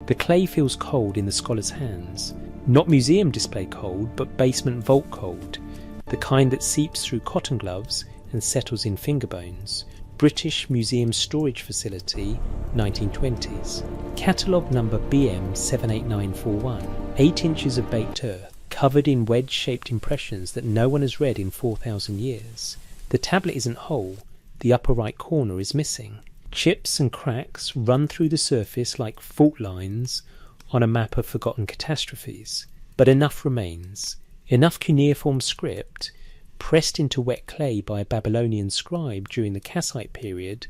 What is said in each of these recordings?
The clay feels cold in the scholar's hands. Not museum display cold, but basement vault cold. The kind that seeps through cotton gloves and settles in finger bones. British Museum Storage Facility, 1920s. Catalogue number BM 78941. 8 inches of baked earth, covered in wedge-shaped impressions that no one has read in 4,000 years. The tablet isn't whole. The upper right corner is missing. Chips and cracks run through the surface like fault lines on a map of forgotten catastrophes. But enough remains. Enough cuneiform script, pressed into wet clay by a Babylonian scribe during the Kassite period,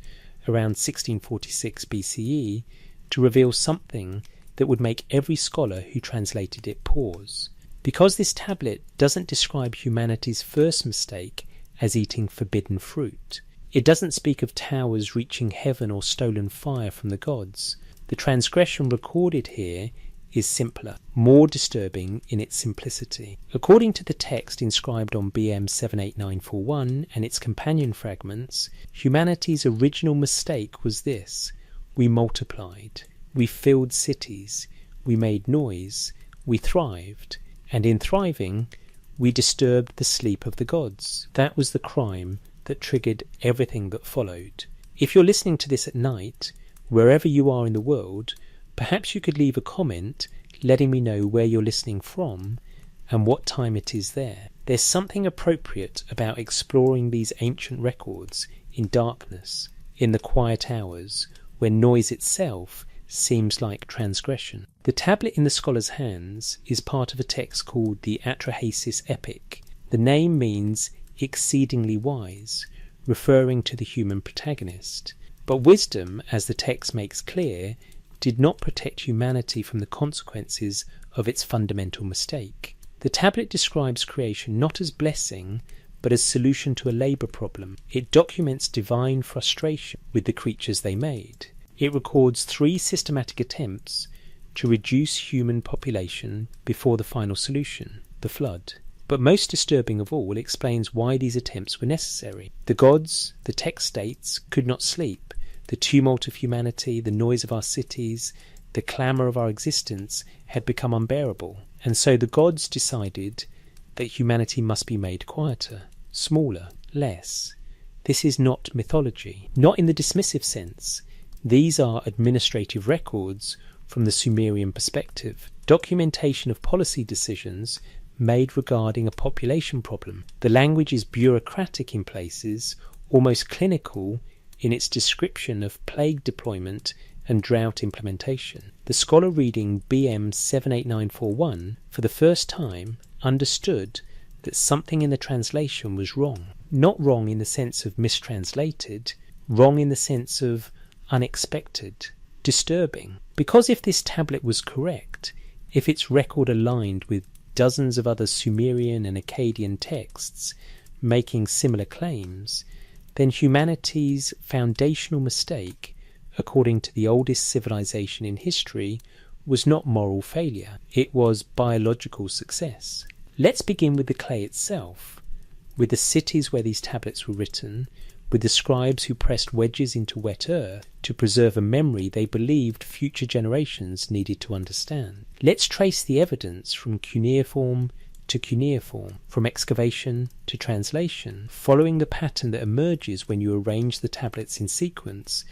around 1646 BCE, to reveal something that would make every scholar who translated it pause. Because this tablet doesn't describe humanity's first mistake as eating forbidden fruit, it doesn't speak of towers reaching heaven or stolen fire from the gods. The transgression recorded here is simpler, more disturbing in its simplicity. According to the text inscribed on BM 78941 and its companion fragments, humanity's original mistake was this: we multiplied, we filled cities, we made noise, we thrived, and in thriving, we disturbed the sleep of the gods. That was the crime that triggered everything that followed. If you're listening to this at night, wherever you are in the world, perhaps you could leave a comment letting me know where you're listening from and what time it is there. There's something appropriate about exploring these ancient records in darkness, in the quiet hours, when noise itself seems like transgression. The tablet in the scholar's hands is part of a text called the Atrahasis Epic. The name means exceedingly wise, referring to the human protagonist. But wisdom, as the text makes clear, did not protect humanity from the consequences of its fundamental mistake. The tablet describes creation not as blessing, but as solution to a labour problem. It documents divine frustration with the creatures they made. It records 3 systematic attempts to reduce human population before the final solution, the flood. But most disturbing of all, it explains why these attempts were necessary. The gods, the text states, could not sleep. The tumult of humanity, the noise of our cities, the clamour of our existence had become unbearable. And so the gods decided that humanity must be made quieter, smaller, less. This is not mythology, not in the dismissive sense. These are administrative records from the Sumerian perspective, documentation of policy decisions made regarding a population problem. The language is bureaucratic in places, almost clinical in its description of plague deployment and drought implementation. The scholar reading BM 78941 for the first time understood that something in the translation was wrong. Not wrong in the sense of mistranslated, wrong in the sense of unexpected, disturbing. Because if this tablet was correct, if its record aligned with dozens of other Sumerian and Akkadian texts making similar claims, then humanity's foundational mistake, according to the oldest civilization in history, was not moral failure. It was biological success. Let's begin with the clay itself, with the cities where these tablets were written, with the scribes who pressed wedges into wet earth to preserve a memory they believed future generations needed to understand. Let's trace the evidence from cuneiform to cuneiform, from excavation to translation, following the pattern that emerges when you arrange the tablets in sequence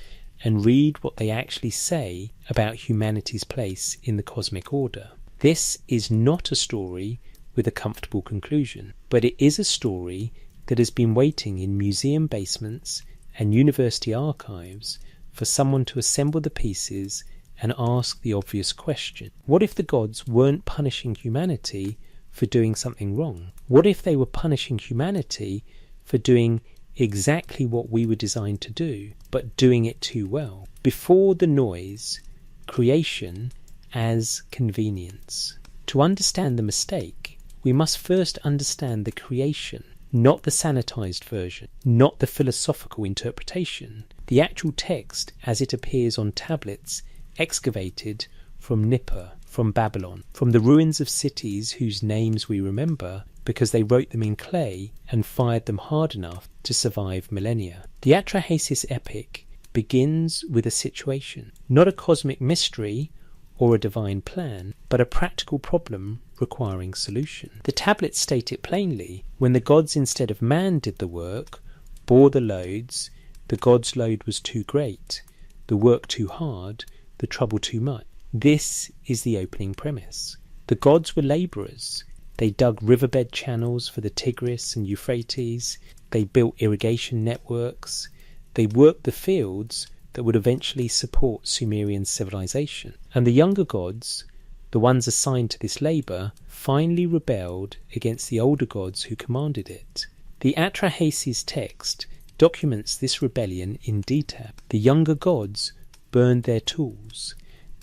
and read what they actually say about humanity's place in the cosmic order. This is not a story with a comfortable conclusion, but it is a story that has been waiting in museum basements and university archives for someone to assemble the pieces and ask the obvious question. What if the gods weren't punishing humanity for doing something wrong? What if they were punishing humanity for doing exactly what we were designed to do, but doing it too well? Before the noise, creation as convenience. To understand the mistake, we must first understand the creation, not the sanitized version, not the philosophical interpretation, the actual text as it appears on tablets excavated from Nippur, from Babylon, from the ruins of cities whose names we remember because they wrote them in clay and fired them hard enough to survive millennia. The Atrahasis epic begins with a situation, not a cosmic mystery or a divine plan, but a practical problem requiring solution. The tablets state it plainly: when the gods instead of man did the work, bore the loads, the gods' load was too great, the work too hard, the trouble too much. This is the opening premise. The gods were labourers. They dug riverbed channels for the Tigris and Euphrates, they built irrigation networks, they worked the fields that would eventually support Sumerian civilization. And the younger gods, the ones assigned to this labour, finally rebelled against the older gods who commanded it. The Atrahasis text documents this rebellion in detail. The younger gods burned their tools.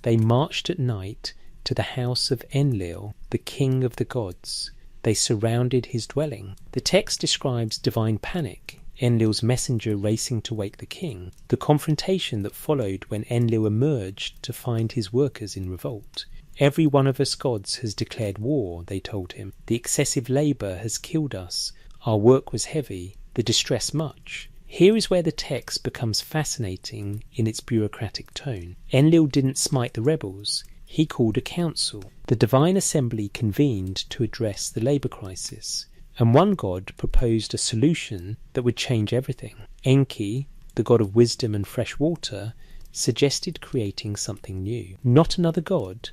They marched at night to the house of Enlil, the king of the gods. They surrounded his dwelling. The text describes divine panic, Enlil's messenger racing to wake the king, the confrontation that followed when Enlil emerged to find his workers in revolt. Every one of us gods has declared war, they told him. The excessive labour has killed us. Our work was heavy, the distress much. Here is where the text becomes fascinating in its bureaucratic tone. Enlil didn't smite the rebels. He called a council. The divine assembly convened to address the labour crisis, and one god proposed a solution that would change everything. Enki, the god of wisdom and fresh water, suggested creating something new. Not another god,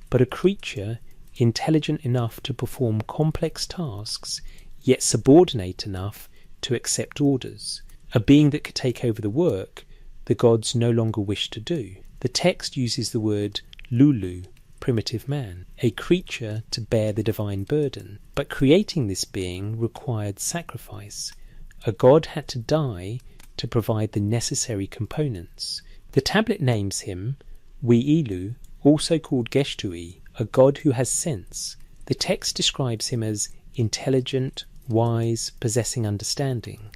but a creature intelligent enough to perform complex tasks, yet subordinate enough to accept orders. A being that could take over the work the gods no longer wished to do. The text uses the word Lulu, primitive man, a creature to bear the divine burden. But creating this being required sacrifice. A god had to die to provide the necessary components. The tablet names him Wi'ilu, also called Geshtui, a god who has sense. The text describes him as intelligent, wise, possessing understanding.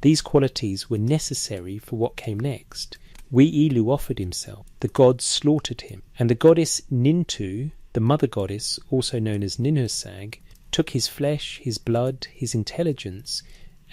These qualities were necessary for what came next. Wi'ilu offered himself. The gods slaughtered him. And the goddess Nintu, the mother goddess, also known as Ninhursag, took his flesh, his blood, his intelligence,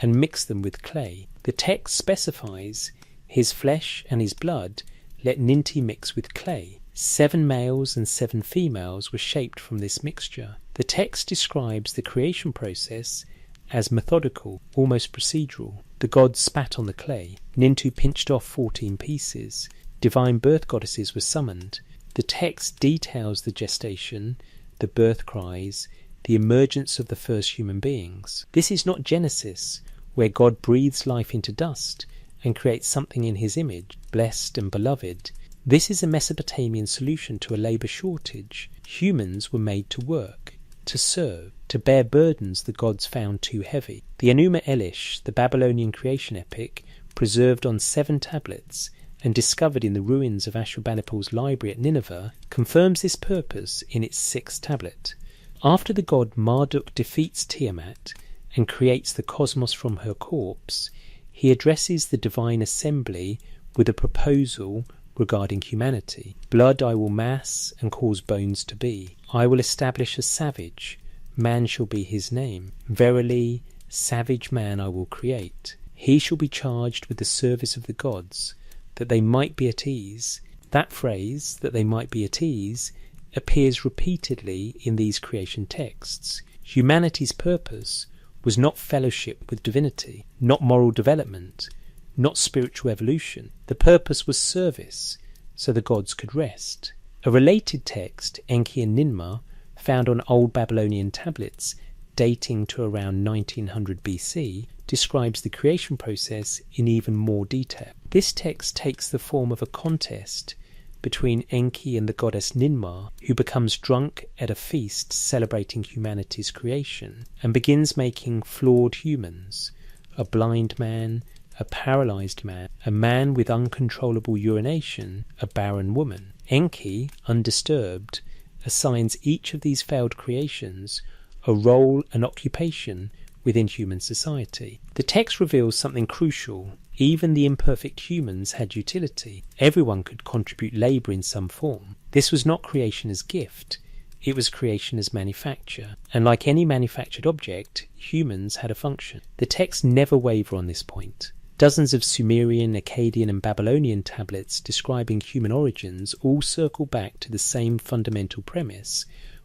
and mixed them with clay. The text specifies his flesh and his blood let Ninti mix with clay. 7 males and 7 females were shaped from this mixture. The text describes the creation process as methodical, almost procedural. The gods spat on the clay. Nintu pinched off 14 pieces. Divine birth goddesses were summoned. The text details the gestation, the birth cries, the emergence of the first human beings. This is not Genesis, where God breathes life into dust and creates something in his image, blessed and beloved. This is a Mesopotamian solution to a labour shortage. Humans were made to work, to serve, to bear burdens the gods found too heavy. The Enuma Elish, the Babylonian creation epic, preserved on 7 tablets and discovered in the ruins of Ashurbanipal's library at Nineveh, confirms this purpose in its 6th tablet. After the god Marduk defeats Tiamat and creates the cosmos from her corpse, he addresses the divine assembly with a proposal regarding humanity. Blood I will mass and cause bones to be. I will establish a savage. Man shall be his name. Verily, savage man I will create. He shall be charged with the service of the gods, that they might be at ease. That phrase, that they might be at ease, appears repeatedly in these creation texts. Humanity's purpose was not fellowship with divinity, not moral development, not spiritual evolution. The purpose was service, so the gods could rest. A related text, Enki and Ninmah, found on old Babylonian tablets dating to around 1900 BC, describes the creation process in even more detail. This text takes the form of a contest between Enki and the goddess Ninmah, who becomes drunk at a feast celebrating humanity's creation, and begins making flawed humans, a blind man, a paralysed man, a man with uncontrollable urination, a barren woman. Enki, undisturbed, assigns each of these failed creations a role and occupation within human society. The text reveals something crucial. Even the imperfect humans had utility. Everyone could contribute labour in some form. This was not creation as gift, it was creation as manufacture. And like any manufactured object, humans had a function. The texts never waver on this point. Dozens of Sumerian, Akkadian and Babylonian tablets describing human origins all circle back to the same fundamental premise.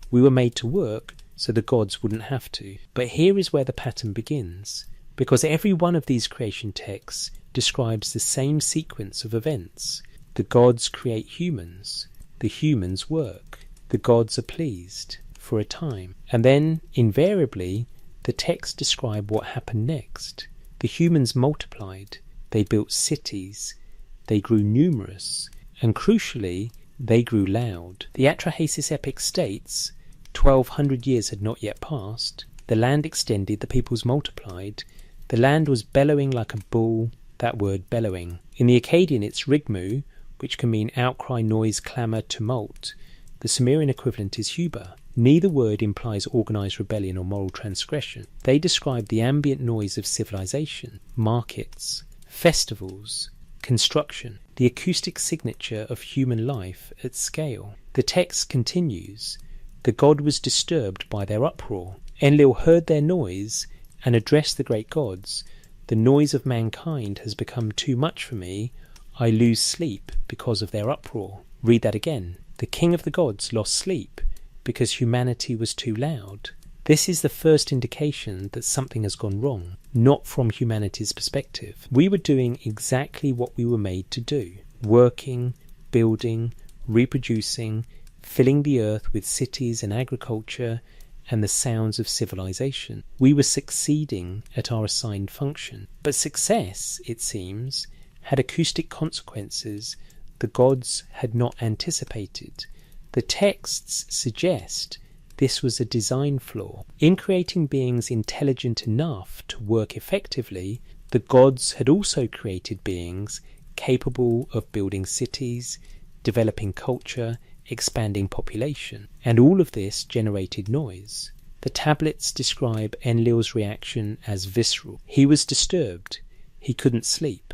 We were made to work so the gods wouldn't have to. But here is where the pattern begins, because every one of these creation texts describes the same sequence of events. The gods create humans, the humans work, the gods are pleased for a time, and then, invariably, the texts describe what happened next. The humans multiplied, they built cities, they grew numerous, and crucially, they grew loud. The Atrahasis epic states, 1200 years had not yet passed, the land extended, the peoples multiplied, the land was bellowing like a bull, that word bellowing. In the Akkadian it's rigmu, which can mean outcry, noise, clamour, tumult. The Sumerian equivalent is huba. Neither word implies organised rebellion or moral transgression. They describe the ambient noise of civilization, markets, festivals, construction, the acoustic signature of human life at scale. The text continues, the god was disturbed by their uproar. Enlil heard their noise and addressed the great gods. The noise of mankind has become too much for me. I lose sleep because of their uproar. Read that again. The king of the gods lost sleep because humanity was too loud. This is the first indication that something has gone wrong, not from humanity's perspective. We were doing exactly what we were made to do, working, building, reproducing, filling the earth with cities and agriculture and the sounds of civilization. We were succeeding at our assigned function. But success, it seems, had acoustic consequences the gods had not anticipated. The texts suggest this was a design flaw. In creating beings intelligent enough to work effectively, the gods had also created beings capable of building cities, developing culture, expanding population, and all of this generated noise. The tablets describe Enlil's reaction as visceral. He was disturbed. He couldn't sleep.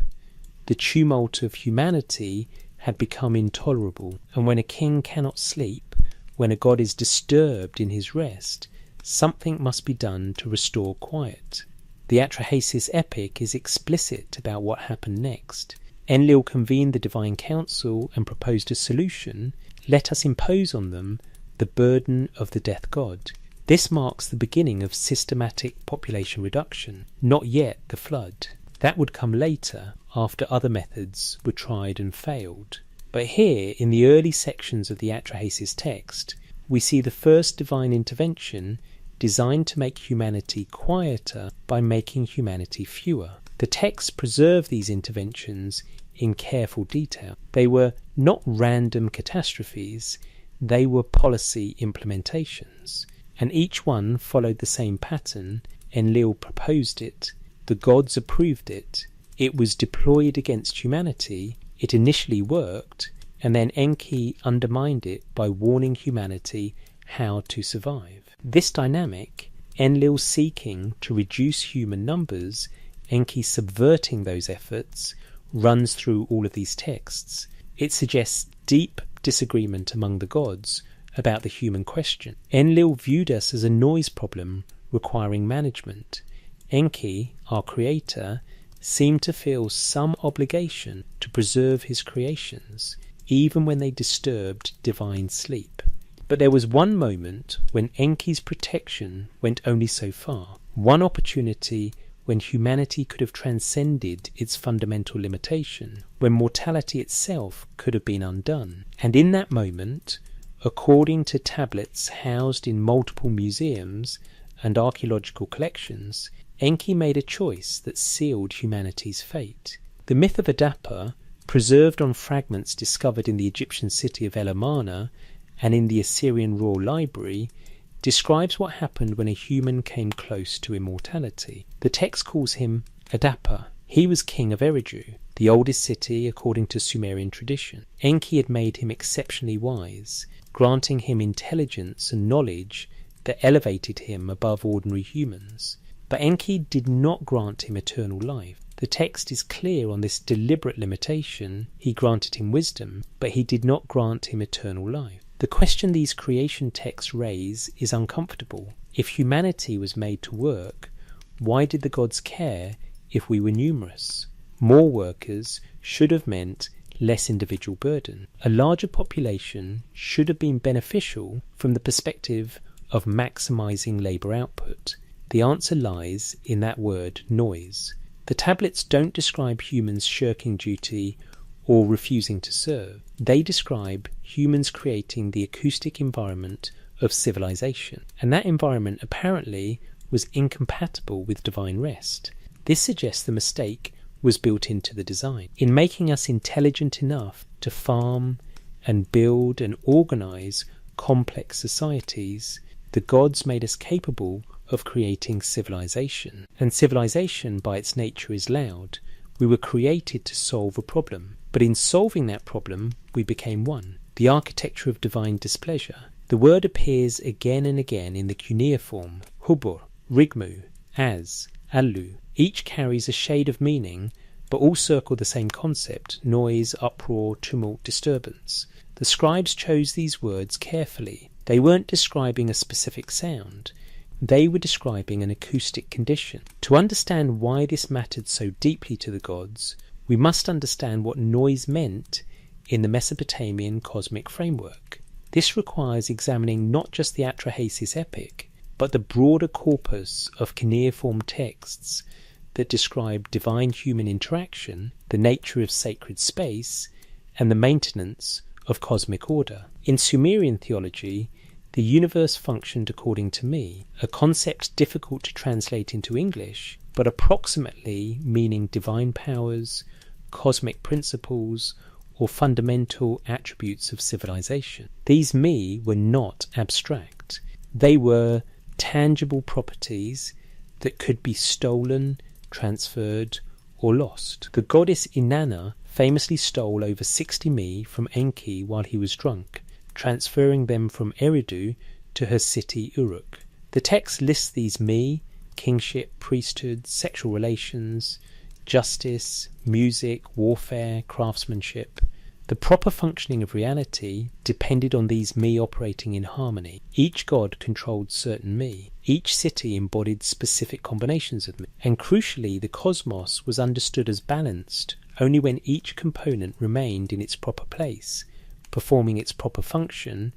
The tumult of humanity had become intolerable, and when a king cannot sleep, when a god is disturbed in his rest, something must be done to restore quiet. The Atrahasis epic is explicit about what happened next. Enlil convened the divine council and proposed a solution. Let us impose on them the burden of the death god. This marks the beginning of systematic population reduction, not yet the flood. That would come later, after other methods were tried and failed. But here, in the early sections of the Atrahasis text, we see the first divine intervention designed to make humanity quieter by making humanity fewer. The texts preserve these interventions in careful detail. They were not random catastrophes, they were policy implementations, and each one followed the same pattern. Enlil proposed it, the gods approved it, it was deployed against humanity, it initially worked, and then Enki undermined it by warning humanity how to survive. This dynamic, Enlil seeking to reduce human numbers, Enki subverting those efforts, runs through all of these texts. It suggests deep disagreement among the gods about the human question. Enlil viewed us as a noise problem requiring management. Enki, our creator, seemed to feel some obligation to preserve his creations, even when they disturbed divine sleep. But there was one moment when Enki's protection went only so far, one opportunity when humanity could have transcended its fundamental limitation, when mortality itself could have been undone. And in that moment, according to tablets housed in multiple museums and archaeological collections, Enki made a choice that sealed humanity's fate. The myth of Adapa, preserved on fragments discovered in the Egyptian city of El Amarna and in the Assyrian Royal Library, describes what happened when a human came close to immortality. The text calls him Adapa. He was king of Eridu, the oldest city according to Sumerian tradition. Enki had made him exceptionally wise, granting him intelligence and knowledge that elevated him above ordinary humans. But Enki did not grant him eternal life. The text is clear on this deliberate limitation. He granted him wisdom, but he did not grant him eternal life. The question these creation texts raise is uncomfortable. If humanity was made to work, why did the gods care if we were numerous? More workers should have meant less individual burden. A larger population should have been beneficial from the perspective of maximising labour output. The answer lies in that word, noise. The tablets don't describe humans shirking duty or refusing to serve. They describe humans creating the acoustic environment of civilization, and that environment apparently was incompatible with divine rest. This suggests the mistake was built into the design. In making us intelligent enough to farm and build and organise complex societies, the gods made us capable of creating civilization. And civilization by its nature is loud. We were created to solve a problem, but in solving that problem we became one. The architecture of divine displeasure. The word appears again and again in the cuneiform, hubur, rigmu, as, allu. Each carries a shade of meaning, but all circle the same concept: noise, uproar, tumult, disturbance. The scribes chose these words carefully. They weren't describing a specific sound. They were describing an acoustic condition. To understand why this mattered so deeply to the gods, we must understand what noise meant in the Mesopotamian cosmic framework. This requires examining not just the Atrahasis epic, but the broader corpus of cuneiform texts that describe divine-human interaction, the nature of sacred space, and the maintenance of cosmic order. In Sumerian theology, the universe functioned according to me, a concept difficult to translate into English, but approximately meaning divine powers, cosmic principles, or fundamental attributes of civilization. These me were not abstract. They were tangible properties that could be stolen, transferred, or lost. The goddess Inanna famously stole over 60 me from Enki while he was drunk, transferring them from Eridu to her city Uruk. The text lists these me: kingship, priesthood, sexual relations, justice, music, warfare, craftsmanship. The proper functioning of reality depended on these me operating in harmony. Each god controlled certain me. Each city embodied specific combinations of me. And crucially, the cosmos was understood as balanced only when each component remained in its proper place, performing its proper function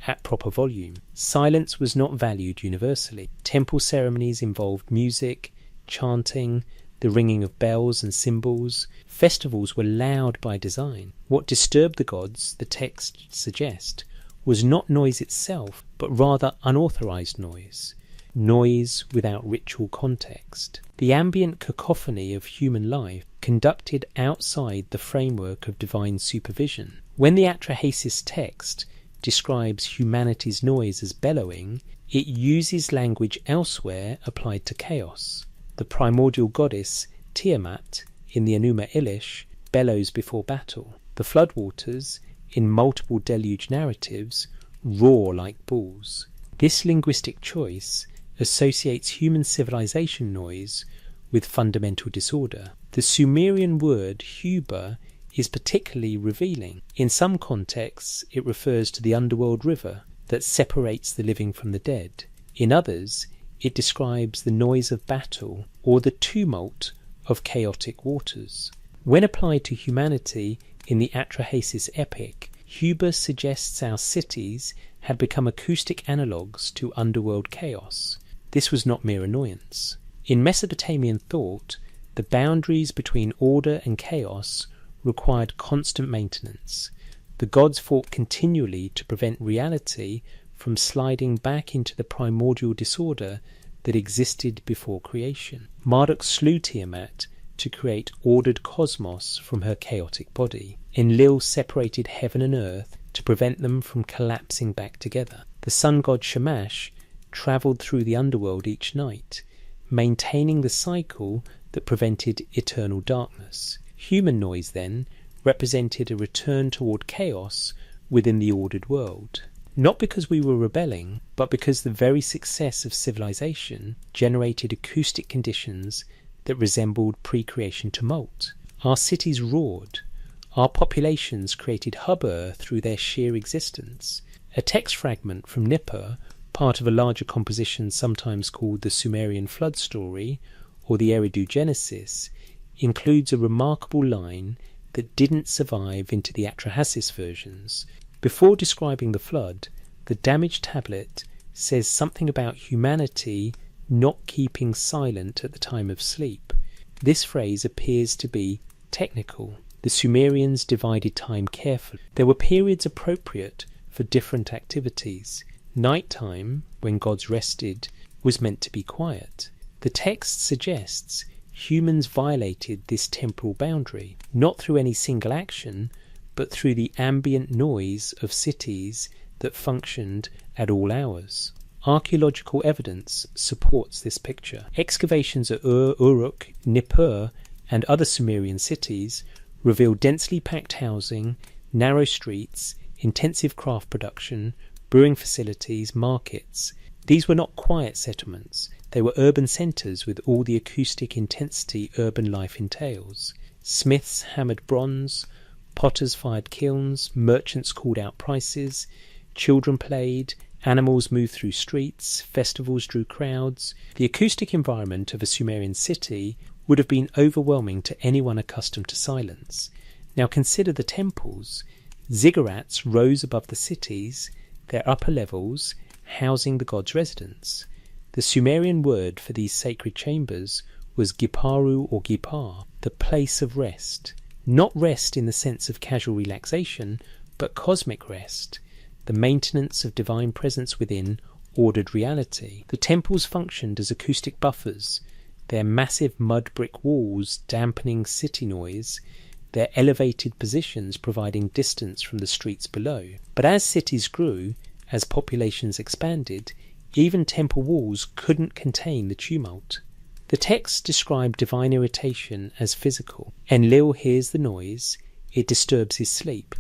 at proper volume. Silence was not valued universally. Temple ceremonies involved music, chanting, the ringing of bells and cymbals. Festivals were loud by design. What disturbed the gods, the text suggests, was not noise itself, but rather unauthorized noise. Noise without ritual context. The ambient cacophony of human life conducted outside the framework of divine supervision. When the Atrahasis text describes humanity's noise as bellowing, it uses language elsewhere applied to chaos. The primordial goddess Tiamat in the Enuma Elish bellows before battle. The floodwaters, in multiple deluge narratives, roar like bulls. This linguistic choice associates human civilization noise with fundamental disorder. The Sumerian word huber is particularly revealing. In some contexts, it refers to the underworld river that separates the living from the dead. In others, it describes the noise of battle or the tumult of chaotic waters. When applied to humanity in the Atrahasis epic, Huber suggests our cities had become acoustic analogues to underworld chaos. This was not mere annoyance. In Mesopotamian thought, the boundaries between order and chaos required constant maintenance. The gods fought continually to prevent reality from sliding back into the primordial disorder that existed before creation. Marduk slew Tiamat to create ordered cosmos from her chaotic body. Enlil separated heaven and earth to prevent them from collapsing back together. The sun god Shamash travelled through the underworld each night, maintaining the cycle that prevented eternal darkness. Human noise, then, represented a return toward chaos within the ordered world. Not because we were rebelling, but because the very success of civilization generated acoustic conditions that resembled pre-creation tumult. Our cities roared. Our populations created hubbub through their sheer existence. A text fragment from Nippur, part of a larger composition sometimes called the Sumerian flood story or the Eridu Genesis, includes a remarkable line that didn't survive into the Atrahasis versions. Before describing the flood, the damaged tablet says something about humanity not keeping silent at the time of sleep. This phrase appears to be technical. The Sumerians divided time carefully. There were periods appropriate for different activities. Nighttime, when gods rested, was meant to be quiet. The text suggests humans violated this temporal boundary, not through any single action, but through the ambient noise of cities that functioned at all hours. Archaeological evidence supports this picture. Excavations at Uruk, Nippur, and other Sumerian cities reveal densely packed housing, narrow streets, intensive craft production, brewing facilities, markets. These were not quiet settlements. They were urban centres with all the acoustic intensity urban life entails. Smiths hammered bronze, potters fired kilns, merchants called out prices, children played, animals moved through streets, festivals drew crowds. The acoustic environment of a Sumerian city would have been overwhelming to anyone accustomed to silence. Now consider the temples. Ziggurats rose above the cities, their upper levels housing the gods' residence. The Sumerian word for these sacred chambers was Giparu or Gipar, the place of rest. Not rest in the sense of casual relaxation, but cosmic rest. The maintenance of divine presence within ordered reality. The temples functioned as acoustic buffers, their massive mud brick walls dampening city noise, their elevated positions providing distance from the streets below. But as cities grew, as populations expanded, even temple walls couldn't contain the tumult. The text described divine irritation as physical. Enlil hears the noise, it disturbs his sleep.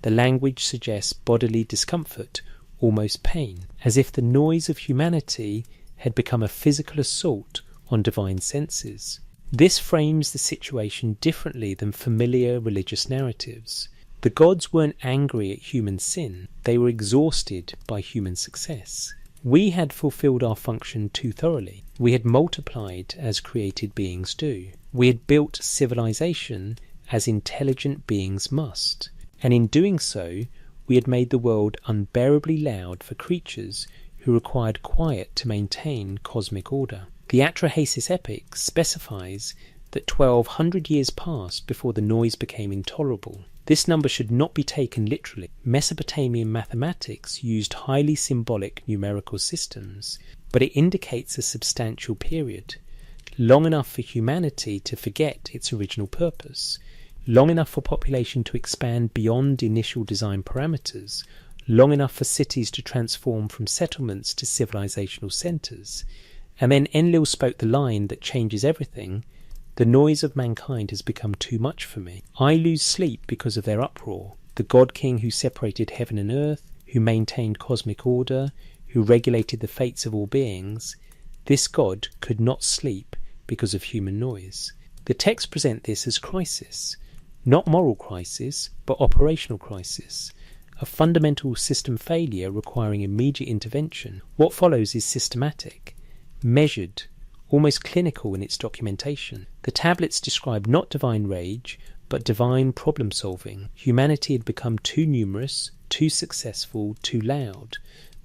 The language suggests bodily discomfort, almost pain, as if the noise of humanity had become a physical assault on divine senses. This frames the situation differently than familiar religious narratives. The gods weren't angry at human sin, they were exhausted by human success. We had fulfilled our function too thoroughly. We had multiplied as created beings do. We had built civilization as intelligent beings must. And in doing so, we had made the world unbearably loud for creatures who required quiet to maintain cosmic order. The Atrahasis epic specifies that 1200 years passed before the noise became intolerable. This number should not be taken literally. Mesopotamian mathematics used highly symbolic numerical systems, but it indicates a substantial period, long enough for humanity to forget its original purpose, long enough for population to expand beyond initial design parameters, long enough for cities to transform from settlements to civilizational centres. And then Enlil spoke the line that changes everything: "The noise of mankind has become too much for me. I lose sleep because of their uproar. The God-King who separated heaven and earth, who maintained cosmic order, who regulated the fates of all beings, this God could not sleep because of human noise." The texts present this as crisis. Not moral crisis, but operational crisis. A fundamental system failure requiring immediate intervention. What follows is systematic, measured, almost clinical in its documentation. The tablets describe not divine rage, but divine problem-solving. Humanity had become too numerous, too successful, too loud.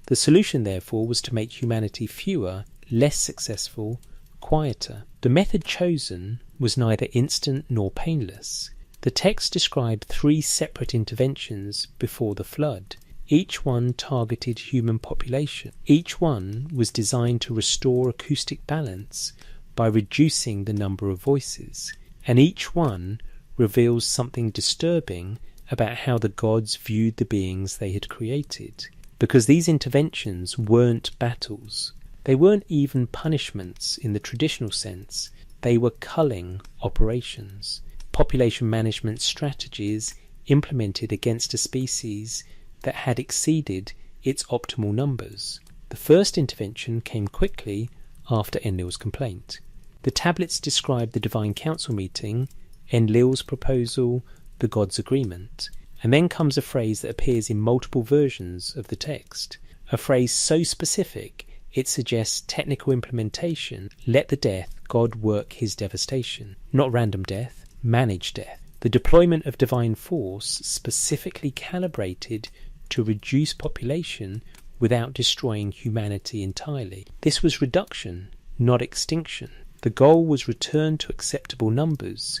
The solution, therefore, was to make humanity fewer, less successful, quieter. The method chosen was neither instant nor painless. The text described 3 separate interventions before the flood. Each one targeted human population. Each one was designed to restore acoustic balance by reducing the number of voices. And each one reveals something disturbing about how the gods viewed the beings they had created. Because these interventions weren't battles. They weren't even punishments in the traditional sense. They were culling operations. Population management strategies implemented against a species that had exceeded its optimal numbers. The first intervention came quickly after Enlil's complaint. The tablets describe the Divine Council meeting, Enlil's proposal, the gods' agreement. And then comes a phrase that appears in multiple versions of the text, a phrase so specific It suggests technical implementation. Let the death God work his devastation. Not random death, managed death. The deployment of divine force specifically calibrated to reduce population without destroying humanity entirely. This was reduction, not extinction. The goal was return to acceptable numbers,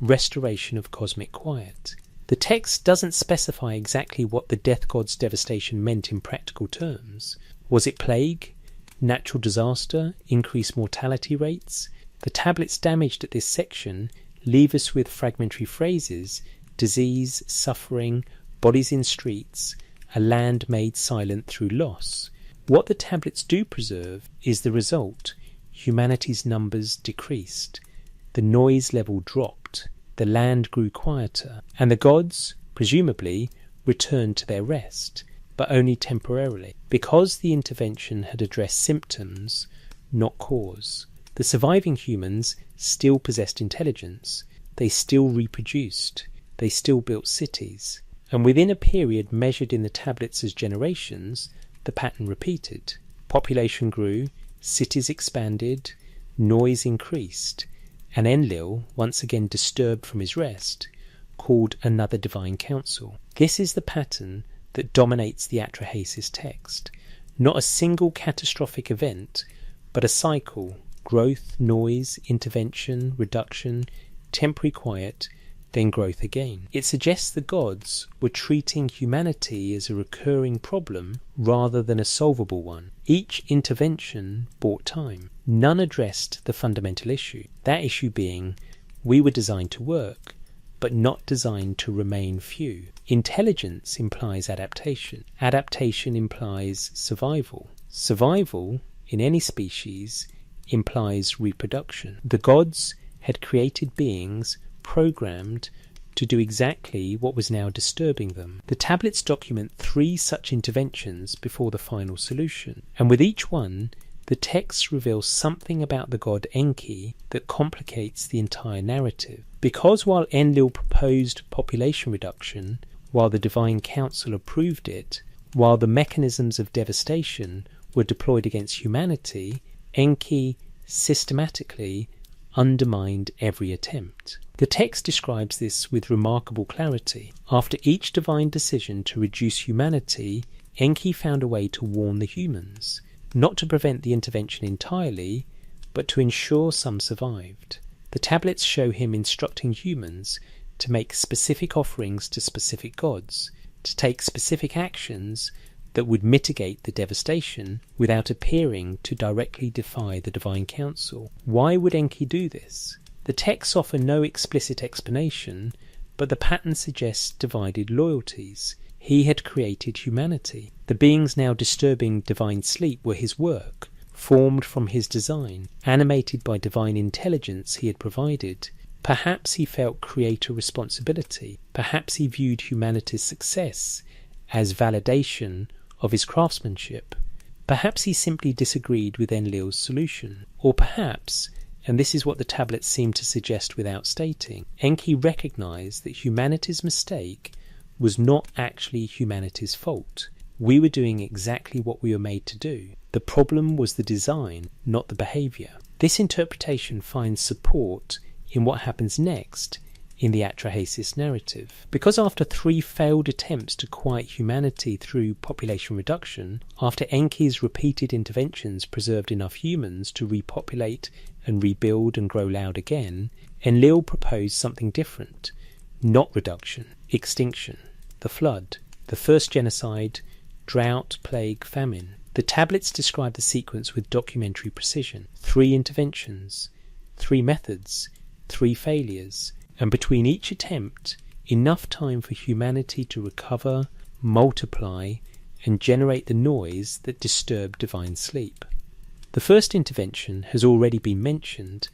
restoration of cosmic quiet. The text doesn't specify exactly what the death god's devastation meant in practical terms. Was it plague, natural disaster, increased mortality rates? The tablets damaged at this section leave us with fragmentary phrases: disease, suffering, bodies in streets, a land made silent through loss. What the tablets do preserve is the result. Humanity's numbers decreased. The noise level dropped. The land grew quieter. And the gods, presumably, returned to their rest, but only temporarily, because the intervention had addressed symptoms, not cause. The surviving humans still possessed intelligence. They still reproduced. They still built cities. And within a period measured in the tablets as generations, the pattern repeated. Population grew, cities expanded, noise increased, and Enlil, once again disturbed from his rest, called another divine council. This is the pattern that dominates the Atrahasis text. Not a single catastrophic event, but a cycle: growth, noise, intervention, reduction, temporary quiet, then growth again. It suggests the gods were treating humanity as a recurring problem rather than a solvable one. Each intervention bought time. None addressed the fundamental issue. That issue being, we were designed to work, but not designed to remain few. Intelligence implies adaptation. Adaptation implies survival. Survival, in any species, implies reproduction. The gods had created beings programmed to do exactly what was now disturbing them. The tablets document 3 such interventions before the final solution, and with each one, the text reveals something about the god Enki that complicates the entire narrative. Because while Enlil proposed population reduction, while the Divine Council approved it, while the mechanisms of devastation were deployed against humanity, Enki systematically undermined every attempt. The text describes this with remarkable clarity. After each divine decision to reduce humanity, Enki found a way to warn the humans, not to prevent the intervention entirely, but to ensure some survived. The tablets show him instructing humans to make specific offerings to specific gods, to take specific actions that would mitigate the devastation without appearing to directly defy the Divine Council. Why would Enki do this? The texts offer no explicit explanation, but the pattern suggests divided loyalties. He had created humanity. The beings now disturbing divine sleep were his work, formed from his design, animated by divine intelligence he had provided. Perhaps he felt creator responsibility. Perhaps he viewed humanity's success as validation of his craftsmanship. Perhaps he simply disagreed with Enlil's solution. Or perhaps, and this is what the tablets seem to suggest without stating, Enki recognized that humanity's mistake was not actually humanity's fault. We were doing exactly what we were made to do. The problem was the design, not the behavior. This interpretation finds support in what happens next in the Atrahasis narrative. Because after 3 failed attempts to quiet humanity through population reduction, after Enki's repeated interventions preserved enough humans to repopulate and rebuild and grow loud again, Enlil proposed something different. Not reduction, extinction, the flood, the first genocide, drought, plague, famine. The tablets describe the sequence with documentary precision. 3 interventions, 3 methods, 3 failures, and between each attempt, enough time for humanity to recover, multiply, and generate the noise that disturbed divine sleep. The first intervention has already been mentioned.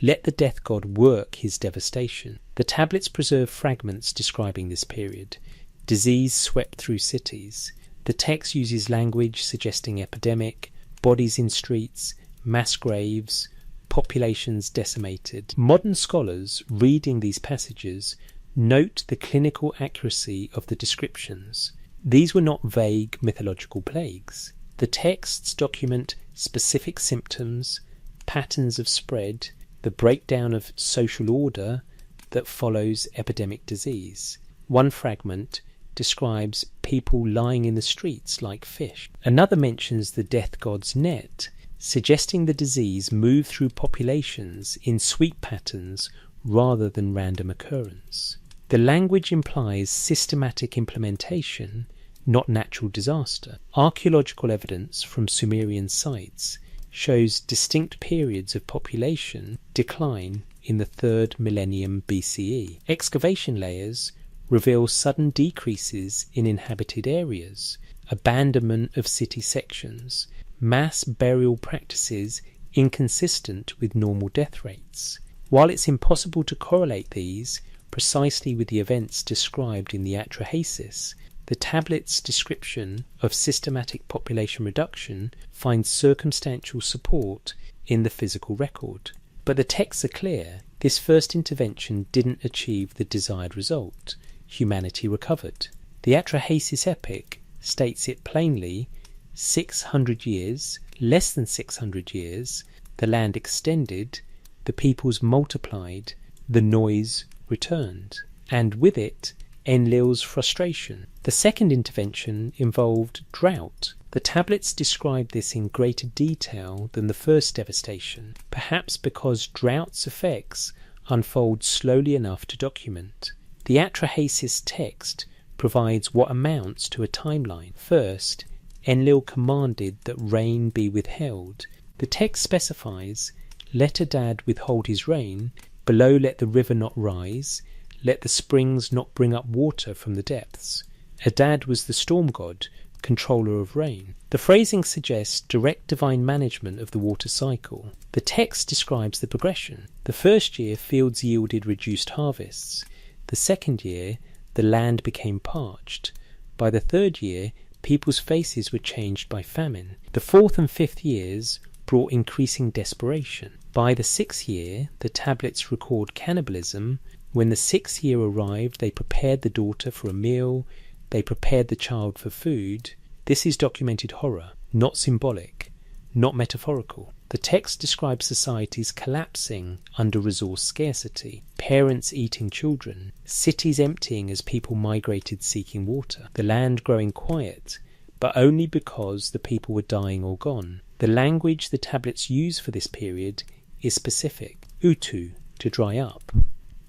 Let the death god work his devastation. The tablets preserve fragments describing this period. Disease swept through cities. The text uses language suggesting epidemic, bodies in streets, mass graves, populations decimated. Modern scholars reading these passages note the clinical accuracy of the descriptions. These were not vague mythological plagues. The texts document specific symptoms, patterns of spread, the breakdown of social order that follows epidemic disease. One fragment describes people lying in the streets like fish. Another mentions the death god's net, suggesting the disease moved through populations in sweep patterns rather than random occurrence. The language implies systematic implementation, not natural disaster. Archaeological evidence from Sumerian sites shows distinct periods of population decline in the 3rd millennium BCE. Excavation layers reveal sudden decreases in inhabited areas, abandonment of city sections, mass burial practices inconsistent with normal death rates. While it's impossible to correlate these precisely with the events described in the Atrahasis, the tablet's description of systematic population reduction finds circumstantial support in the physical record. But the texts are clear. This first intervention didn't achieve the desired result. Humanity recovered. The Atrahasis epic states it plainly: 600 years, less than 600 years, the land extended, the peoples multiplied, the noise returned, and with it Enlil's frustration. The second intervention involved drought. The tablets describe this in greater detail than the first devastation, perhaps because drought's effects unfold slowly enough to document. The Atrahasis text provides what amounts to a timeline. First, Enlil commanded that rain be withheld. The text specifies, "Let Adad withhold his rain, below let the river not rise, let the springs not bring up water from the depths." Adad was the storm god, controller of rain. The phrasing suggests direct divine management of the water cycle. The text describes the progression. The first year, fields yielded reduced harvests. The second year, the land became parched. By the third year, people's faces were changed by famine. The fourth and fifth years brought increasing desperation. By the sixth year, the tablets record cannibalism. When the sixth year arrived, they prepared the daughter for a meal. They prepared the child for food. This is documented horror, not symbolic, not metaphorical. The text describes societies collapsing under resource scarcity, parents eating children, cities emptying as people migrated seeking water, the land growing quiet, but only because the people were dying or gone. The language the tablets use for this period is specific. Utu, to dry up.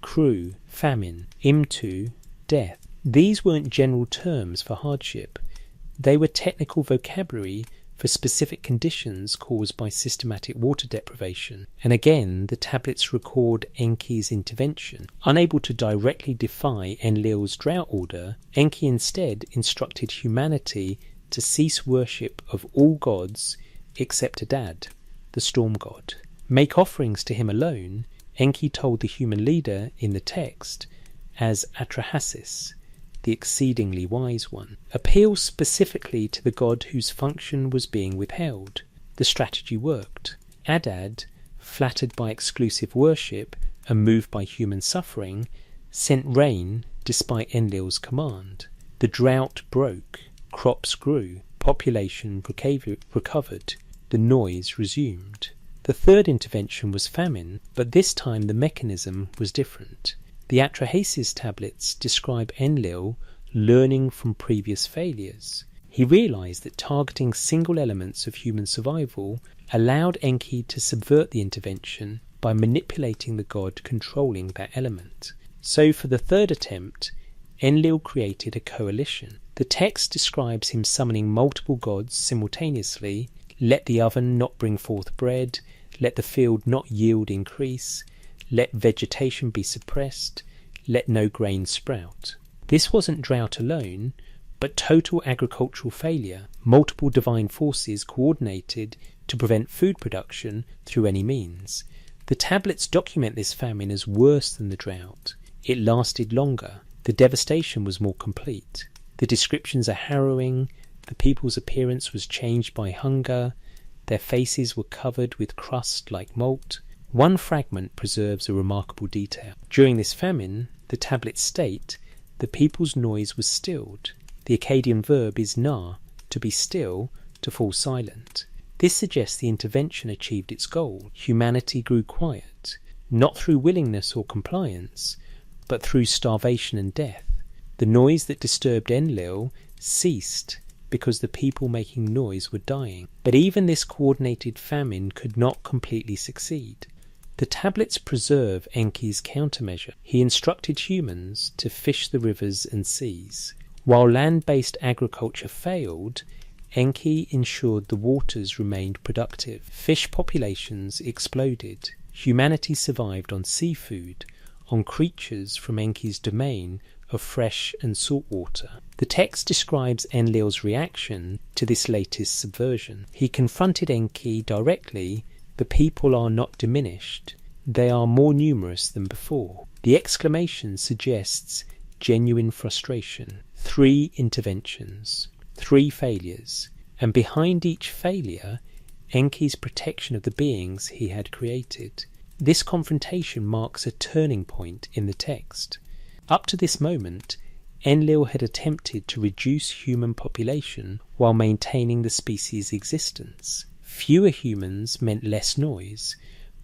Kru, famine. Imtu, death. These weren't general terms for hardship. They were technical vocabulary for specific conditions caused by systematic water deprivation. And again, the tablets record Enki's intervention. Unable to directly defy Enlil's drought order, Enki instead instructed humanity to cease worship of all gods except Adad, the storm god. Make offerings to him alone, Enki told the human leader in the text, as Atrahasis, the exceedingly wise one. Appeal specifically to the god whose function was being withheld. The strategy worked. Adad, flattered by exclusive worship and moved by human suffering, sent rain despite Enlil's command. The drought broke, crops grew, population recovered, the noise resumed. The third intervention was famine, but this time the mechanism was different. The Atrahasis tablets describe Enlil learning from previous failures. He realized that targeting single elements of human survival allowed Enki to subvert the intervention by manipulating the god controlling that element. So for the third attempt, Enlil created a coalition. The text describes him summoning multiple gods simultaneously. Let the oven not bring forth bread, let the field not yield increase, let vegetation be suppressed, let no grain sprout. This wasn't drought alone, but total agricultural failure. Multiple divine forces coordinated to prevent food production through any means. The tablets document this famine as worse than the drought. It lasted longer. The devastation was more complete. The descriptions are harrowing. The people's appearance was changed by hunger. Their faces were covered with crust like malt. One fragment preserves a remarkable detail. During this famine, the tablets state, the people's noise was stilled. The Akkadian verb is na, to be still, to fall silent. This suggests the intervention achieved its goal. Humanity grew quiet, not through willingness or compliance, but through starvation and death. The noise that disturbed Enlil ceased because the people making noise were dying. But even this coordinated famine could not completely succeed. The tablets preserve Enki's countermeasure. He instructed humans to fish the rivers and seas. While land-based agriculture failed, Enki ensured the waters remained productive. Fish populations exploded. Humanity survived on seafood, on creatures from Enki's domain of fresh and salt water. The text describes Enlil's reaction to this latest subversion. He confronted Enki directly. The people are not diminished. They are more numerous than before. The exclamation suggests genuine frustration. 3 interventions, 3 failures, and behind each failure, Enki's protection of the beings he had created. This confrontation marks a turning point in the text. Up to this moment, Enlil had attempted to reduce human population while maintaining the species' existence. Fewer humans meant less noise,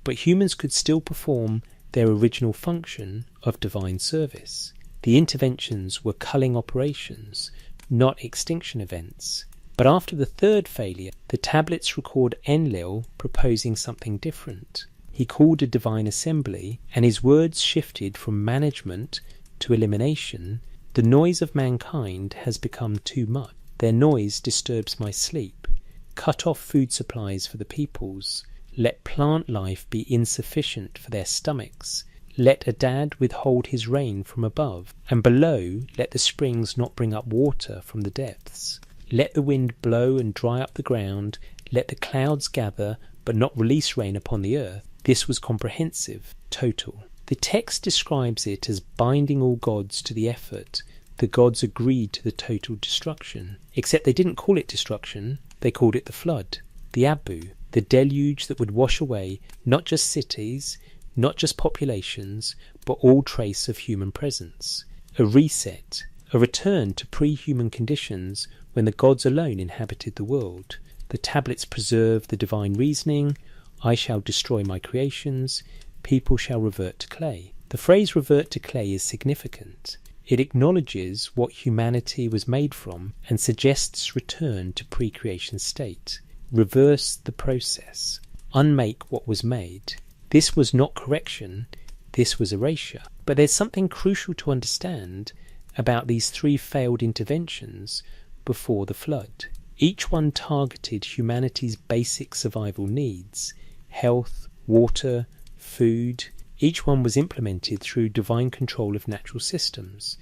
but humans could still perform their original function of divine service. The interventions were culling operations, not extinction events. But after the 3rd failure, the tablets record Enlil proposing something different. He called a divine assembly, and his words shifted from management to elimination. The noise of mankind has become too much. Their noise disturbs my sleep. Cut off food supplies for the peoples. Let plant life be insufficient for their stomachs. Let Adad withhold his rain from above, and below let the springs not bring up water from the depths. Let the wind blow and dry up the ground. Let the clouds gather, but not release rain upon the earth. This was comprehensive, total. The text describes it as binding all gods to the effort. The gods agreed to the total destruction. Except they didn't call it destruction, they called it the flood, the Abu, the deluge that would wash away not just cities, not just populations, but all trace of human presence. A reset, a return to pre-human conditions when the gods alone inhabited the world. The tablets preserve the divine reasoning. I shall destroy my creations. People shall revert to clay. The phrase revert to clay is significant. It acknowledges what humanity was made from and suggests return to pre-creation state. Reverse the process. Unmake what was made. This was not correction, this was erasure. But there's something crucial to understand about these 3 failed interventions before the flood. Each one targeted humanity's basic survival needs: health, water, food. Each one was implemented through divine control of natural systems,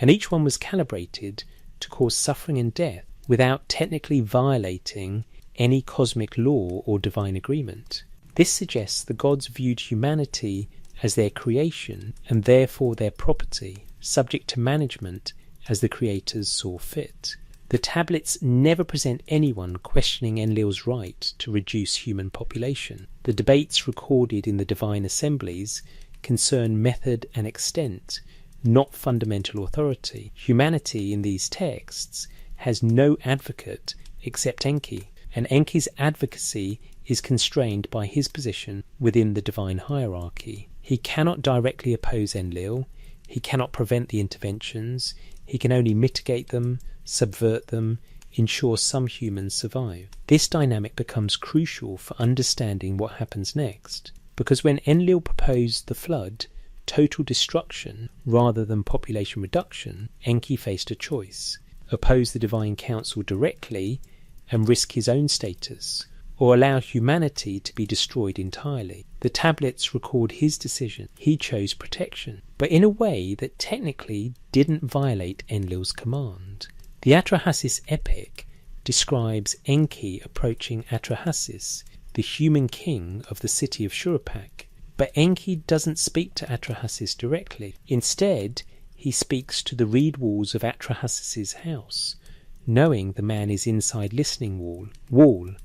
and each one was calibrated to cause suffering and death without technically violating any cosmic law or divine agreement. This suggests the gods viewed humanity as their creation and therefore their property, subject to management as the creators saw fit. The tablets never present anyone questioning Enlil's right to reduce human population. The debates recorded in the divine assemblies concern method and extent, not fundamental authority. Humanity in these texts has no advocate except Enki, and Enki's advocacy is constrained by his position within the divine hierarchy. He cannot directly oppose Enlil, he cannot prevent the interventions, he can only mitigate them, subvert them, ensure some humans survive. This dynamic becomes crucial for understanding what happens next, because when Enlil proposed the flood, total destruction rather than population reduction, Enki faced a choice: oppose the divine council directly and risk his own status, or allow humanity to be destroyed entirely. The tablets record his decision. He chose protection, but in a way that technically didn't violate Enlil's command. The Atrahasis epic describes Enki approaching Atrahasis, the human king of the city of Shuruppak. But Enki doesn't speak to Atrahasis directly. Instead, he speaks to the reed walls of Atrahasis's house, knowing the man is inside listening wall.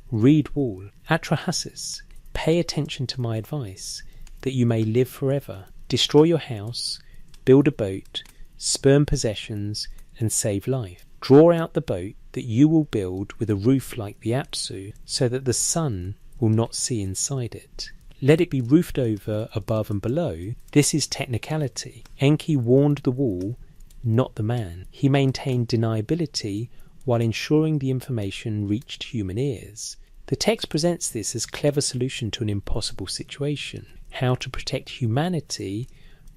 Reed wall. Atrahasis, pay attention to my advice, that you may live forever. Destroy your house, build a boat, spurn possessions, and save life. Draw out the boat that you will build with a roof like the Apsu, so that the sun will not see inside it. Let it be roofed over, above and below. This is technicality. Enki warned the wall, not the man. He maintained deniability while ensuring the information reached human ears. The text presents this as a clever solution to an impossible situation: how to protect humanity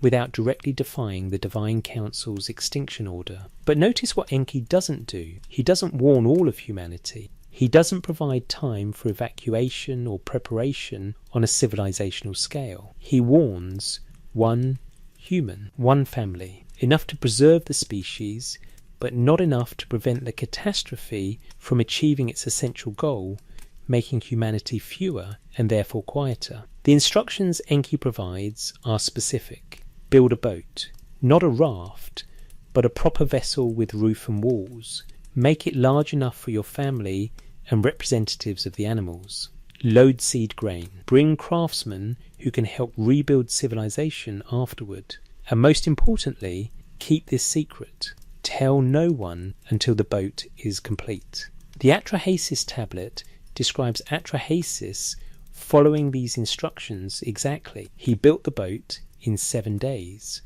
without directly defying the Divine Council's extinction order. But notice what Enki doesn't do. He doesn't warn all of humanity. He doesn't provide time for evacuation or preparation on a civilizational scale. He warns one human, one family, enough to preserve the species, but not enough to prevent the catastrophe from achieving its essential goal, making humanity fewer and therefore quieter. The instructions Enki provides are specific. Build a boat, not a raft, but a proper vessel with roof and walls. Make it large enough for your family and representatives of the animals. Load seed grain. Bring craftsmen who can help rebuild civilization afterward. And most importantly, keep this secret. Tell no one until the boat is complete. The Atrahasis tablet describes Atrahasis following these instructions exactly. He built the boat in 7 days,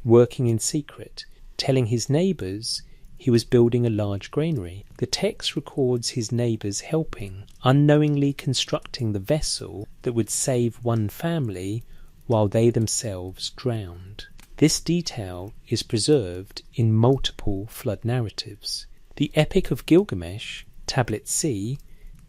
working in secret, telling his neighbours he was building a large granary. The text records his neighbours helping, unknowingly constructing the vessel that would save one family while they themselves drowned. This detail is preserved in multiple flood narratives. The Epic of Gilgamesh, Tablet C,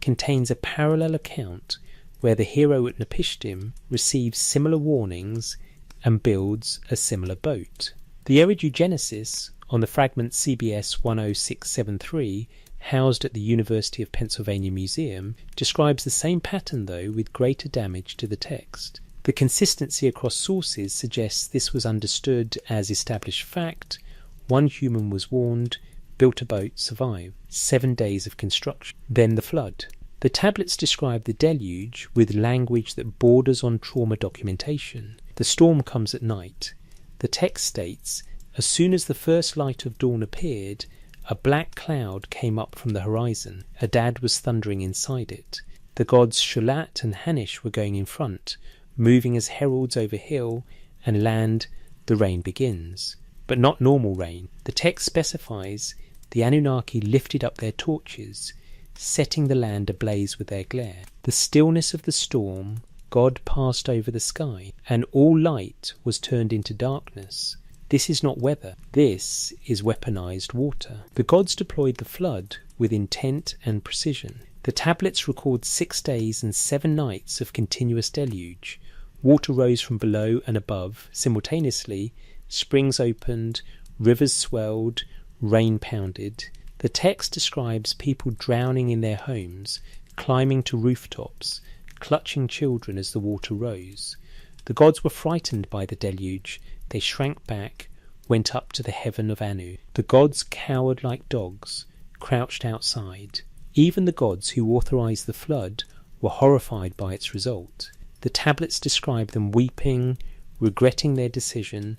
contains a parallel account where the hero at Napishtim receives similar warnings and builds a similar boat. The Eridugenesis on the fragment CBS 10673, housed at the University of Pennsylvania Museum, describes the same pattern though with greater damage to the text. The consistency across sources suggests this was understood as established fact. One human was warned, built a boat, survived. 7 days of construction. Then the flood. The tablets describe the deluge with language that borders on trauma documentation. The storm comes at night. The text states, as soon as the first light of dawn appeared, a black cloud came up from the horizon. Adad was thundering inside it. The gods Shulat and Hanish were going in front, moving as heralds over hill and land. The rain begins. But not normal rain. The text specifies the Anunnaki lifted up their torches, setting the land ablaze with their glare. The stillness of the storm, God passed over the sky, and all light was turned into darkness. This is not weather. This is weaponized water. The gods deployed the flood with intent and precision. The tablets record 6 days and 7 nights of continuous deluge. Water rose from below and above simultaneously. Springs opened, rivers swelled, rain pounded. The text describes people drowning in their homes, climbing to rooftops, clutching children as the water rose. The gods were frightened by the deluge. They shrank back, went up to the heaven of Anu. The gods cowered like dogs, crouched outside. Even the gods who authorized the flood were horrified by its result. The tablets describe them weeping, regretting their decision,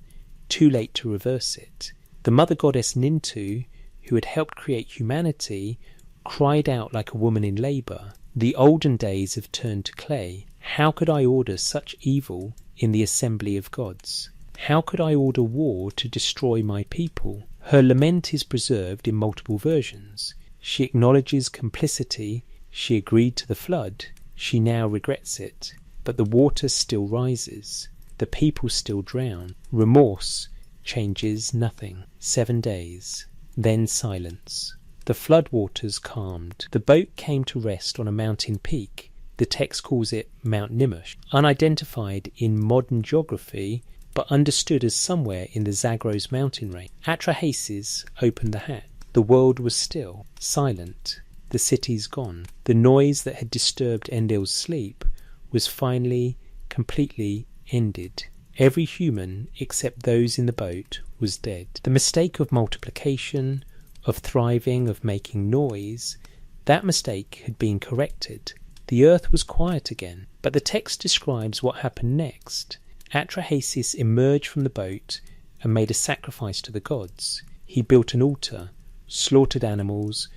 too late to reverse it. The mother goddess Nintu, who had helped create humanity, cried out like a woman in labour. The olden days have turned to clay. How could I order such evil in the assembly of gods? How could I order war to destroy my people? Her lament is preserved in multiple versions. She acknowledges complicity. She agreed to the flood. She now regrets it. But the water still rises. The people still drown. Remorse changes nothing. 7 days. Then silence. The flood waters calmed. The boat came to rest on a mountain peak. The text calls it Mount Nimush, unidentified in modern geography, but understood as somewhere in the Zagros mountain range. Atrahasis opened the hatch. The world was still, silent. The city's gone. The noise that had disturbed Enlil's sleep was finally, completely ended. Every human, except those in the boat, was dead. The mistake of multiplication, of thriving, of making noise, that mistake had been corrected. The earth was quiet again. But the text describes what happened next. Atrahasis emerged from the boat and made a sacrifice to the gods. He built an altar, slaughtered animals,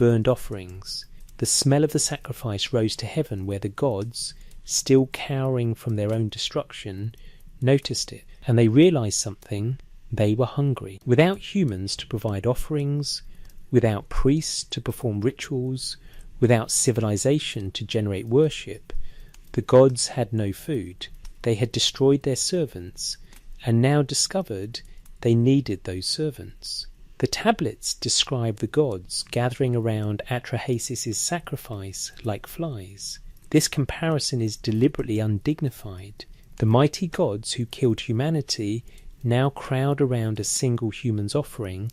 burned offerings. The smell of the sacrifice rose to heaven, where the gods, still cowering from their own destruction, noticed it, and they realized something. They were hungry. Without humans to provide offerings, without priests to perform rituals, without civilization to generate worship, the gods had no food. They had destroyed their servants, and now discovered they needed those servants. The tablets describe the gods gathering around Atrahasis' sacrifice like flies. This comparison is deliberately undignified. The mighty gods who killed humanity now crowd around a single human's offering,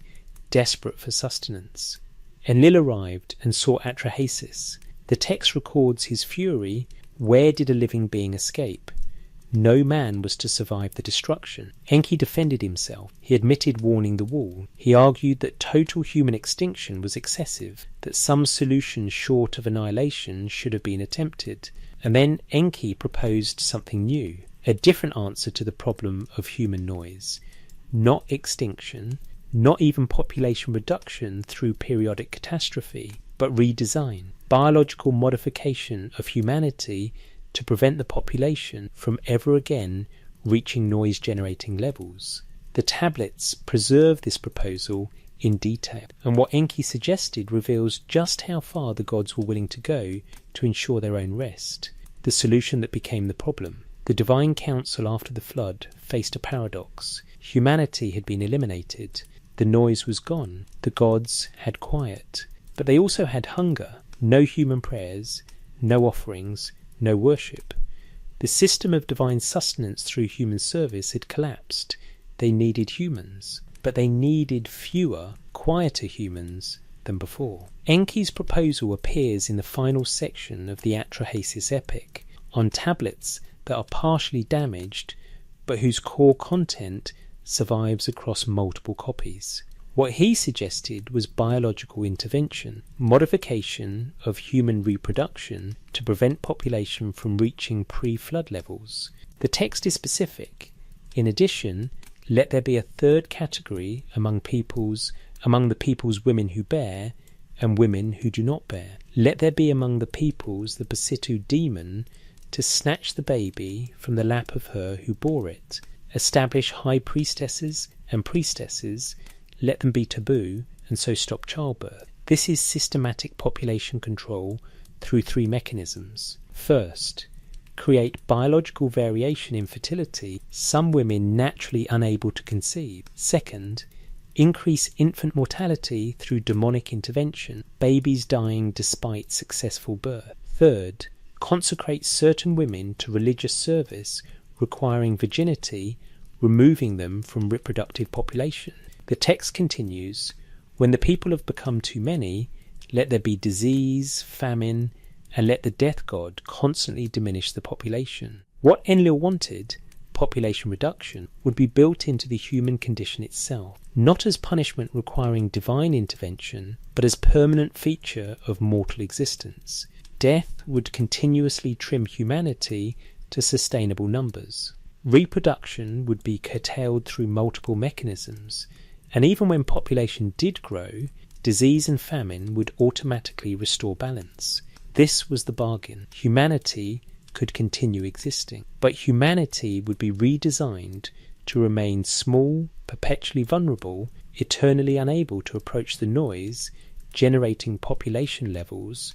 desperate for sustenance. Enlil arrived and saw Atrahasis. The text records his fury. Where did a living being escape? No man was to survive the destruction. Enki defended himself. He admitted warning the wall. He argued that total human extinction was excessive, that some solution short of annihilation should have been attempted. And then Enki proposed something new, a different answer to the problem of human noise. Not extinction, not even population reduction through periodic catastrophe, but redesign, biological modification of humanity to prevent the population from ever again reaching noise-generating levels. The tablets preserve this proposal in detail, and what Enki suggested reveals just how far the gods were willing to go to ensure their own rest, the solution that became the problem. The divine council after the flood faced a paradox. Humanity had been eliminated, the noise was gone, the gods had quiet, but they also had hunger, no human prayers, no offerings, no worship. The system of divine sustenance through human service had collapsed. They needed humans, but they needed fewer, quieter humans than before. Enki's proposal appears in the final section of the Atrahasis epic, on tablets that are partially damaged, but whose core content survives across multiple copies. What he suggested was biological intervention, modification of human reproduction to prevent population from reaching pre-flood levels. The text is specific. In addition, let there be a third category among the peoples women who bear and women who do not bear. Let there be among the peoples the Basitu demon to snatch the baby from the lap of her who bore it. Establish high priestesses and priestesses. Let them be taboo, and so stop childbirth. This is systematic population control through three mechanisms. First, create biological variation in fertility, some women naturally unable to conceive. Second, increase infant mortality through demonic intervention, babies dying despite successful birth. Third, consecrate certain women to religious service requiring virginity, removing them from reproductive population. The text continues, when the people have become too many, let there be disease, famine, and let the death god constantly diminish the population. What Enlil wanted, population reduction, would be built into the human condition itself, not as punishment requiring divine intervention, but as permanent feature of mortal existence. Death would continuously trim humanity to sustainable numbers. Reproduction would be curtailed through multiple mechanisms, and even when population did grow, disease and famine would automatically restore balance. This was the bargain. Humanity could continue existing, but humanity would be redesigned to remain small, perpetually vulnerable, eternally unable to approach the noise, generating population levels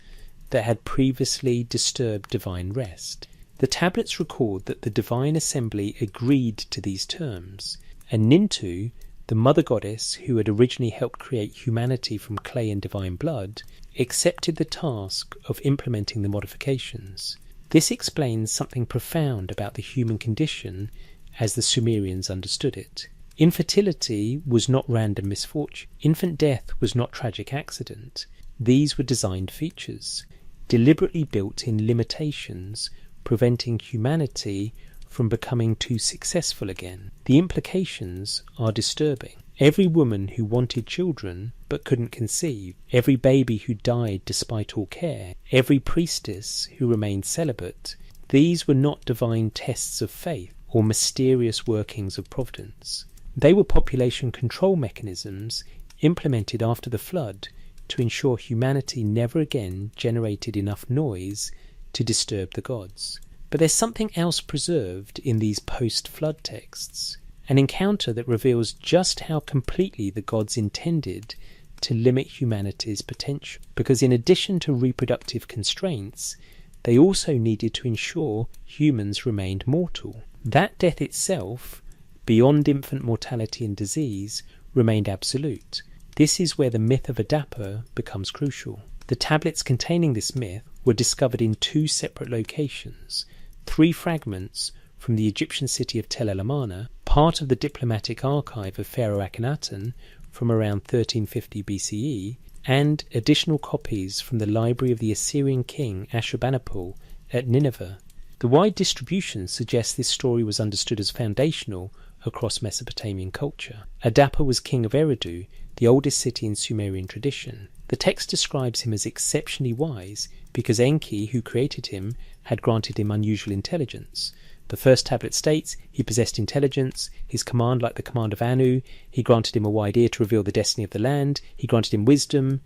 that had previously disturbed divine rest. The tablets record that the divine assembly agreed to these terms, and Nintu, the mother goddess who had originally helped create humanity from clay and divine blood, accepted the task of implementing the modifications. This explains something profound about the human condition as the Sumerians understood it. Infertility was not random misfortune. Infant death was not tragic accident. These were designed features, deliberately built in limitations, preventing humanity from becoming too successful again. The implications are disturbing. Every woman who wanted children but couldn't conceive, every baby who died despite all care, every priestess who remained celibate, these were not divine tests of faith or mysterious workings of providence. They were population control mechanisms implemented after the flood to ensure humanity never again generated enough noise to disturb the gods. But there's something else preserved in these post-flood texts, an encounter that reveals just how completely the gods intended to limit humanity's potential. Because in addition to reproductive constraints, they also needed to ensure humans remained mortal. That death itself, beyond infant mortality and disease, remained absolute. This is where the myth of Adapa becomes crucial. The tablets containing this myth were discovered in 2 separate locations, 3 fragments from the Egyptian city of Tel el-Amarna, part of the diplomatic archive of Pharaoh Akhenaten from around 1350 BCE, and additional copies from the library of the Assyrian king Ashurbanipal at Nineveh. The wide distribution suggests this story was understood as foundational across Mesopotamian culture. Adapa was king of Eridu, the oldest city in Sumerian tradition. The text describes him as exceptionally wise because Enki, who created him, had granted him unusual intelligence. The first tablet states he possessed intelligence, his command like the command of Anu, he granted him a wide ear to reveal the destiny of the land, he granted him wisdom,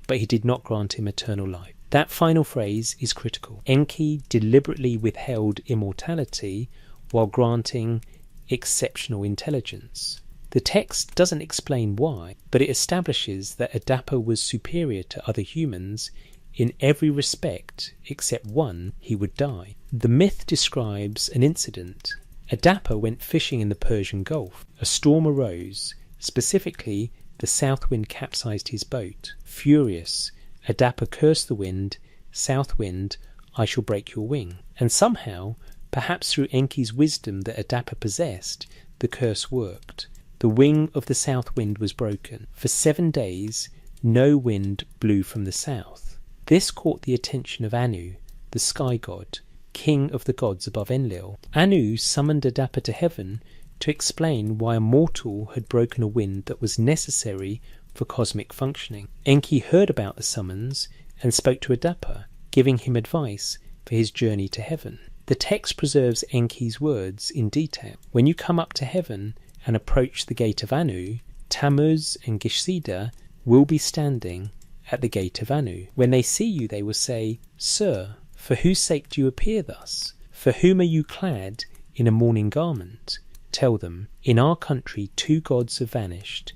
but he did not grant him eternal life. That final phrase is critical. Enki deliberately withheld immortality while granting exceptional intelligence. The text doesn't explain why, but it establishes that Adapa was superior to other humans in every respect except one: he would die. The myth describes an incident. Adapa went fishing in the Persian Gulf. A storm arose. Specifically, the south wind capsized his boat. Furious, Adapa cursed the wind, "South wind, I shall break your wing." And somehow, perhaps through Enki's wisdom that Adapa possessed, the curse worked. The wing of the south wind was broken. For 7 days, no wind blew from the south. This caught the attention of Anu, the sky god, king of the gods above Enlil. Anu summoned Adapa to heaven to explain why a mortal had broken a wind that was necessary for cosmic functioning. Enki heard about the summons and spoke to Adapa, giving him advice for his journey to heaven. The text preserves Enki's words in detail. When you come up to heaven and approach the gate of Anu, Tammuz and Gishsida will be standing at the gate of Anu. When they see you, they will say, "Sir, for whose sake do you appear thus? For whom are you clad in a mourning garment?" Tell them, "In our country 2 gods have vanished,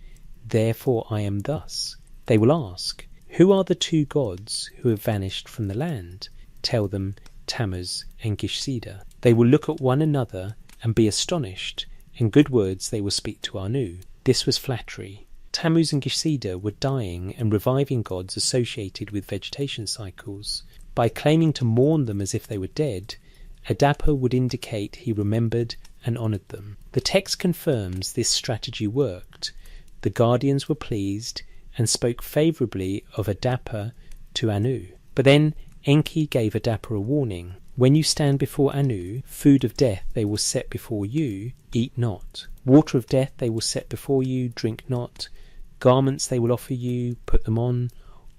therefore I am thus." They will ask, "Who are the 2 gods who have vanished from the land?" Tell them, Tammuz and Gishsida. They will look at one another and be astonished, and good words they will speak to Anu. This was flattery. Tammuz and Gishsida were dying and reviving gods associated with vegetation cycles. By claiming to mourn them as if they were dead, Adapa would indicate he remembered and honoured them. The text confirms this strategy worked. The guardians were pleased and spoke favourably of Adapa to Anu. But then Enki gave Adapa a warning. When you stand before Anu, food of death they will set before you, eat not. Water of death they will set before you, drink not. Garments they will offer you, put them on.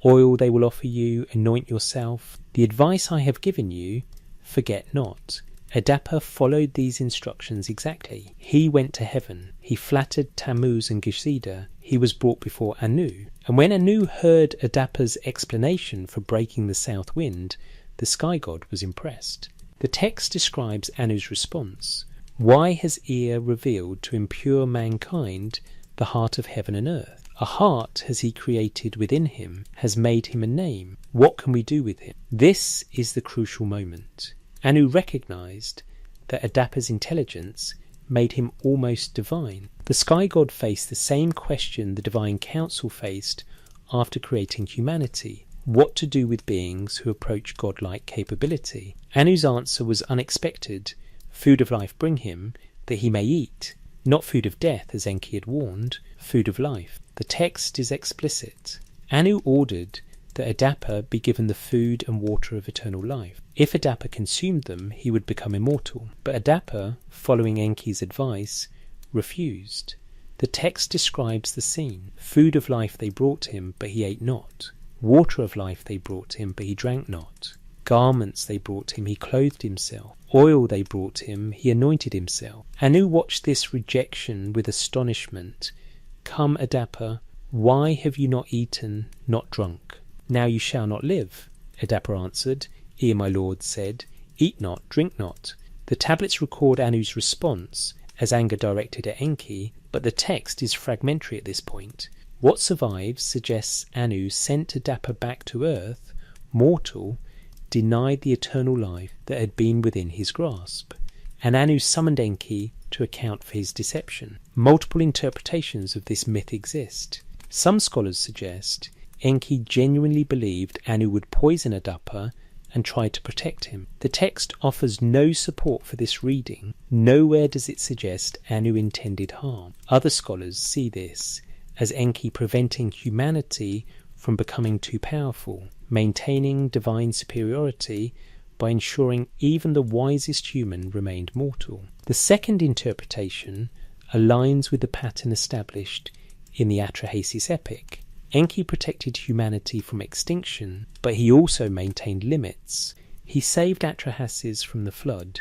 Oil they will offer you, anoint yourself. The advice I have given you, forget not. Adapa followed these instructions exactly. He went to heaven. He flattered Tammuz and Gishsida. He was brought before Anu. And when Anu heard Adapa's explanation for breaking the south wind, the sky god was impressed. The text describes Anu's response. Why has Ea revealed to impure mankind the heart of heaven and earth? A heart has he created within him, has made him a name. What can we do with him? This is the crucial moment. Anu recognized that Adapa's intelligence made him almost divine. The sky god faced the same question the divine council faced after creating humanity: what to do with beings who approach godlike capability. Anu's answer was unexpected. Food of life bring him, that he may eat. Not food of death, as Enki had warned, food of life. The text is explicit. Anu ordered that Adapa be given the food and water of eternal life. If Adapa consumed them, he would become immortal. But Adapa, following Enki's advice, refused. The text describes the scene. Food of life they brought him, but he ate not. Water of life they brought him, but he drank not. Garments they brought him, he clothed himself. Oil they brought him, he anointed himself. Anu watched this rejection with astonishment. Come, Adapa, "Why have you not eaten, not drunk? Now you shall not live." Adapa answered, "Ere my lord said, Eat not, drink not." The tablets record Anu's response as anger directed at Enki, but the text is fragmentary at this point. What survives suggests Anu sent Adapa back to earth, mortal, denied the eternal life that had been within his grasp, and Anu summoned Enki to account for his deception. Multiple interpretations of this myth exist. Some scholars suggest Enki genuinely believed Anu would poison Adapa and tried to protect him. The text offers no support for this reading. Nowhere does it suggest Anu intended harm. Other scholars see this as Enki preventing humanity from becoming too powerful, maintaining divine superiority by ensuring even the wisest human remained mortal. The second interpretation aligns with the pattern established in the Atrahasis epic. Enki protected humanity from extinction, but he also maintained limits. He saved Atrahasis from the flood,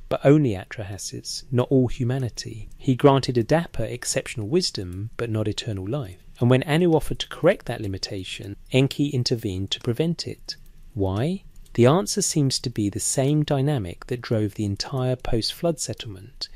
but only Atrahasis, not all humanity. He granted Adapa exceptional wisdom, but not eternal life. And when Anu offered to correct that limitation, Enki intervened to prevent it. Why? The answer seems to be the same dynamic that drove the entire post-flood settlement.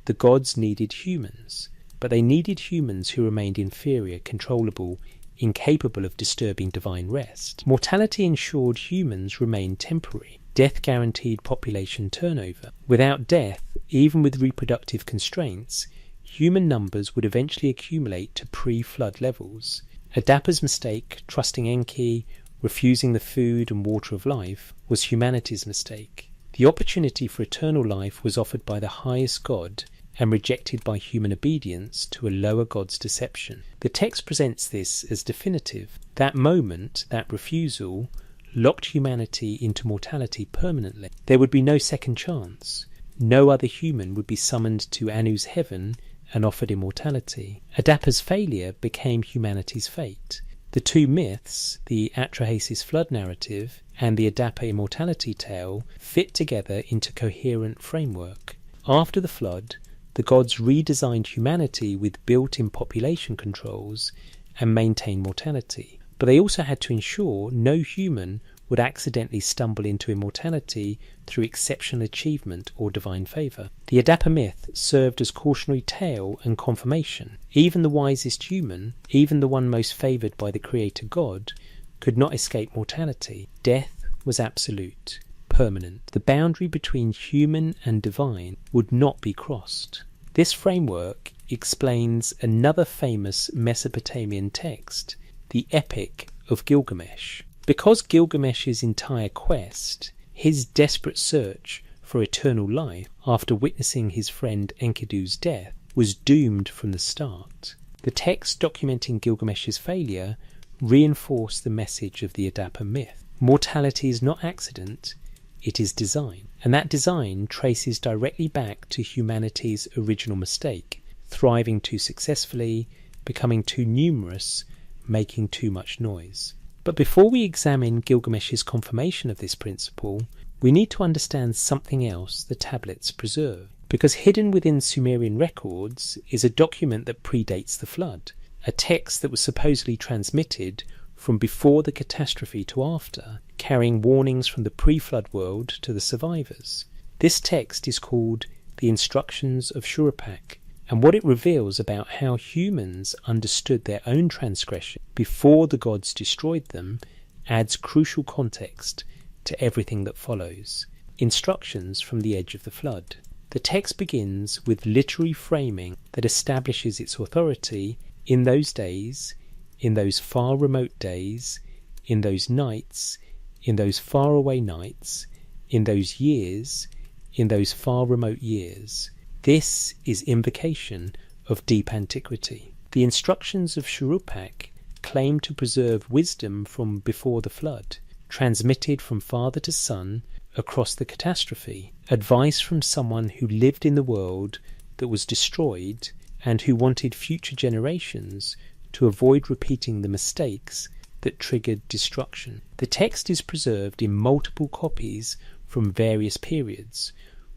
The gods needed humans, but they needed humans who remained inferior, controllable, incapable of disturbing divine rest. Mortality ensured humans remained temporary. Death guaranteed population turnover. Without death, even with reproductive constraints, human numbers would eventually accumulate to pre-flood levels. Adapa's mistake, trusting Enki, refusing the food and water of life, was humanity's mistake. The opportunity for eternal life was offered by the highest god and rejected by human obedience to a lower god's deception. The text presents this as definitive. That moment, that refusal, locked humanity into mortality permanently. There would be no second chance. No other human would be summoned to Anu's heaven and offered immortality. Adapa's failure became humanity's fate. The two myths, the Atrahasis flood narrative and the Adapa immortality tale, fit together into coherent framework. After the flood, the gods redesigned humanity with built-in population controls and maintained mortality. But they also had to ensure no human would accidentally stumble into immortality through exceptional achievement or divine favour. The Adapa myth served as cautionary tale and confirmation. Even the wisest human, even the one most favoured by the Creator God, could not escape mortality. Death was absolute, permanent. The boundary between human and divine would not be crossed. This framework explains another famous Mesopotamian text, the Epic of Gilgamesh. Because Gilgamesh's entire quest, his desperate search for eternal life after witnessing his friend Enkidu's death, was doomed from the start. The text documenting Gilgamesh's failure reinforced the message of the Adapa myth. Mortality is not accident, it is design. And that design traces directly back to humanity's original mistake, thriving too successfully, becoming too numerous, making too much noise. But before we examine Gilgamesh's confirmation of this principle, we need to understand something else the tablets preserve. Because hidden within Sumerian records is a document that predates the flood, a text that was supposedly transmitted from before the catastrophe to after, carrying warnings from the pre-flood world to the survivors. This text is called the Instructions of Shurupak, and what it reveals about how humans understood their own transgression before the gods destroyed them adds crucial context to everything that follows. Instructions from the edge of the flood. The text begins with literary framing that establishes its authority in those days, in those far remote days, in those nights, in those faraway nights, in those years, in those far remote years. This is invocation of deep antiquity. The instructions of Shurupak claim to preserve wisdom from before the flood, transmitted from father to son across the catastrophe, advice from someone who lived in the world that was destroyed and who wanted future generations to avoid repeating the mistakes that triggered destruction. The text is preserved in multiple copies from various periods,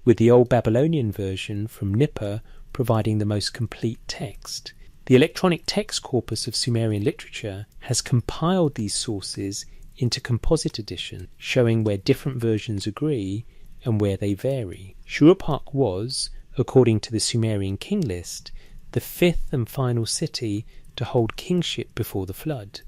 with the Old Babylonian version from Nippur providing the most complete text. The electronic text corpus of Sumerian literature has compiled these sources into composite edition, showing where different versions agree and where they vary. Shuruppak was, according to the Sumerian king list, the fifth and final city to hold kingship before the flood.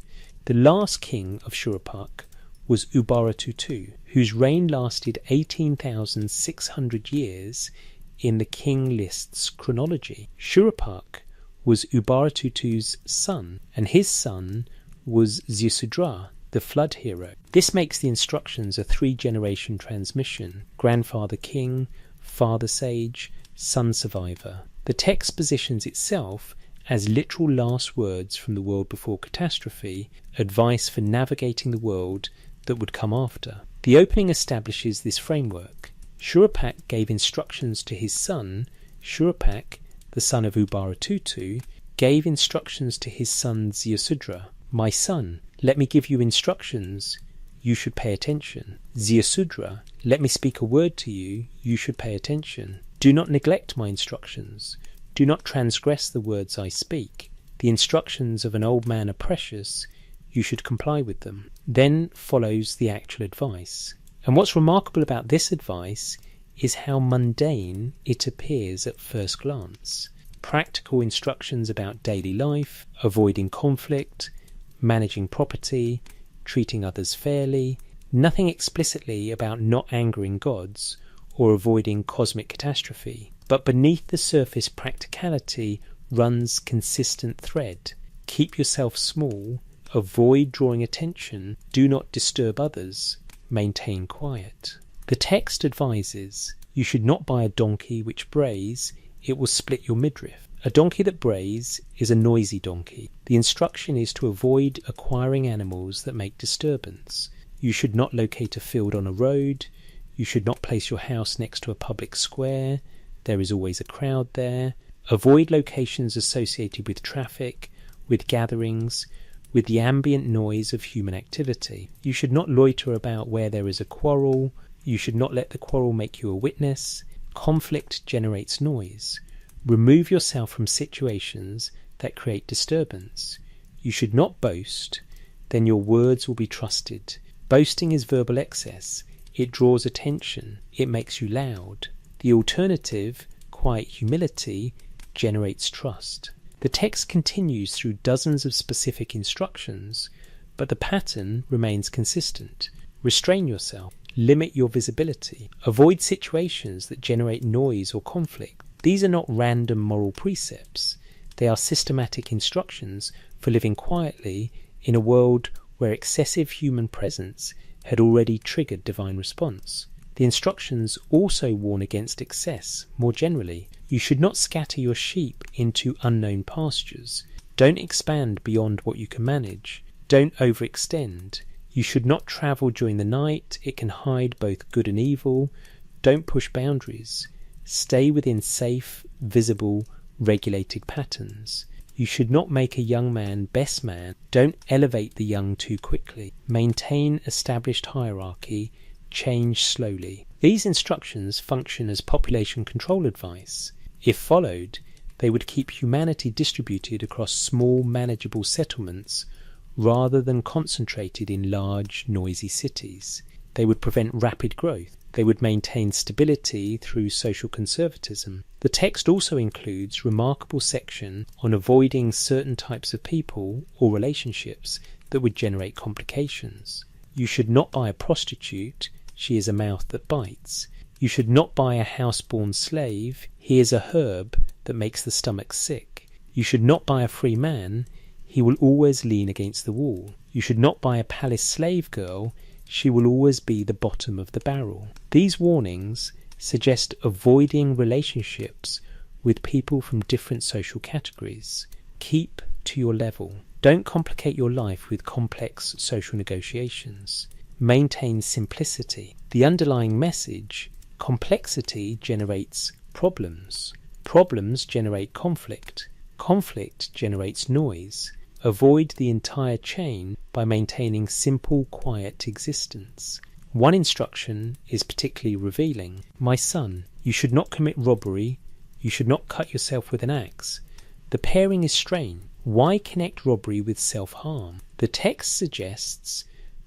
The last king of Shuruppak was Ubaratutu, whose reign lasted 18,600 years in the king list's chronology. Shuruppak was Ubaratutu's son, and his son was Ziusudra, the flood hero. This makes the instructions a 3-generation transmission: grandfather king, father sage, son survivor. The text positions itself as literal last words from the world before catastrophe, advice for navigating the world that would come after. The opening establishes this framework. Shuruppak gave instructions to his son. Shuruppak, the son of Ubaratutu, gave instructions to his son Ziusudra. My son, let me give you instructions. You should pay attention. Ziusudra, let me speak a word to you. You should pay attention. Do not neglect my instructions. Do not transgress the words I speak. The instructions of an old man are precious. You should comply with them. Then follows the actual advice. And what's remarkable about this advice is how mundane it appears at first glance. Practical instructions about daily life, avoiding conflict, managing property, treating others fairly, nothing explicitly about not angering gods or avoiding cosmic catastrophe. But beneath the surface practicality runs consistent thread. Keep yourself small, avoid drawing attention, do not disturb others, maintain quiet. The text advises, you should not buy a donkey which brays, it will split your midriff. A donkey that brays is a noisy donkey. The instruction is to avoid acquiring animals that make disturbance. You should not locate a field on a road. You should not place your house next to a public square. There is always a crowd there. Avoid locations associated with traffic, with gatherings, with the ambient noise of human activity. You should not loiter about where there is a quarrel. You should not let the quarrel make you a witness. Conflict generates noise. Remove yourself from situations that create disturbance. You should not boast, then your words will be trusted. Boasting is verbal excess. It draws attention. It makes you loud. The alternative, quiet humility, generates trust. The text continues through dozens of specific instructions, but the pattern remains consistent. Restrain yourself. Limit your visibility. Avoid situations that generate noise or conflict. These are not random moral precepts. They are systematic instructions for living quietly in a world where excessive human presence had already triggered divine response. The instructions also warn against excess more generally. You should not scatter your sheep into unknown pastures. Don't expand beyond what you can manage. Don't overextend. You should not travel during the night. It can hide both good and evil. Don't push boundaries. Stay within safe, visible, regulated patterns. You should not make a young man best man. Don't elevate the young too quickly. Maintain established hierarchy. Change slowly. These instructions function as population control advice. If followed, they would keep humanity distributed across small, manageable settlements rather than concentrated in large, noisy cities. They would prevent rapid growth. They would maintain stability through social conservatism. The text also includes a remarkable section on avoiding certain types of people or relationships that would generate complications. You should not buy a prostitute. She is a mouth that bites. You should not buy a house-born slave. He is a herb that makes the stomach sick. You should not buy a free man. He will always lean against the wall. You should not buy a palace slave girl. She will always be the bottom of the barrel. These warnings suggest avoiding relationships with people from different social categories. Keep to your level. Don't complicate your life with complex social negotiations. Maintain simplicity. The underlying message: complexity generates problems. Problems generate conflict. Conflict generates noise. Avoid the entire chain by maintaining simple, quiet existence. One instruction is particularly revealing. My son, you should not commit robbery. You should not cut yourself with an axe. The pairing is strange. Why connect robbery with self-harm? The text suggests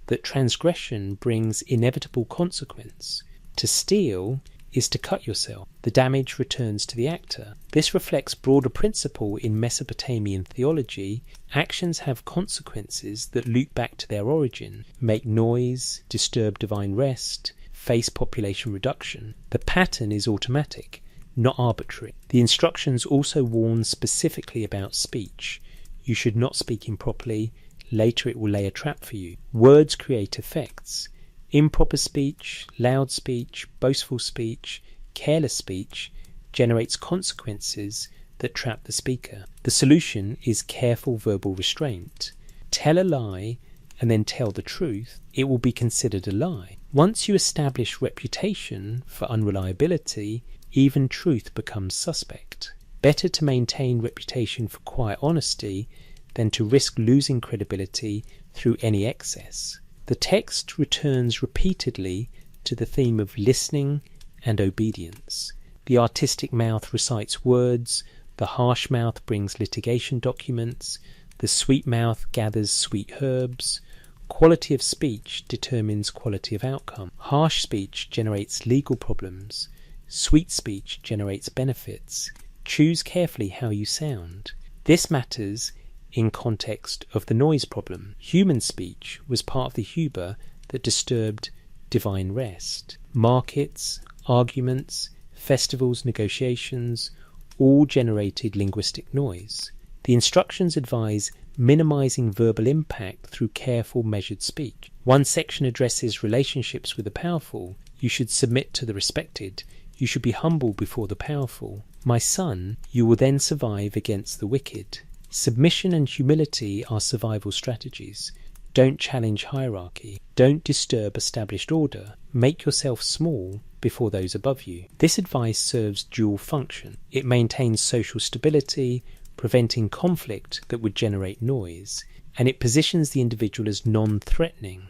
that transgression brings inevitable consequence. To steal is to cut yourself. The damage returns to the actor. This reflects broader principle in Mesopotamian theology. Actions have consequences that loop back to their origin, make noise, disturb divine rest, face population reduction. The pattern is automatic, not arbitrary. The instructions also warn specifically about speech. You should not speak improperly. Later it will lay a trap for you. Words create effects. Improper speech, loud speech, boastful speech, careless speech generates consequences that trap the speaker. The solution is careful verbal restraint. Tell a lie and then tell the truth, it will be considered a lie. Once you establish reputation for unreliability, even truth becomes suspect. Better to maintain reputation for quiet honesty than to risk losing credibility through any excess. The text returns repeatedly to the theme of listening and obedience. The artistic mouth recites words, the harsh mouth brings litigation documents, the sweet mouth gathers sweet herbs. Quality of speech determines quality of outcome. Harsh speech generates legal problems. Sweet speech generates benefits. Choose carefully how you sound. This matters in context of the noise problem. Human speech was part of the hubris that disturbed divine rest. Markets, arguments, festivals, negotiations, all generated linguistic noise. The instructions advise minimizing verbal impact through careful, measured speech. One section addresses relationships with the powerful. You should submit to the respected. You should be humble before the powerful. My son, you will then survive against the wicked. Submission and humility are survival strategies. Don't challenge hierarchy. Don't disturb established order. Make yourself small before those above you. This advice serves dual function. It maintains social stability, preventing conflict that would generate noise, and it positions the individual as non-threatening,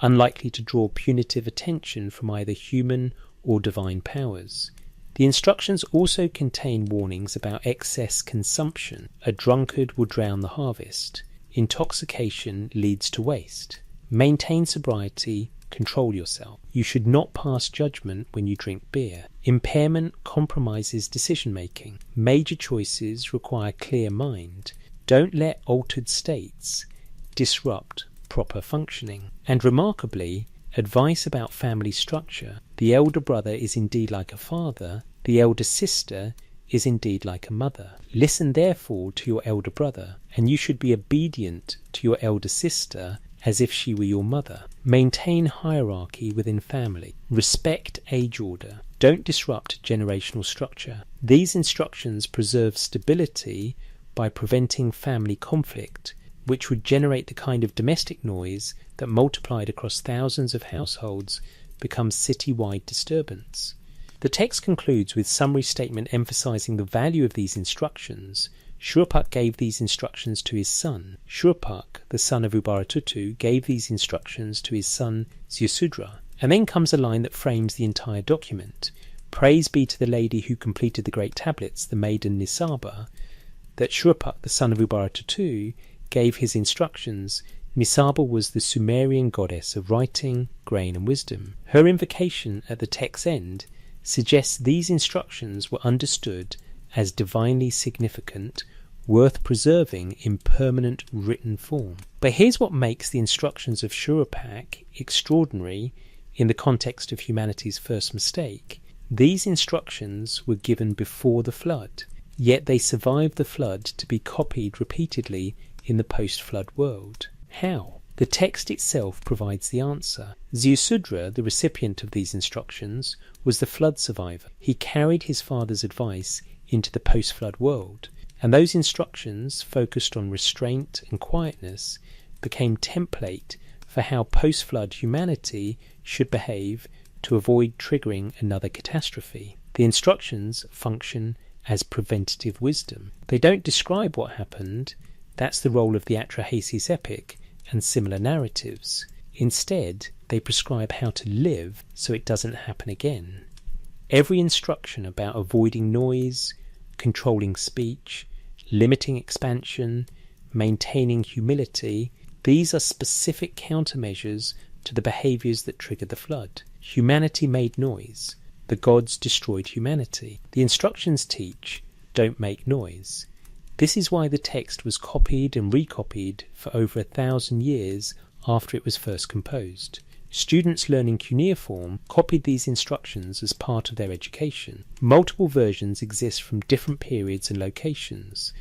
unlikely to draw punitive attention from either human or divine powers. The instructions also contain warnings about excess consumption. A drunkard will drown the harvest. Intoxication leads to waste. Maintain sobriety, control yourself. You should not pass judgment when you drink beer. Impairment compromises decision-making. Major choices require clear mind. Don't let altered states disrupt proper functioning. And remarkably, advice about family structure. The elder brother is indeed like a father. The elder sister is indeed like a mother. Listen therefore to your elder brother, and you should be obedient to your elder sister as if she were your mother. Maintain hierarchy within family. Respect age order. Don't disrupt generational structure. These instructions preserve stability by preventing family conflict, which would generate the kind of domestic noise that, multiplied across thousands of households, becomes city-wide disturbance. The text concludes with summary statement emphasizing the value of these instructions. Shuruppak gave these instructions to his son. Shuruppak, the son of Ubaratutu, gave these instructions to his son Ziusudra. And then comes a line that frames the entire document. Praise be to the lady who completed the great tablets, the maiden Nisaba, that Shuruppak, the son of Ubaratutu, gave his instructions. Nisaba was the Sumerian goddess of writing, grain and wisdom. Her invocation at the text's end suggests these instructions were understood as divinely significant, worth preserving in permanent written form. But here's what makes the instructions of Shuruppak extraordinary in the context of humanity's first mistake. These instructions were given before the flood, yet they survived the flood to be copied repeatedly in the post-flood world. How? The text itself provides the answer. Ziusudra, the recipient of these instructions, was the flood survivor. He carried his father's advice into the post-flood world, and those instructions, focused on restraint and quietness, became template for how post-flood humanity should behave to avoid triggering another catastrophe. The instructions function as preventative wisdom. They don't describe what happened. That's the role of the Atrahasis epic and similar narratives. Instead, they prescribe how to live so it doesn't happen again. Every instruction about avoiding noise, controlling speech, limiting expansion, maintaining humility. These are specific countermeasures to the behaviours that triggered the flood. Humanity made noise. The gods destroyed humanity. The instructions teach, don't make noise. This is why the text was copied and recopied for over 1,000 years after it was first composed. Students learning cuneiform copied these instructions as part of their education. Multiple versions exist from different periods and locations.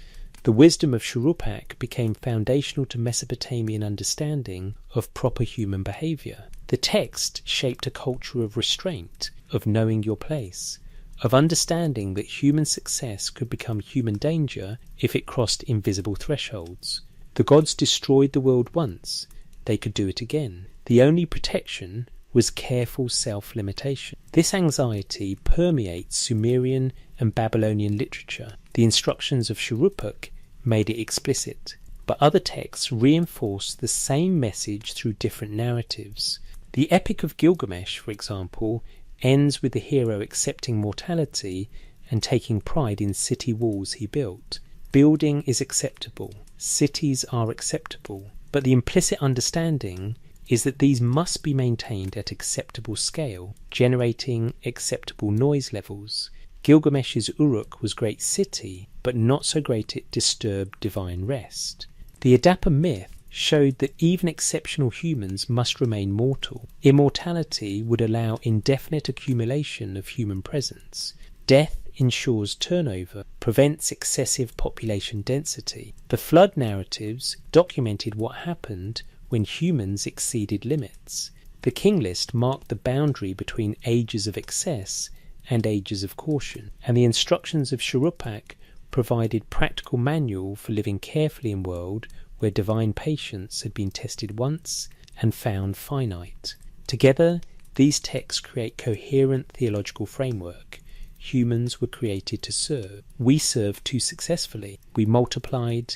The wisdom of Shuruppak became foundational to Mesopotamian understanding of proper human behaviour. The text shaped a culture of restraint, of knowing your place, of understanding that human success could become human danger if it crossed invisible thresholds. The gods destroyed the world once, they could do it again. The only protection was careful self-limitation. This anxiety permeates Sumerian and Babylonian literature. The instructions of Shuruppak made it explicit, but other texts reinforce the same message through different narratives. The Epic of Gilgamesh, for example, ends with the hero accepting mortality and taking pride in city walls he built. Building is acceptable, cities are acceptable, but the implicit understanding is that these must be maintained at acceptable scale, generating acceptable noise levels. Gilgamesh's Uruk was great city, but not so great it disturbed divine rest. The Adapa myth showed that even exceptional humans must remain mortal. Immortality would allow indefinite accumulation of human presence. Death ensures turnover, prevents excessive population density. The flood narratives documented what happened when humans exceeded limits. The king list marked the boundary between ages of excess and ages of caution, and the instructions of Shuruppak provided practical manual for living carefully in a world where divine patience had been tested once and found finite. Together, these texts create coherent theological framework. Humans were created to serve. We served too successfully. We multiplied,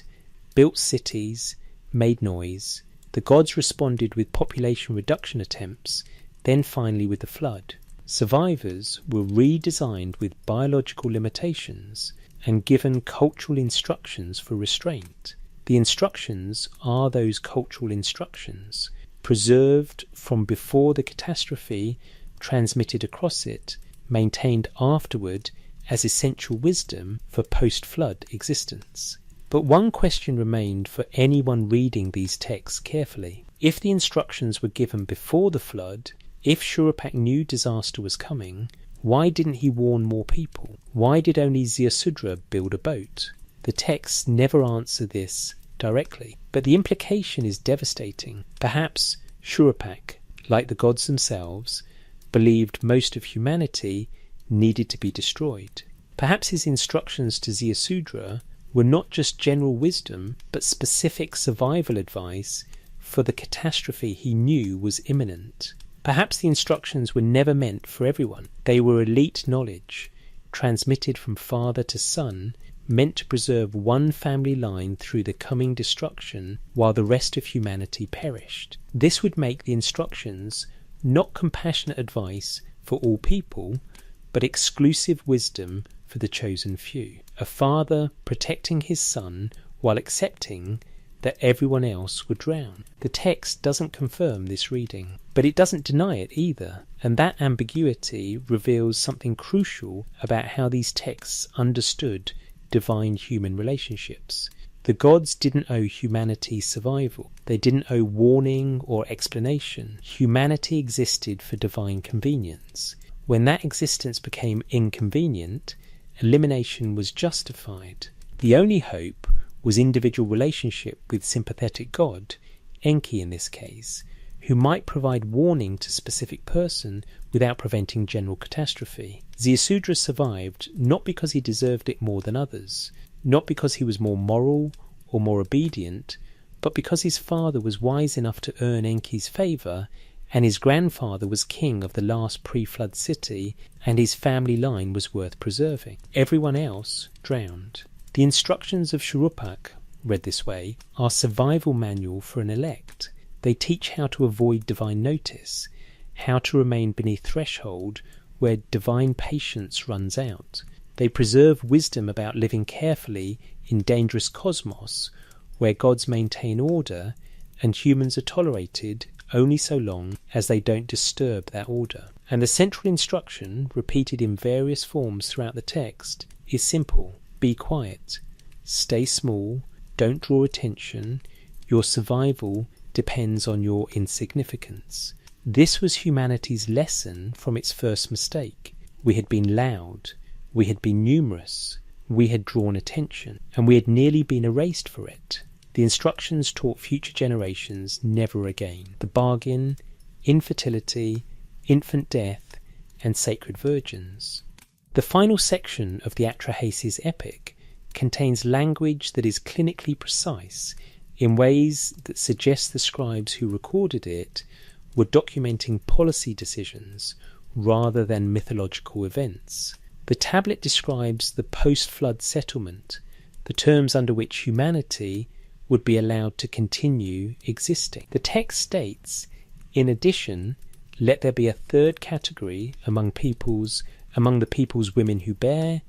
built cities, made noise. The gods responded with population reduction attempts, then finally with the flood. Survivors were redesigned with biological limitations and given cultural instructions for restraint. The instructions are those cultural instructions, preserved from before the catastrophe, transmitted across it, maintained afterward as essential wisdom for post-flood existence. But one question remained for anyone reading these texts carefully. If the instructions were given before the flood, if Shuruppak knew disaster was coming, why didn't he warn more people? Why did only Ziusudra build a boat? The texts never answer this directly, but the implication is devastating. Perhaps Shuruppak, like the gods themselves, believed most of humanity needed to be destroyed. Perhaps his instructions to Ziusudra were not just general wisdom, but specific survival advice for the catastrophe he knew was imminent. Perhaps the instructions were never meant for everyone. They were elite knowledge, transmitted from father to son, meant to preserve one family line through the coming destruction while the rest of humanity perished. This would make the instructions not compassionate advice for all people, but exclusive wisdom for the chosen few. A father protecting his son while accepting that everyone else would drown. The text doesn't confirm this reading, but it doesn't deny it either, and that ambiguity reveals something crucial about how these texts understood divine-human relationships. The gods didn't owe humanity survival. They didn't owe warning or explanation. Humanity existed for divine convenience. When that existence became inconvenient, elimination was justified. The only hope was individual relationship with sympathetic God, Enki in this case, who might provide warning to a specific person without preventing general catastrophe. Ziusudra survived not because he deserved it more than others, not because he was more moral or more obedient, but because his father was wise enough to earn Enki's favour, and his grandfather was king of the last pre-flood city, and his family line was worth preserving. Everyone else drowned. The instructions of Shuruppak, read this way, are survival manual for an elect. They teach how to avoid divine notice, how to remain beneath threshold where divine patience runs out. They preserve wisdom about living carefully in dangerous cosmos where gods maintain order and humans are tolerated only so long as they don't disturb that order. And the central instruction, repeated in various forms throughout the text, is simple: be quiet, stay small, don't draw attention, your survival depends on your insignificance. This was humanity's lesson from its first mistake. We had been loud, we had been numerous, we had drawn attention, and we had nearly been erased for it. The instructions taught future generations never again. The bargain, infertility, infant death, and sacred virgins. The final section of the Atrahasis epic contains language that is clinically precise in ways that suggest the scribes who recorded it were documenting policy decisions rather than mythological events. The tablet describes the post-flood settlement, the terms under which humanity would be allowed to continue existing. The text states, in addition, let there be a third category among the peoples women who bear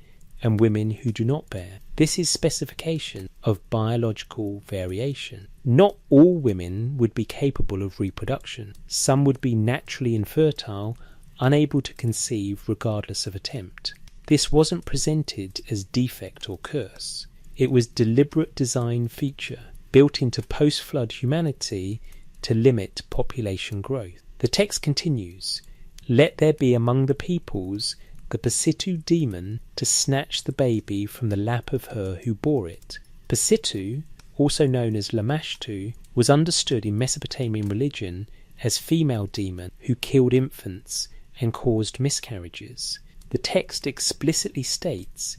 and women who do not bear. This is specification of biological variation. Not all women would be capable of reproduction. Some would be naturally infertile, unable to conceive regardless of attempt. This wasn't presented as defect or curse. It was deliberate design feature built into post-flood humanity to limit population growth. The text continues, let there be among the peoples the Pasitu demon to snatch the baby from the lap of her who bore it. Pasitu, also known as Lamashtu, was understood in Mesopotamian religion as female demon who killed infants and caused miscarriages. The text explicitly states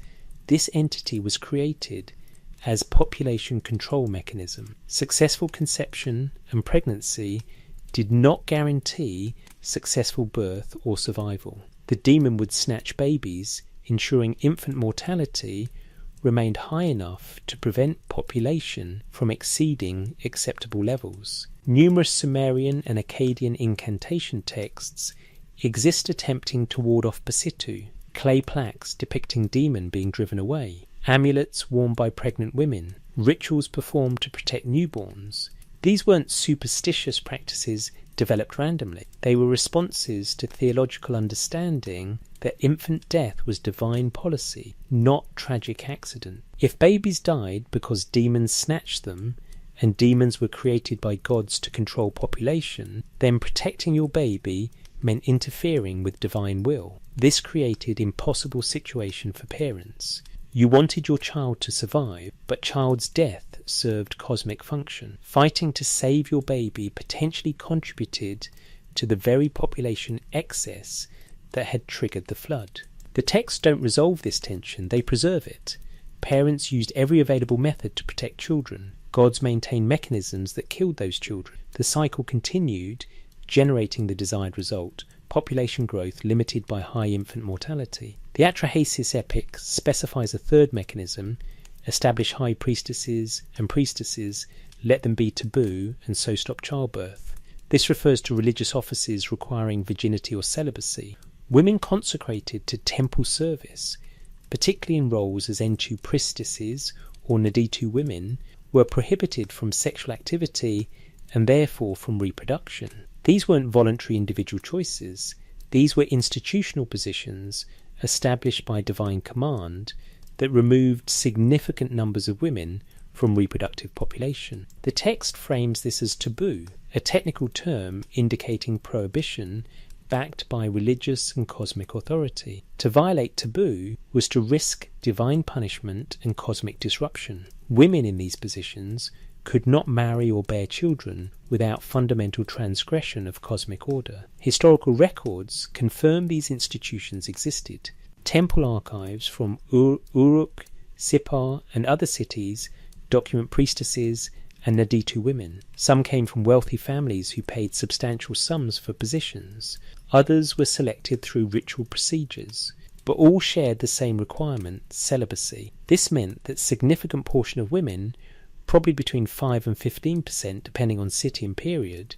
this entity was created as population control mechanism. Successful conception and pregnancy did not guarantee successful birth or survival. The demon would snatch babies, ensuring infant mortality remained high enough to prevent population from exceeding acceptable levels. Numerous Sumerian and Akkadian incantation texts exist attempting to ward off Pasitu, clay plaques depicting demon being driven away, amulets worn by pregnant women, rituals performed to protect newborns. These weren't superstitious practices developed randomly. They were responses to theological understanding that infant death was divine policy, not tragic accident. If babies died because demons snatched them, and demons were created by gods to control population, then protecting your baby meant interfering with divine will. This created impossible situation for parents. You wanted your child to survive, but child's death served cosmic function. Fighting to save your baby potentially contributed to the very population excess that had triggered the flood. The texts don't resolve this tension, they preserve it. Parents used every available method to protect children. Gods maintained mechanisms that killed those children. The cycle continued, generating the desired result, population growth limited by high infant mortality. The Atrahasis epic specifies a third mechanism: establish high priestesses and priestesses, let them be taboo, and so stop childbirth. This refers to religious offices requiring virginity or celibacy. Women consecrated to temple service, particularly in roles as Entu priestesses or Naditu women, were prohibited from sexual activity and therefore from reproduction. These weren't voluntary individual choices. These were institutional positions established by divine command that removed significant numbers of women from reproductive population. The text frames this as taboo, a technical term indicating prohibition backed by religious and cosmic authority. To violate taboo was to risk divine punishment and cosmic disruption. Women in these positions could not marry or bear children without fundamental transgression of cosmic order. Historical records confirm these institutions existed. Temple archives from Uruk, Sippar, and other cities document priestesses and Naditu women. Some came from wealthy families who paid substantial sums for positions. Others were selected through ritual procedures, but all shared the same requirement: celibacy. This meant that a significant portion of women, probably between 5 and 15% depending on city and period,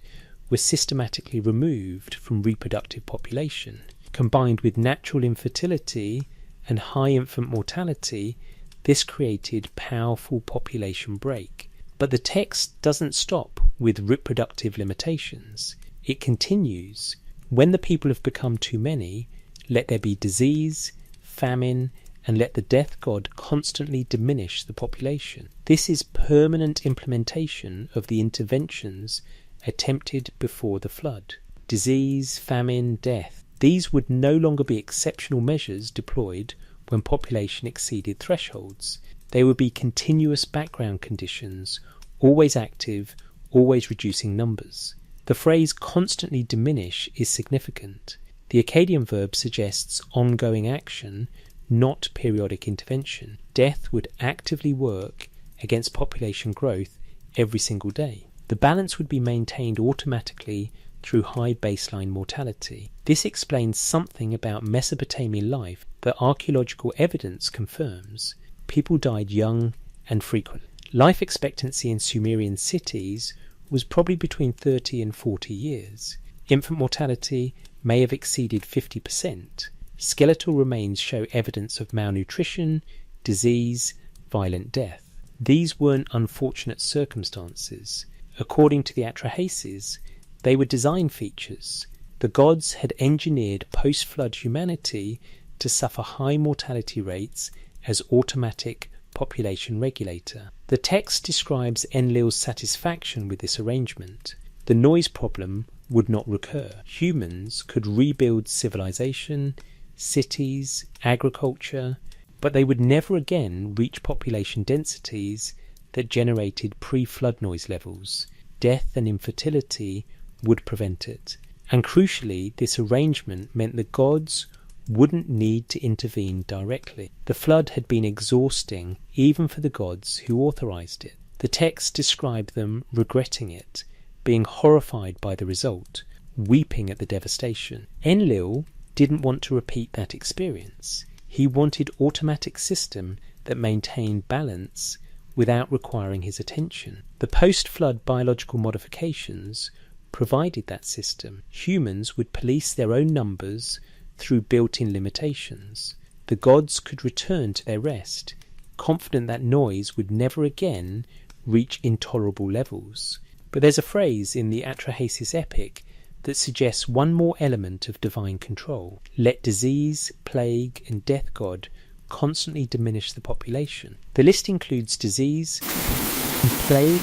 were systematically removed from reproductive population. Combined with natural infertility and high infant mortality, This created powerful population break. But the text doesn't stop with reproductive limitations. It continues, when the people have become too many, let there be disease, famine, and let the death god constantly diminish the population. This is permanent implementation of the interventions attempted before the flood. Disease, famine, death. These would no longer be exceptional measures deployed when population exceeded thresholds. They would be continuous background conditions, always active, always reducing numbers. The phrase constantly diminish is significant. The Akkadian verb suggests ongoing action, not periodic intervention. Death would actively work against population growth every single day. The balance would be maintained automatically through high baseline mortality. This explains something about Mesopotamian life that archaeological evidence confirms. People died young and frequently. Life expectancy in Sumerian cities was probably between 30 and 40 years. Infant mortality may have exceeded 50%. Skeletal remains show evidence of malnutrition, disease, violent death. These weren't unfortunate circumstances. According to the Atrahasis, they were design features. The gods had engineered post-flood humanity to suffer high mortality rates as automatic population regulator. The text describes Enlil's satisfaction with this arrangement. The noise problem would not recur. Humans could rebuild civilization, cities, agriculture, but they would never again reach population densities that generated pre-flood noise levels. Death and infertility would prevent it. And crucially, this arrangement meant the gods wouldn't need to intervene directly. The flood had been exhausting even for the gods who authorized it. The text described them regretting it, being horrified by the result, weeping at the devastation. Enlil didn't want to repeat that experience. He wanted an automatic system that maintained balance without requiring his attention. The post-flood biological modifications provided that system. Humans would police their own numbers through built-in limitations. The gods could return to their rest, confident that noise would never again reach intolerable levels. But there's a phrase in the Atrahasis epic that suggests one more element of divine control. Let disease, plague, and death god constantly diminish the population. The list includes disease and plague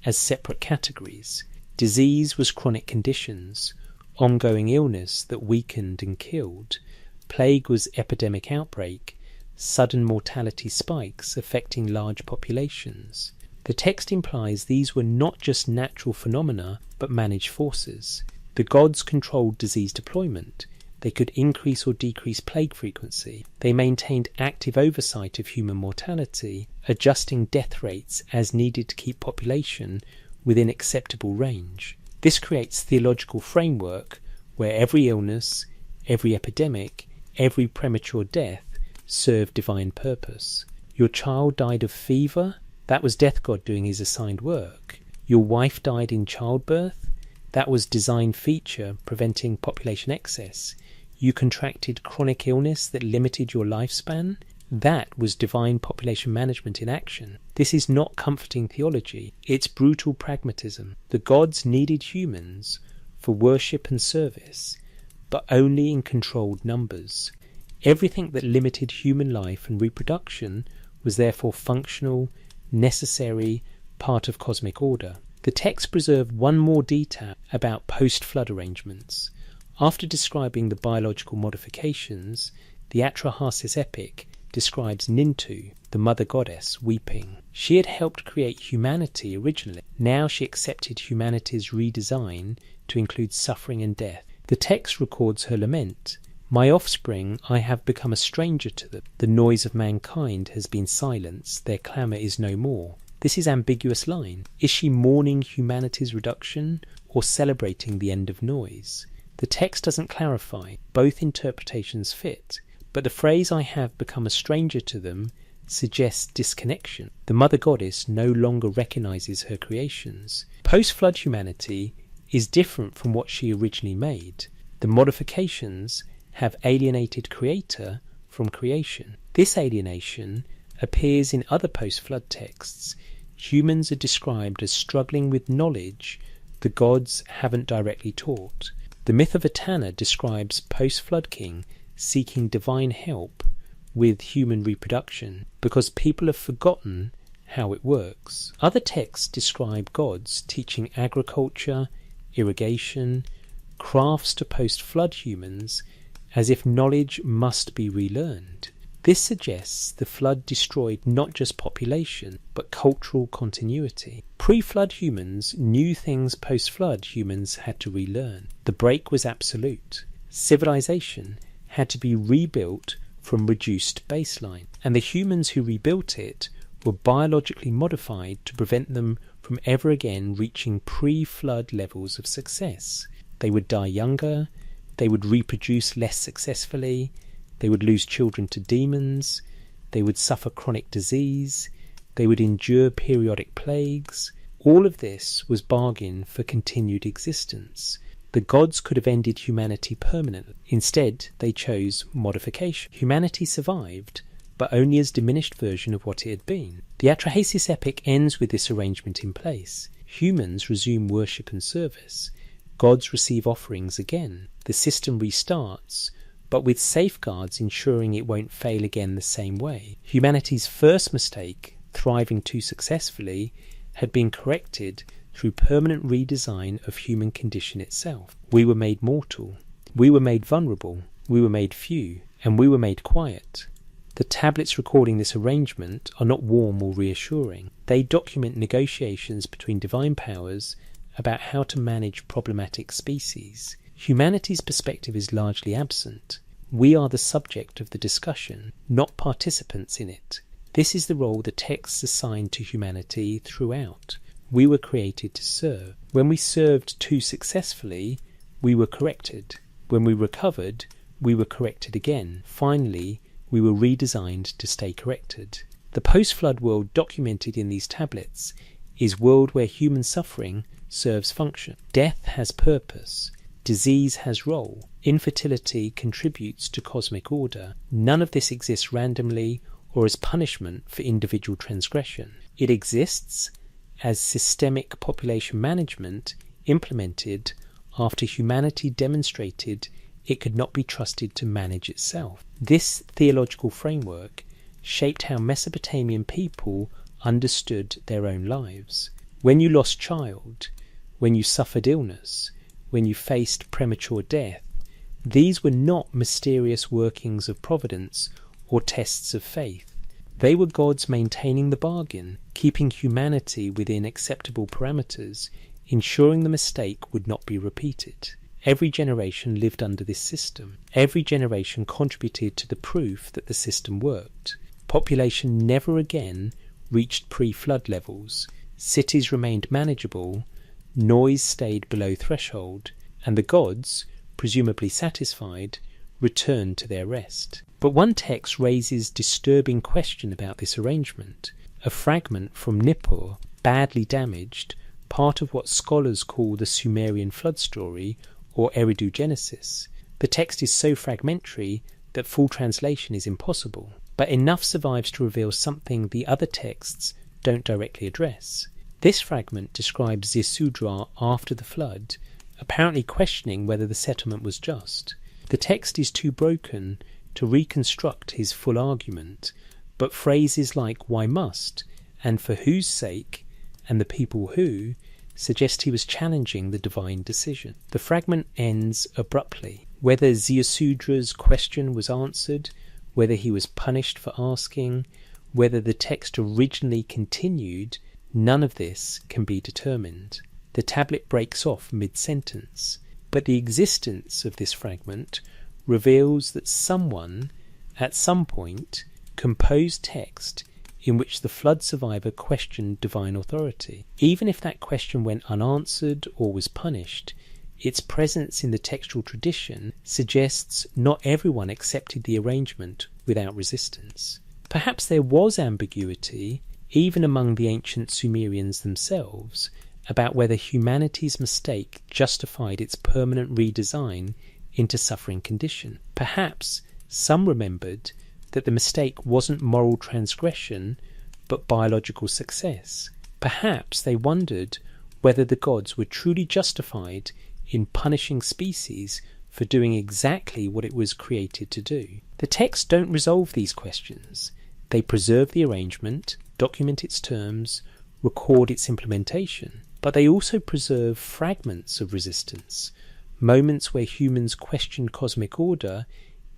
as separate categories. Disease was chronic conditions, ongoing illness that weakened and killed. Plague was epidemic outbreak, sudden mortality spikes affecting large populations. The text implies these were not just natural phenomena, but managed forces. The gods controlled disease deployment. They could increase or decrease plague frequency. They maintained active oversight of human mortality, adjusting death rates as needed to keep population within acceptable range. This creates theological framework where every illness, every epidemic, every premature death served divine purpose. Your child died of fever? That was death god doing his assigned work. Your wife died in childbirth? That was design feature preventing population excess. You contracted chronic illness that limited your lifespan? That was divine population management in action. This is not comforting theology, it's brutal pragmatism. The gods needed humans for worship and service, but only in controlled numbers. Everything that limited human life and reproduction was therefore functional, necessary, part of cosmic order. The text preserved one more detail about post-flood arrangements. After describing the biological modifications, the Atrahasis epic describes Nintu, the mother goddess, weeping. She had helped create humanity originally. Now she accepted humanity's redesign to include suffering and death. The text records her lament. My offspring, I have become a stranger to them. The noise of mankind has been silenced. Their clamour is no more. This is ambiguous line. Is she mourning humanity's reduction or celebrating the end of noise? The text doesn't clarify. Both interpretations fit. But the phrase I have become a stranger to them suggests disconnection. The mother goddess no longer recognises her creations. Post-flood humanity is different from what she originally made. The modifications have alienated creator from creation. This alienation appears in other post-flood texts, humans are described as struggling with knowledge the gods haven't directly taught. The myth of Etana describes post-flood king seeking divine help with human reproduction because people have forgotten how it works. Other texts describe gods teaching agriculture, irrigation, crafts to post-flood humans as if knowledge must be relearned. This suggests the flood destroyed not just population, but cultural continuity. Pre-flood humans knew things post-flood humans had to relearn. The break was absolute. Civilization had to be rebuilt from reduced baseline, and the humans who rebuilt it were biologically modified to prevent them from ever again reaching pre-flood levels of success. They would die younger, they would reproduce less successfully, they would lose children to demons, they would suffer chronic disease, they would endure periodic plagues. All of this was bargain for continued existence. The gods could have ended humanity permanently. Instead, they chose modification. Humanity survived, but only as diminished version of what it had been. The Atrahasis epic ends with this arrangement in place. Humans resume worship and service. Gods receive offerings again. The system restarts, but with safeguards ensuring it won't fail again the same way. Humanity's first mistake, thriving too successfully, had been corrected through permanent redesign of human condition itself. We were made mortal. We were made vulnerable. We were made few. And we were made quiet. The tablets recording this arrangement are not warm or reassuring. They document negotiations between divine powers about how to manage problematic species. Humanity's perspective is largely absent. We are the subject of the discussion, not participants in it. This is the role the texts assign to humanity throughout. We were created to serve. When we served too successfully, we were corrected. When we recovered, we were corrected again. Finally, we were redesigned to stay corrected. The post-flood world documented in these tablets is world where human suffering serves function. Death has purpose. Disease has role. Infertility contributes to cosmic order. None of this exists randomly or as punishment for individual transgression. It exists as systemic population management implemented after humanity demonstrated it could not be trusted to manage itself. This theological framework shaped how Mesopotamian people understood their own lives. When you lost child, when you suffered illness, when you faced premature death, these were not mysterious workings of providence or tests of faith. They were gods maintaining the bargain, keeping humanity within acceptable parameters, ensuring the mistake would not be repeated. Every generation lived under this system. Every generation contributed to the proof that the system worked. Population never again reached pre-flood levels. Cities remained manageable. Noise stayed below threshold. And the gods, presumably satisfied, returned to their rest. But one text raises disturbing question about this arrangement. A fragment from Nippur, badly damaged, part of what scholars call the Sumerian flood story, or Eridu Genesis. The text is so fragmentary that full translation is impossible, but enough survives to reveal something the other texts don't directly address. This fragment describes Ziusudra after the flood, apparently questioning whether the settlement was just. The text is too broken to reconstruct his full argument, but phrases like "why must" and "for whose sake" and "the people who" suggest he was challenging the divine decision. The fragment ends abruptly. Whether Ziusudra's question was answered, whether he was punished for asking, whether the text originally continued, none of this can be determined. The tablet breaks off mid-sentence, but the existence of this fragment reveals that someone, at some point, composed text in which the flood survivor questioned divine authority. Even if that question went unanswered or was punished, its presence in the textual tradition suggests not everyone accepted the arrangement without resistance. Perhaps there was ambiguity, even among the ancient Sumerians themselves, about whether humanity's mistake justified its permanent redesign into suffering condition. Perhaps some remembered that the mistake wasn't moral transgression, but biological success. Perhaps they wondered whether the gods were truly justified in punishing species for doing exactly what it was created to do. The texts don't resolve these questions. They preserve the arrangement, document its terms, record its implementation, but they also preserve fragments of resistance, moments where humans questioned cosmic order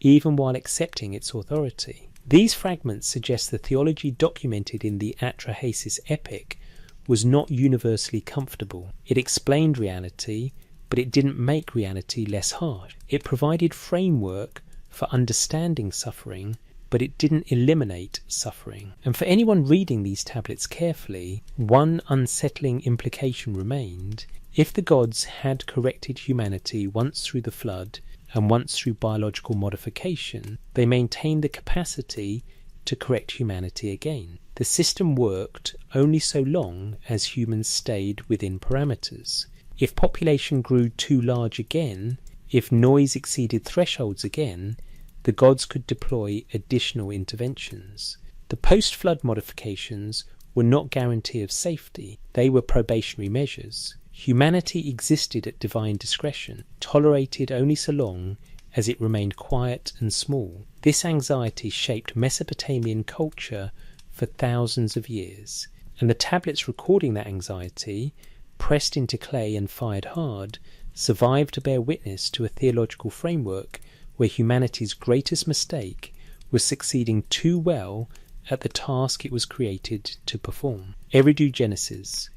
even while accepting its authority. These fragments suggest the theology documented in the Atrahasis epic was not universally comfortable. It explained reality, but it didn't make reality less hard. It provided framework for understanding suffering, but it didn't eliminate suffering. And for anyone reading these tablets carefully, one unsettling implication remained. If the gods had corrected humanity once through the flood and once through biological modification, they maintained the capacity to correct humanity again. The system worked only so long as humans stayed within parameters. If population grew too large again, if noise exceeded thresholds again, the gods could deploy additional interventions. The post-flood modifications were not guarantee of safety, they were probationary measures. Humanity existed at divine discretion, tolerated only so long as it remained quiet and small. This anxiety shaped Mesopotamian culture for thousands of years, and the tablets recording that anxiety, pressed into clay and fired hard, survived to bear witness to a theological framework where humanity's greatest mistake was succeeding too well at the task it was created to perform. Eridu Genesis,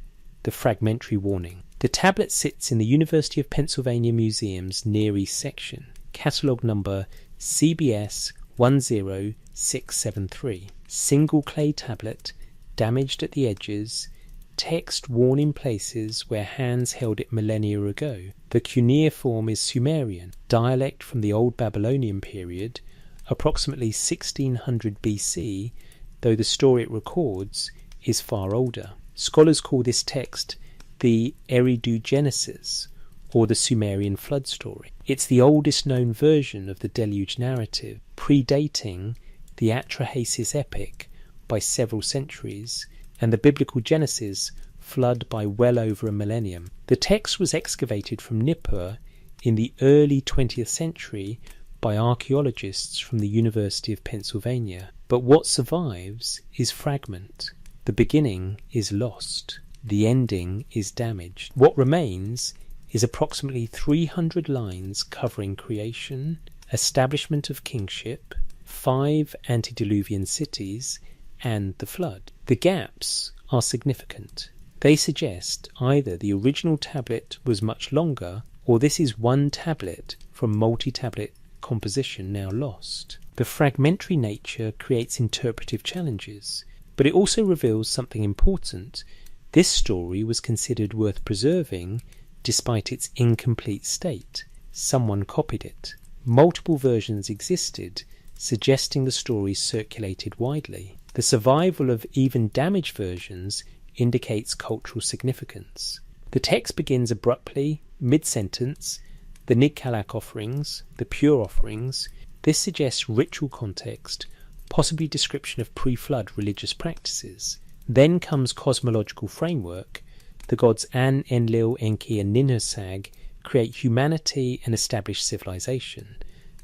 the fragmentary warning. The tablet sits in the University of Pennsylvania Museum's Near East section, catalogue number CBS 10673. Single clay tablet, damaged at the edges, text worn in places where hands held it millennia ago. The cuneiform is Sumerian, dialect from the Old Babylonian period, approximately 1600 BC, though the story it records is far older. Scholars call this text the Eridu Genesis, or the Sumerian flood story. It's the oldest known version of the deluge narrative, predating the Atrahasis epic by several centuries, and the biblical Genesis flood by well over a millennium. The text was excavated from Nippur in the early 20th century by archaeologists from the University of Pennsylvania, but what survives is fragment. The beginning is lost. The ending is damaged. What remains is approximately 300 lines covering creation, establishment of kingship, 5 antediluvian cities, and the flood. The gaps are significant. They suggest either the original tablet was much longer, or this is one tablet from multi-tablet composition now lost. The fragmentary nature creates interpretive challenges, but it also reveals something important. This story was considered worth preserving despite its incomplete state. Someone copied it. Multiple versions existed, suggesting the story circulated widely. The survival of even damaged versions indicates cultural significance. The text begins abruptly, mid-sentence, the Nigkalak offerings, the pure offerings. This suggests ritual context, possibly description of pre-flood religious practices. Then comes cosmological framework. The gods An, Enlil, Enki and Ninhursag create humanity and establish civilization.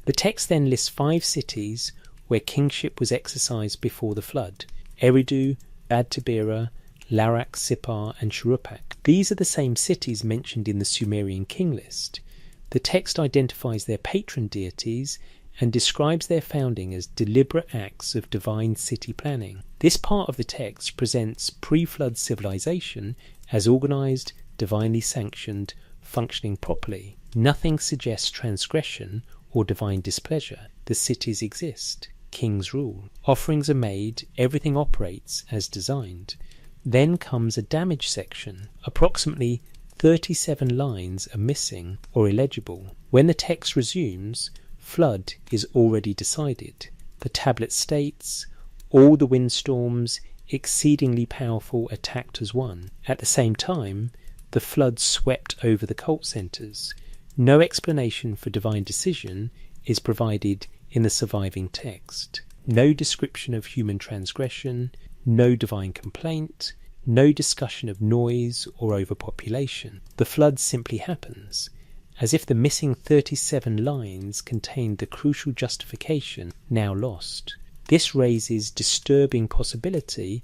The text then lists 5 cities where kingship was exercised before the flood: Eridu, Bad Tabira, Larak, Sippar and Shuruppak. These are the same cities mentioned in the Sumerian king list. The text identifies their patron deities and describes their founding as deliberate acts of divine city planning. This part of the text presents pre-flood civilization as organised, divinely sanctioned, functioning properly. Nothing suggests transgression or divine displeasure. The cities exist. Kings rule. Offerings are made. Everything operates as designed. Then comes a damage section. Approximately 37 lines are missing or illegible. When the text resumes, flood is already decided. The tablet states, all the windstorms, exceedingly powerful, attacked as one. At the same time, the flood swept over the cult centres. No explanation for divine decision is provided in the surviving text. No description of human transgression, no divine complaint, no discussion of noise or overpopulation. The flood simply happens, as if the missing 37 lines contained the crucial justification now lost. This raises disturbing possibility.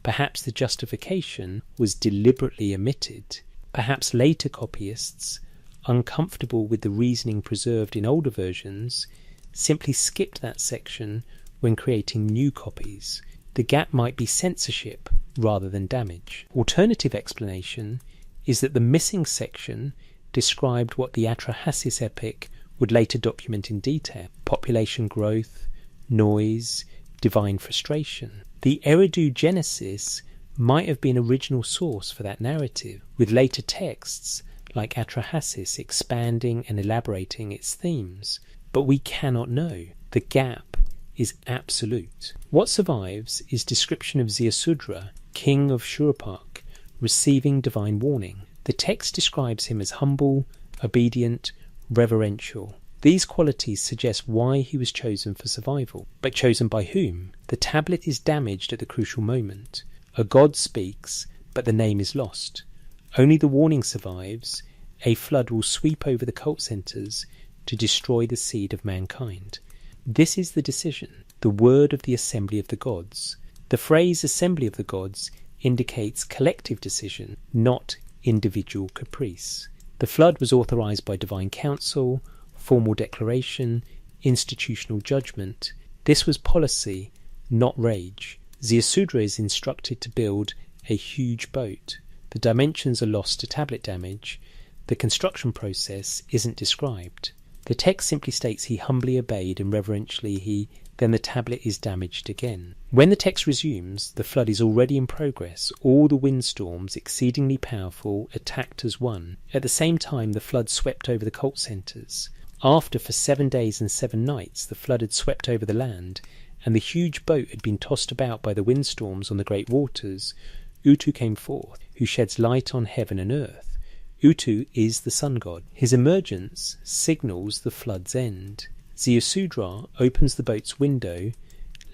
Perhaps the justification was deliberately omitted. Perhaps later copyists, uncomfortable with the reasoning preserved in older versions, simply skipped that section when creating new copies. The gap might be censorship rather than damage. Alternative explanation is that the missing section described what the Atrahasis epic would later document in detail: population growth, noise, divine frustration. The Eridu Genesis might have been original source for that narrative, with later texts like Atrahasis expanding and elaborating its themes. But we cannot know. The gap is absolute. What survives is description of Ziusudra, king of Shuruppak, receiving divine warning. The text describes him as humble, obedient, reverential. These qualities suggest why he was chosen for survival. But chosen by whom? The tablet is damaged at the crucial moment. A god speaks, but the name is lost. Only the warning survives. A flood will sweep over the cult centres to destroy the seed of mankind. This is the decision, the word of the assembly of the gods. The phrase assembly of the gods indicates collective decision, not individual caprice. The flood was authorized by divine council, formal declaration, institutional judgment. This was policy, not rage. Ziusudra is instructed to build a huge boat. The dimensions are lost to tablet damage. The construction process isn't described. The text simply states he humbly obeyed and reverentially then the tablet is damaged again. When the text resumes, the flood is already in progress. All the windstorms, exceedingly powerful, attacked as one. At the same time, the flood swept over the cult centres. After, for 7 days and 7 nights, the flood had swept over the land, and the huge boat had been tossed about by the windstorms on the great waters, Utu came forth, who sheds light on heaven and earth. Utu is the sun god. His emergence signals the flood's end. Ziusudra opens the boat's window,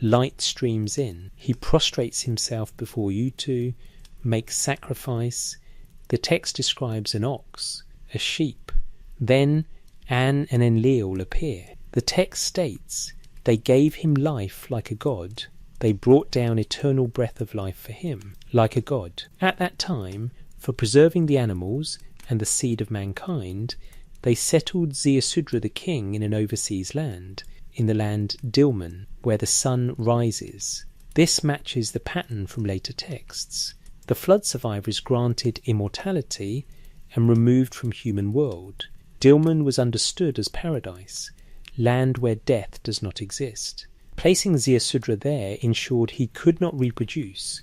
light streams in. He prostrates himself before Utu, makes sacrifice. The text describes an ox, a sheep. Then An and Enlil appear. The text states, they gave him life like a god. They brought down eternal breath of life for him, like a god. At that time, for preserving the animals and the seed of mankind, they settled Ziusudra the king in an overseas land, in the land Dilmun, where the sun rises. This matches the pattern from later texts. The flood survivor is granted immortality and removed from human world. Dilmun was understood as paradise, land where death does not exist. Placing Ziusudra there ensured he could not reproduce,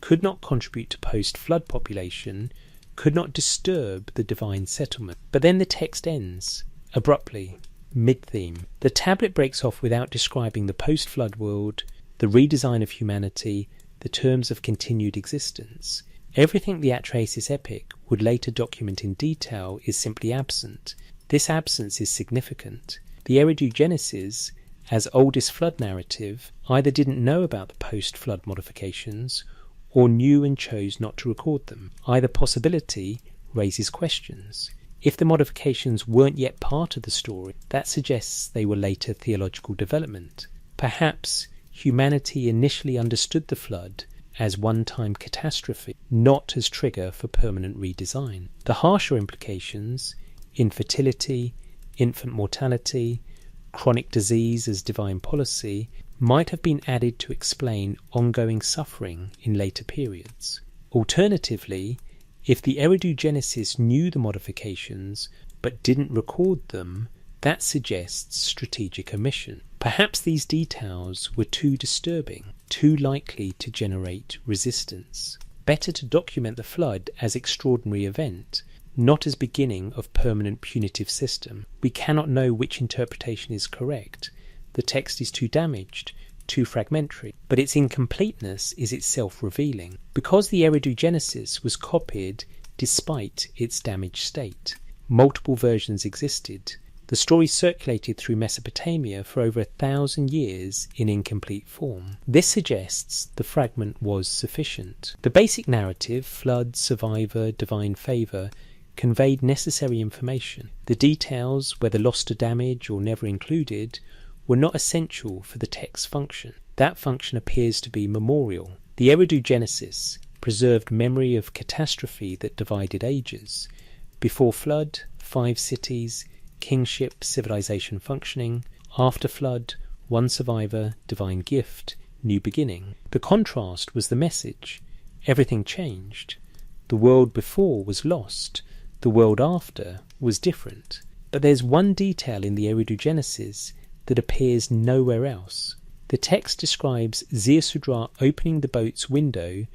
could not contribute to post-flood population, could not disturb the divine settlement. But then the text ends, abruptly, mid-theme. The tablet breaks off without describing the post-flood world, the redesign of humanity, the terms of continued existence. Everything the Atrahasis epic would later document in detail is simply absent. This absence is significant. The Eridu Genesis, as oldest flood narrative, either didn't know about the post-flood modifications or knew and chose not to record them. Either possibility raises questions. If the modifications weren't yet part of the story, that suggests they were later theological development. Perhaps humanity initially understood the flood as one-time catastrophe, not as trigger for permanent redesign. The harsher implications, infertility, infant mortality, chronic disease as divine policy, might have been added to explain ongoing suffering in later periods. Alternatively, if the Eridu Genesis knew the modifications but didn't record them, that suggests strategic omission. Perhaps these details were too disturbing, too likely to generate resistance. Better to document the flood as extraordinary event, not as beginning of permanent punitive system. We cannot know which interpretation is correct. The text is too damaged, too fragmentary, but its incompleteness is itself revealing. Because the Eridu Genesis was copied despite its damaged state, multiple versions existed. The story circulated through Mesopotamia for over 1,000 years in incomplete form. This suggests the fragment was sufficient. The basic narrative, flood, survivor, divine favour, conveyed necessary information. The details, whether lost to damage or never included, were not essential for the text's function. That function appears to be memorial. The Eridu Genesis preserved memory of catastrophe that divided ages. Before flood, 5 cities, kingship, civilization functioning. After flood, 1 survivor, divine gift, new beginning. The contrast was the message. Everything changed. The world before was lost. The world after was different. But there's one detail in the Eridu Genesis that appears nowhere else. The text describes Ziusudra opening the boat's window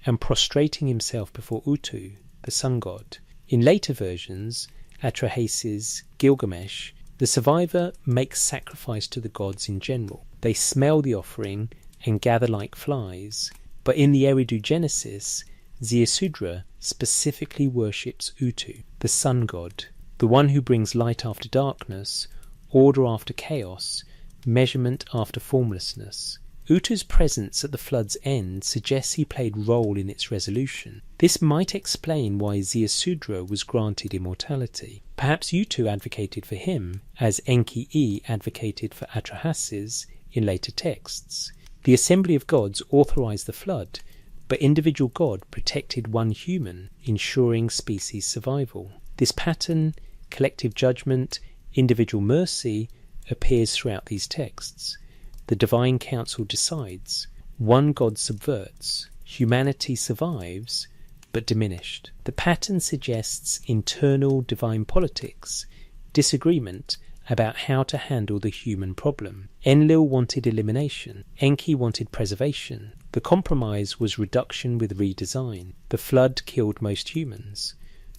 and prostrating himself before Utu, the sun god. In later versions, Atrahasis, Gilgamesh, the survivor makes sacrifice to the gods in general. They smell the offering and gather like flies. But in the Eridu Genesis, Ziusudra specifically worships Utu, the sun god, the one who brings light after darkness, order after chaos, measurement after formlessness. Utu's presence at the flood's end suggests he played a role in its resolution. This might explain why Ziusudra was granted immortality. Perhaps Utu advocated for him, as Enki-E advocated for Atrahasis in later texts. The assembly of gods authorized the flood, but individual god protected one human, ensuring species survival. This pattern, collective judgment, individual mercy, appears throughout these texts. The divine council decides. One god subverts. Humanity survives, but diminished. The pattern suggests internal divine politics, disagreement about how to handle the human problem. Enlil wanted elimination. Enki wanted preservation. The compromise was reduction with redesign. The flood killed most humans.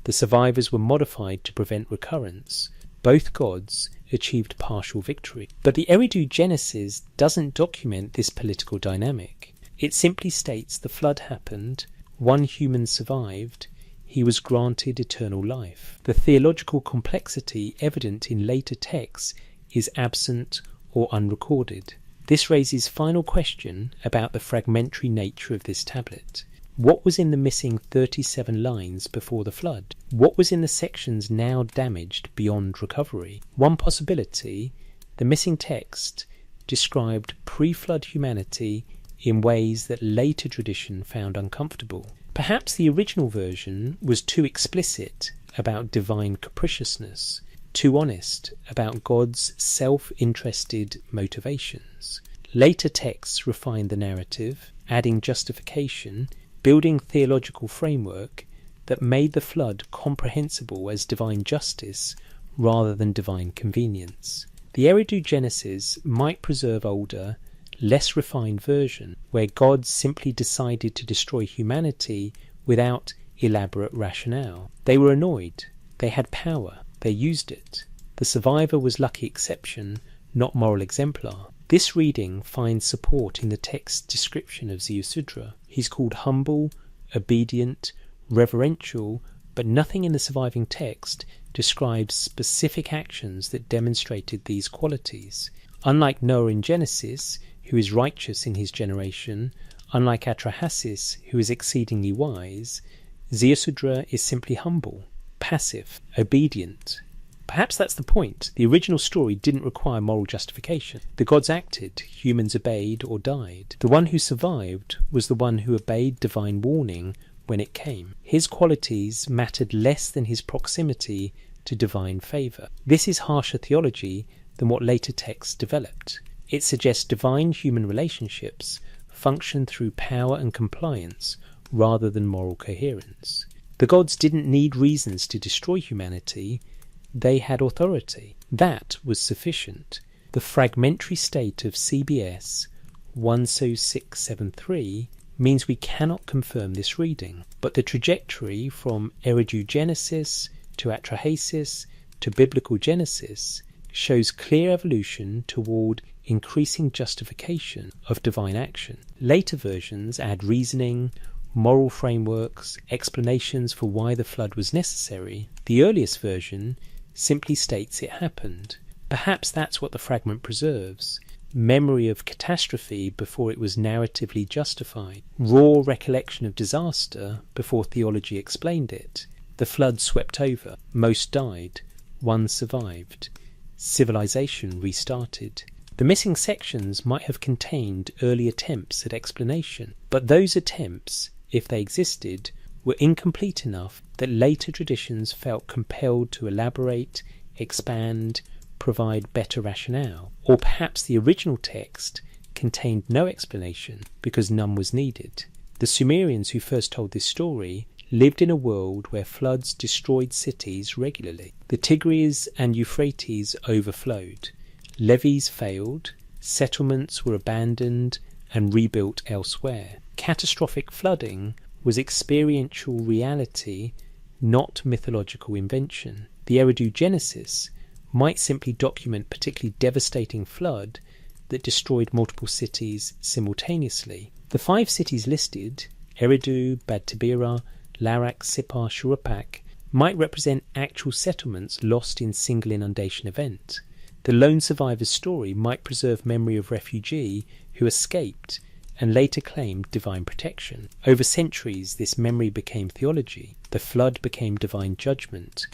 The survivors were modified to prevent recurrence. Both gods achieved partial victory. But the Eridu Genesis doesn't document this political dynamic. It simply states the flood happened, one human survived, he was granted eternal life. The theological complexity evident in later texts is absent or unrecorded. This raises final question about the fragmentary nature of this tablet. What was in the missing 37 lines before the flood? What was in the sections now damaged beyond recovery? One possibility, the missing text described pre-flood humanity in ways that later tradition found uncomfortable. Perhaps the original version was too explicit about divine capriciousness, too honest about God's self-interested motivations. Later texts refined the narrative, adding justification, building theological framework that made the flood comprehensible as divine justice rather than divine convenience. The Eridu Genesis might preserve older, less refined version, where God simply decided to destroy humanity without elaborate rationale. They were annoyed. They had power. They used it. The survivor was lucky exception, not moral exemplar. This reading finds support in the text's description of Ziusudra. He's called humble, obedient, reverential, but nothing in the surviving text describes specific actions that demonstrated these qualities. Unlike Noah in Genesis, who is righteous in his generation, unlike Atrahasis, who is exceedingly wise, Ziusudra is simply humble, passive, obedient. Perhaps that's the point. The original story didn't require moral justification. The gods acted, humans obeyed or died. The one who survived was the one who obeyed divine warning when it came. His qualities mattered less than his proximity to divine favour. This is harsher theology than what later texts developed. It suggests divine human relationships function through power and compliance rather than moral coherence. The gods didn't need reasons to destroy humanity. They had authority. That was sufficient. The fragmentary state of CBS 10673 means we cannot confirm this reading, but the trajectory from Eridu Genesis to Atrahasis to Biblical Genesis shows clear evolution toward increasing justification of divine action. Later versions add reasoning, moral frameworks, explanations for why the flood was necessary. The earliest version simply states it happened. Perhaps that's what the fragment preserves. Memory of catastrophe before it was narratively justified. Raw recollection of disaster before theology explained it. The flood swept over. Most died. One survived. Civilization restarted. The missing sections might have contained early attempts at explanation, but those attempts, if they existed, were incomplete enough that later traditions felt compelled to elaborate, expand, provide better rationale. Or perhaps the original text contained no explanation because none was needed. The Sumerians who first told this story lived in a world where floods destroyed cities regularly. The Tigris and Euphrates overflowed. Levees failed, settlements were abandoned and rebuilt elsewhere. Catastrophic flooding was experiential reality, not mythological invention. The Eridu Genesis might simply document particularly devastating flood that destroyed multiple cities simultaneously. The 5 cities listed, Eridu, Bad Tabira, Larak, Sippar, Shuruppak, might represent actual settlements lost in single inundation event. The lone survivor's story might preserve memory of refugee who escaped and later claimed divine protection. Over centuries, this memory became theology. The flood became divine judgment.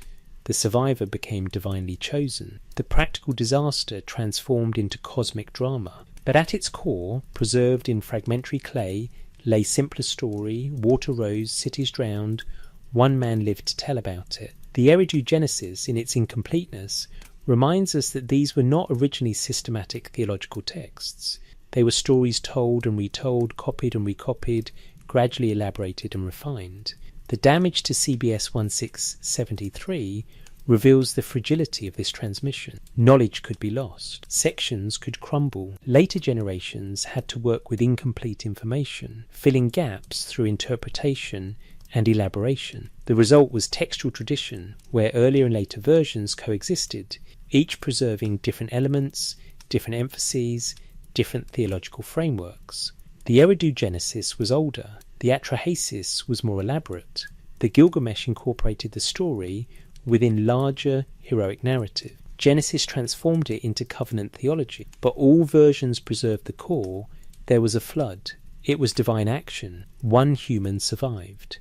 The survivor became divinely chosen. The practical disaster transformed into cosmic drama. But at its core, preserved in fragmentary clay, lay simpler story, water rose, cities drowned, one man lived to tell about it. The Eridu Genesis, in its incompleteness, reminds us that these were not originally systematic theological texts. They were stories told and retold, copied and recopied, gradually elaborated and refined. The damage to CBS 1673 reveals the fragility of this transmission. Knowledge could be lost. Sections could crumble. Later generations had to work with incomplete information, filling gaps through interpretation and elaboration. The result was textual tradition, where earlier and later versions coexisted, each preserving different elements, different emphases, different theological frameworks. The Eridu Genesis was older. The Atrahasis was more elaborate. The Gilgamesh incorporated the story within larger heroic narrative. Genesis transformed it into covenant theology, but all versions preserved the core. There was a flood. It was divine action. One human survived.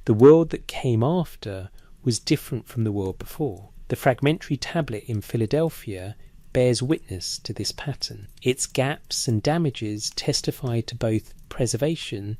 The world that came after was different from the world before. The fragmentary tablet in Philadelphia bears witness to this pattern. Its gaps and damages testify to both preservation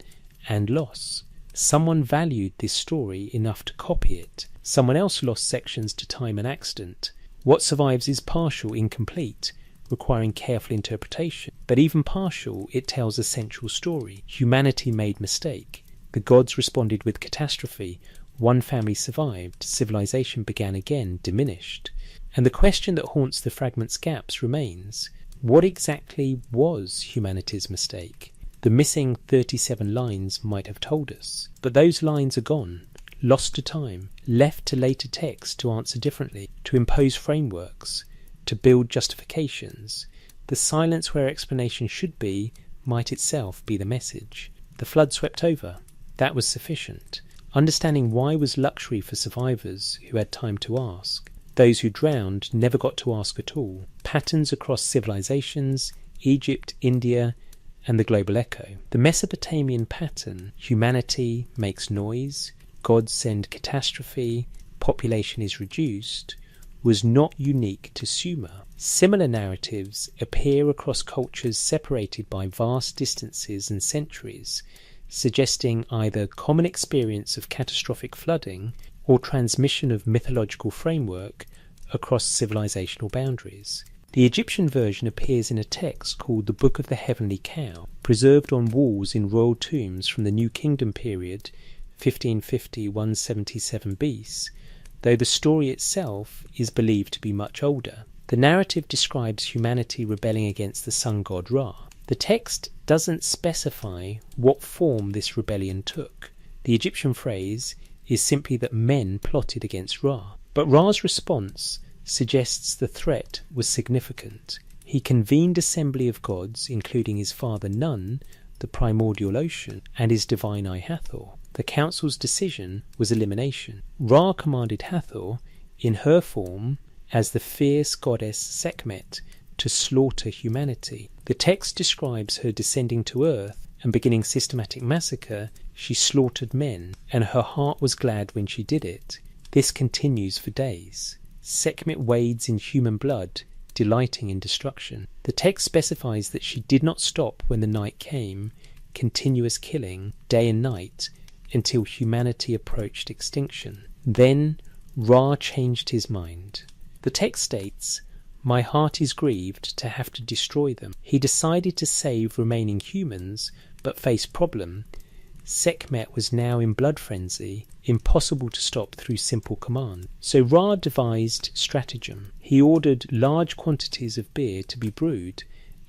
and loss. Someone valued this story enough to copy it. Someone else lost sections to time and accident. What survives is partial, incomplete, requiring careful interpretation. But even partial, it tells a central story. Humanity made mistake. The gods responded with catastrophe. One family survived. Civilization began again, diminished. And the question that haunts the fragment's gaps remains: what exactly was humanity's mistake? The missing 37 lines might have told us, but those lines are gone, lost to time, left to later texts to answer differently, to impose frameworks, to build justifications. The silence where explanation should be might itself be the message. The flood swept over. That was sufficient. Understanding why was luxury for survivors who had time to ask. Those who drowned never got to ask at all. Patterns across civilizations, Egypt, India, and the global echo. The Mesopotamian pattern, humanity makes noise, gods send catastrophe, population is reduced, was not unique to Sumer. Similar narratives appear across cultures separated by vast distances and centuries, suggesting either common experience of catastrophic flooding or transmission of mythological framework across civilizational boundaries. The Egyptian version appears in a text called the Book of the Heavenly Cow, preserved on walls in royal tombs from the New Kingdom period, 1550-177 BC, though the story itself is believed to be much older. The narrative describes humanity rebelling against the sun god Ra. The text doesn't specify what form this rebellion took. The Egyptian phrase is simply that men plotted against Ra. But Ra's response suggests the threat was significant. He convened assembly of gods, including his father Nun, the primordial ocean, and his divine eye Hathor. The council's decision was elimination. Ra commanded Hathor, in her form, as the fierce goddess Sekhmet to slaughter humanity. The text describes her descending to earth and beginning systematic massacre. She slaughtered men, and her heart was glad when she did it. This continues for days. Sekhmet wades in human blood, delighting in destruction. The text specifies that she did not stop when the night came, continuous killing, day and night, until humanity approached extinction. Then Ra changed his mind. The text states, "My heart is grieved to have to destroy them." He decided to save remaining humans, but faced problem. Sekhmet was now in blood frenzy, impossible to stop through simple command. So Ra devised stratagem. He ordered large quantities of beer to be brewed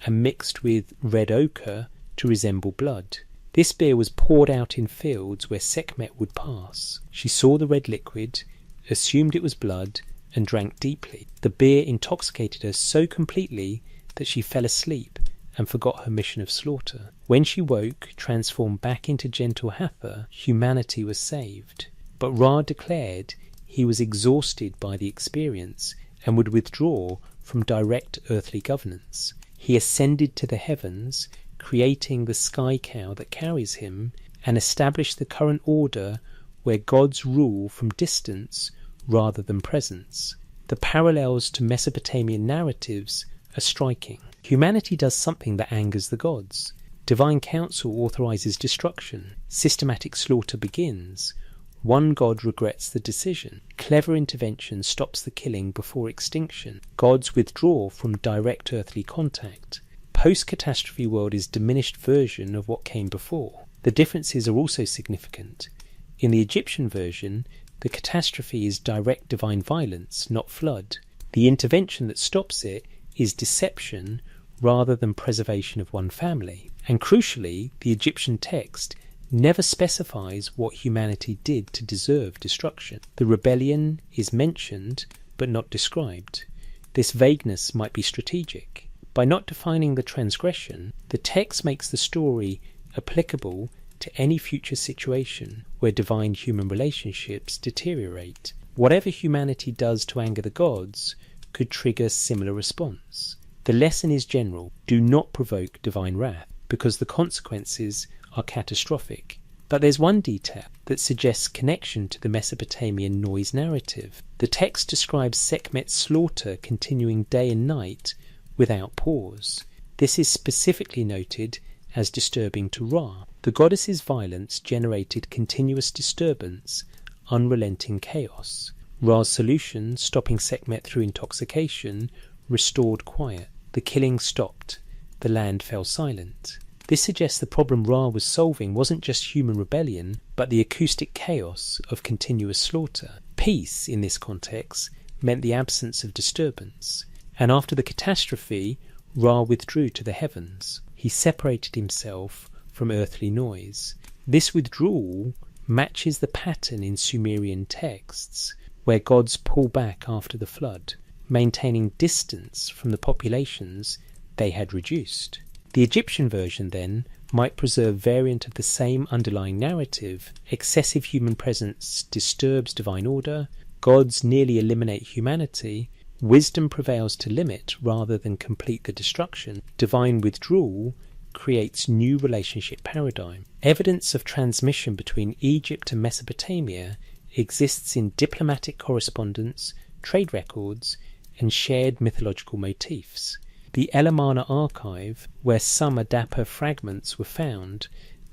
and mixed with red ochre to resemble blood. This beer was poured out in fields where Sekhmet would pass. She saw the red liquid, assumed it was blood, and drank deeply. The beer intoxicated her so completely that she fell asleep and forgot her mission of slaughter. When she woke, transformed back into gentle Hathor, humanity was saved. But Ra declared he was exhausted by the experience and would withdraw from direct earthly governance. He ascended to the heavens, creating the sky cow that carries him, and established the current order where gods rule from distance rather than presence. The parallels to Mesopotamian narratives are striking. Humanity does something that angers the gods. Divine counsel authorizes destruction. Systematic slaughter begins. One god regrets the decision. Clever intervention stops the killing before extinction. Gods withdraw from direct earthly contact. Post-catastrophe world is diminished version of what came before. The differences are also significant. In the Egyptian version, the catastrophe is direct divine violence, not flood. The intervention that stops it is deception rather than preservation of one family. And crucially, the Egyptian text never specifies what humanity did to deserve destruction. The rebellion is mentioned but not described. This vagueness might be strategic. By not defining the transgression, the text makes the story applicable to any future situation where divine-human relationships deteriorate. Whatever humanity does to anger the gods could trigger similar response. The lesson is general. Do not provoke divine wrath, because the consequences are catastrophic. But there's one detail that suggests connection to the Mesopotamian noise narrative. The text describes Sekhmet's slaughter continuing day and night without pause. This is specifically noted as disturbing to Ra. The goddess's violence generated continuous disturbance, unrelenting chaos. Ra's solution, stopping Sekhmet through intoxication, restored quiet. The killing stopped. The land fell silent. This suggests the problem Ra was solving wasn't just human rebellion, but the acoustic chaos of continuous slaughter. Peace, in this context, meant the absence of disturbance. And after the catastrophe, Ra withdrew to the heavens. He separated himself from earthly noise. This withdrawal matches the pattern in Sumerian texts, where gods pull back after the flood, maintaining distance from the populations they had reduced. The Egyptian version, then, might preserve variant of the same underlying narrative. Excessive human presence disturbs divine order, gods nearly eliminate humanity, wisdom prevails to limit rather than complete the destruction, divine withdrawal creates new relationship paradigm. Evidence of transmission between Egypt and Mesopotamia exists in diplomatic correspondence, trade records, and shared mythological motifs. The Elamana archive, where some Adapa fragments were found,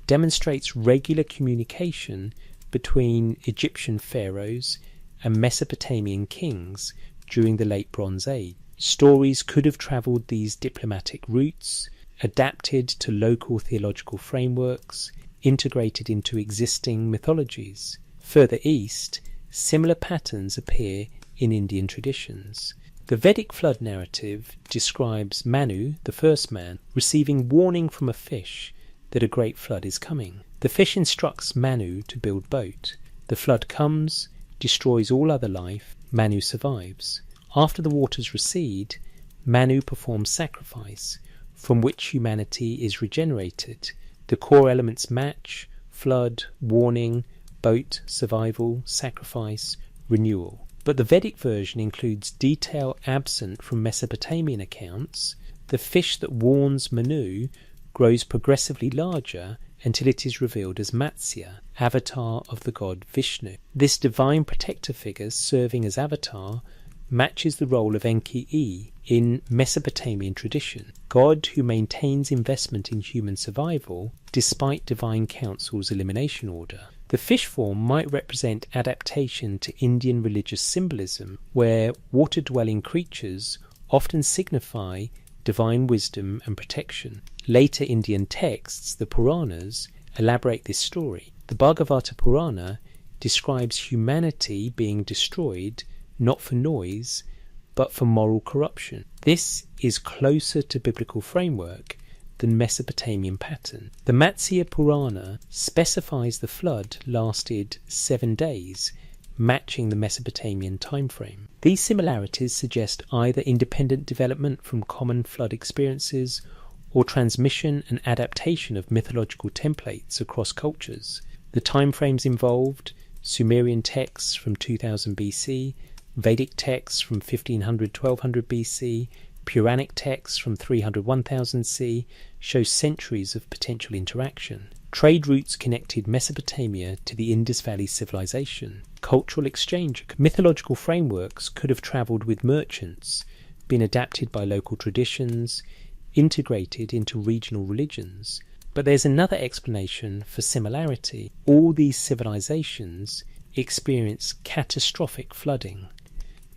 demonstrates regular communication between Egyptian pharaohs and Mesopotamian kings during the Late Bronze Age. Stories could have travelled these diplomatic routes, adapted to local theological frameworks, integrated into existing mythologies. Further east, similar patterns appear in Indian traditions. The Vedic flood narrative describes Manu, the first man, receiving warning from a fish that a great flood is coming. The fish instructs Manu to build boat. The flood comes, destroys all other life. Manu survives. After the waters recede, Manu performs sacrifice, from which humanity is regenerated. The core elements match: flood, warning, boat, survival, sacrifice, renewal. but the Vedic version includes detail absent from Mesopotamian accounts. The fish that warns Manu grows progressively larger until it is revealed as Matsya, avatar of the god Vishnu. This divine protector figure serving as avatar matches the role of Enki in Mesopotamian tradition, god who maintains investment in human survival despite divine council's elimination order. The fish form might represent adaptation to Indian religious symbolism, where water-dwelling creatures often signify divine wisdom and protection. Later Indian texts, the Puranas, elaborate this story. The Bhagavata Purana describes humanity being destroyed not for noise, but for moral corruption. This is closer to biblical framework than Mesopotamian pattern. The Matsya Purana specifies the flood lasted 7 days, matching the Mesopotamian timeframe. These similarities suggest either independent development from common flood experiences or transmission and adaptation of mythological templates across cultures. The timeframes involved: Sumerian texts from 2000 BC, Vedic texts from 1500-1200 BC, Puranic texts from 300-1000 C, show centuries of potential interaction. Trade routes connected Mesopotamia to the Indus Valley civilization. Cultural exchange. Mythological frameworks could have travelled with merchants, been adapted by local traditions, integrated into regional religions. But there's another explanation for similarity. All these civilizations experience catastrophic flooding.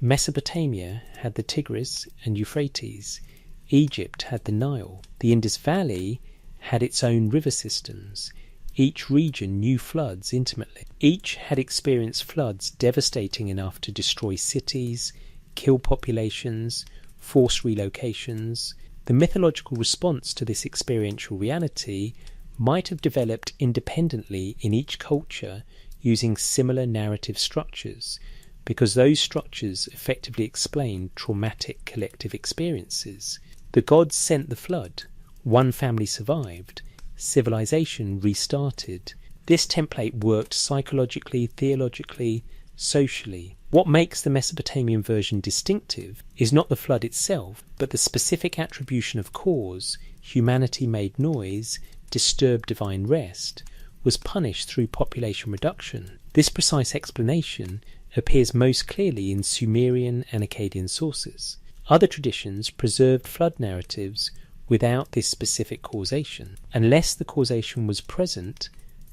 Mesopotamia had the Tigris and Euphrates. Egypt had the Nile. The Indus Valley had its own river systems. Each region knew floods intimately. Each had experienced floods devastating enough to destroy cities, kill populations, force relocations. The mythological response to this experiential reality might have developed independently in each culture using similar narrative structures, because those structures effectively explain traumatic collective experiences. The gods sent the flood, one family survived, civilization restarted. This template worked psychologically, theologically, socially. What makes the Mesopotamian version distinctive is not the flood itself, but the specific attribution of cause. Humanity made noise, disturbed divine rest, was punished through population reduction. This precise explanation appears most clearly in Sumerian and Akkadian sources. Other traditions preserved flood narratives without this specific causation, unless the causation was present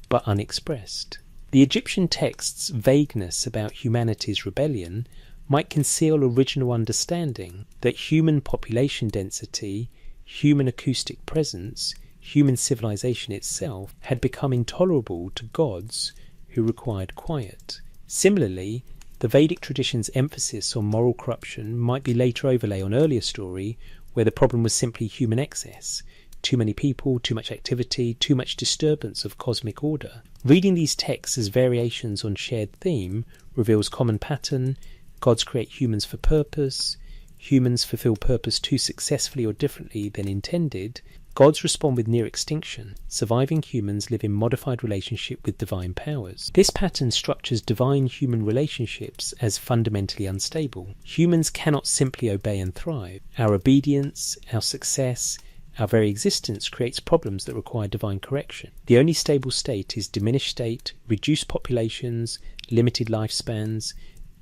but unexpressed. The Egyptian text's vagueness about humanity's rebellion might conceal original understanding that human population density, human acoustic presence, human civilization itself had become intolerable to gods who required quiet. Similarly, the Vedic tradition's emphasis on moral corruption might be later overlay on earlier story where the problem was simply human excess. Too many people, too much activity, too much disturbance of cosmic order. Reading these texts as variations on shared theme reveals common pattern. Gods create humans for purpose. Humans fulfill purpose too successfully or differently than intended. Gods respond with near extinction. Surviving humans live in modified relationship with divine powers. This pattern structures divine-human relationships as fundamentally unstable. Humans cannot simply obey and thrive. Our obedience, our success, our very existence creates problems that require divine correction. The only stable state is diminished state, reduced populations, limited lifespans,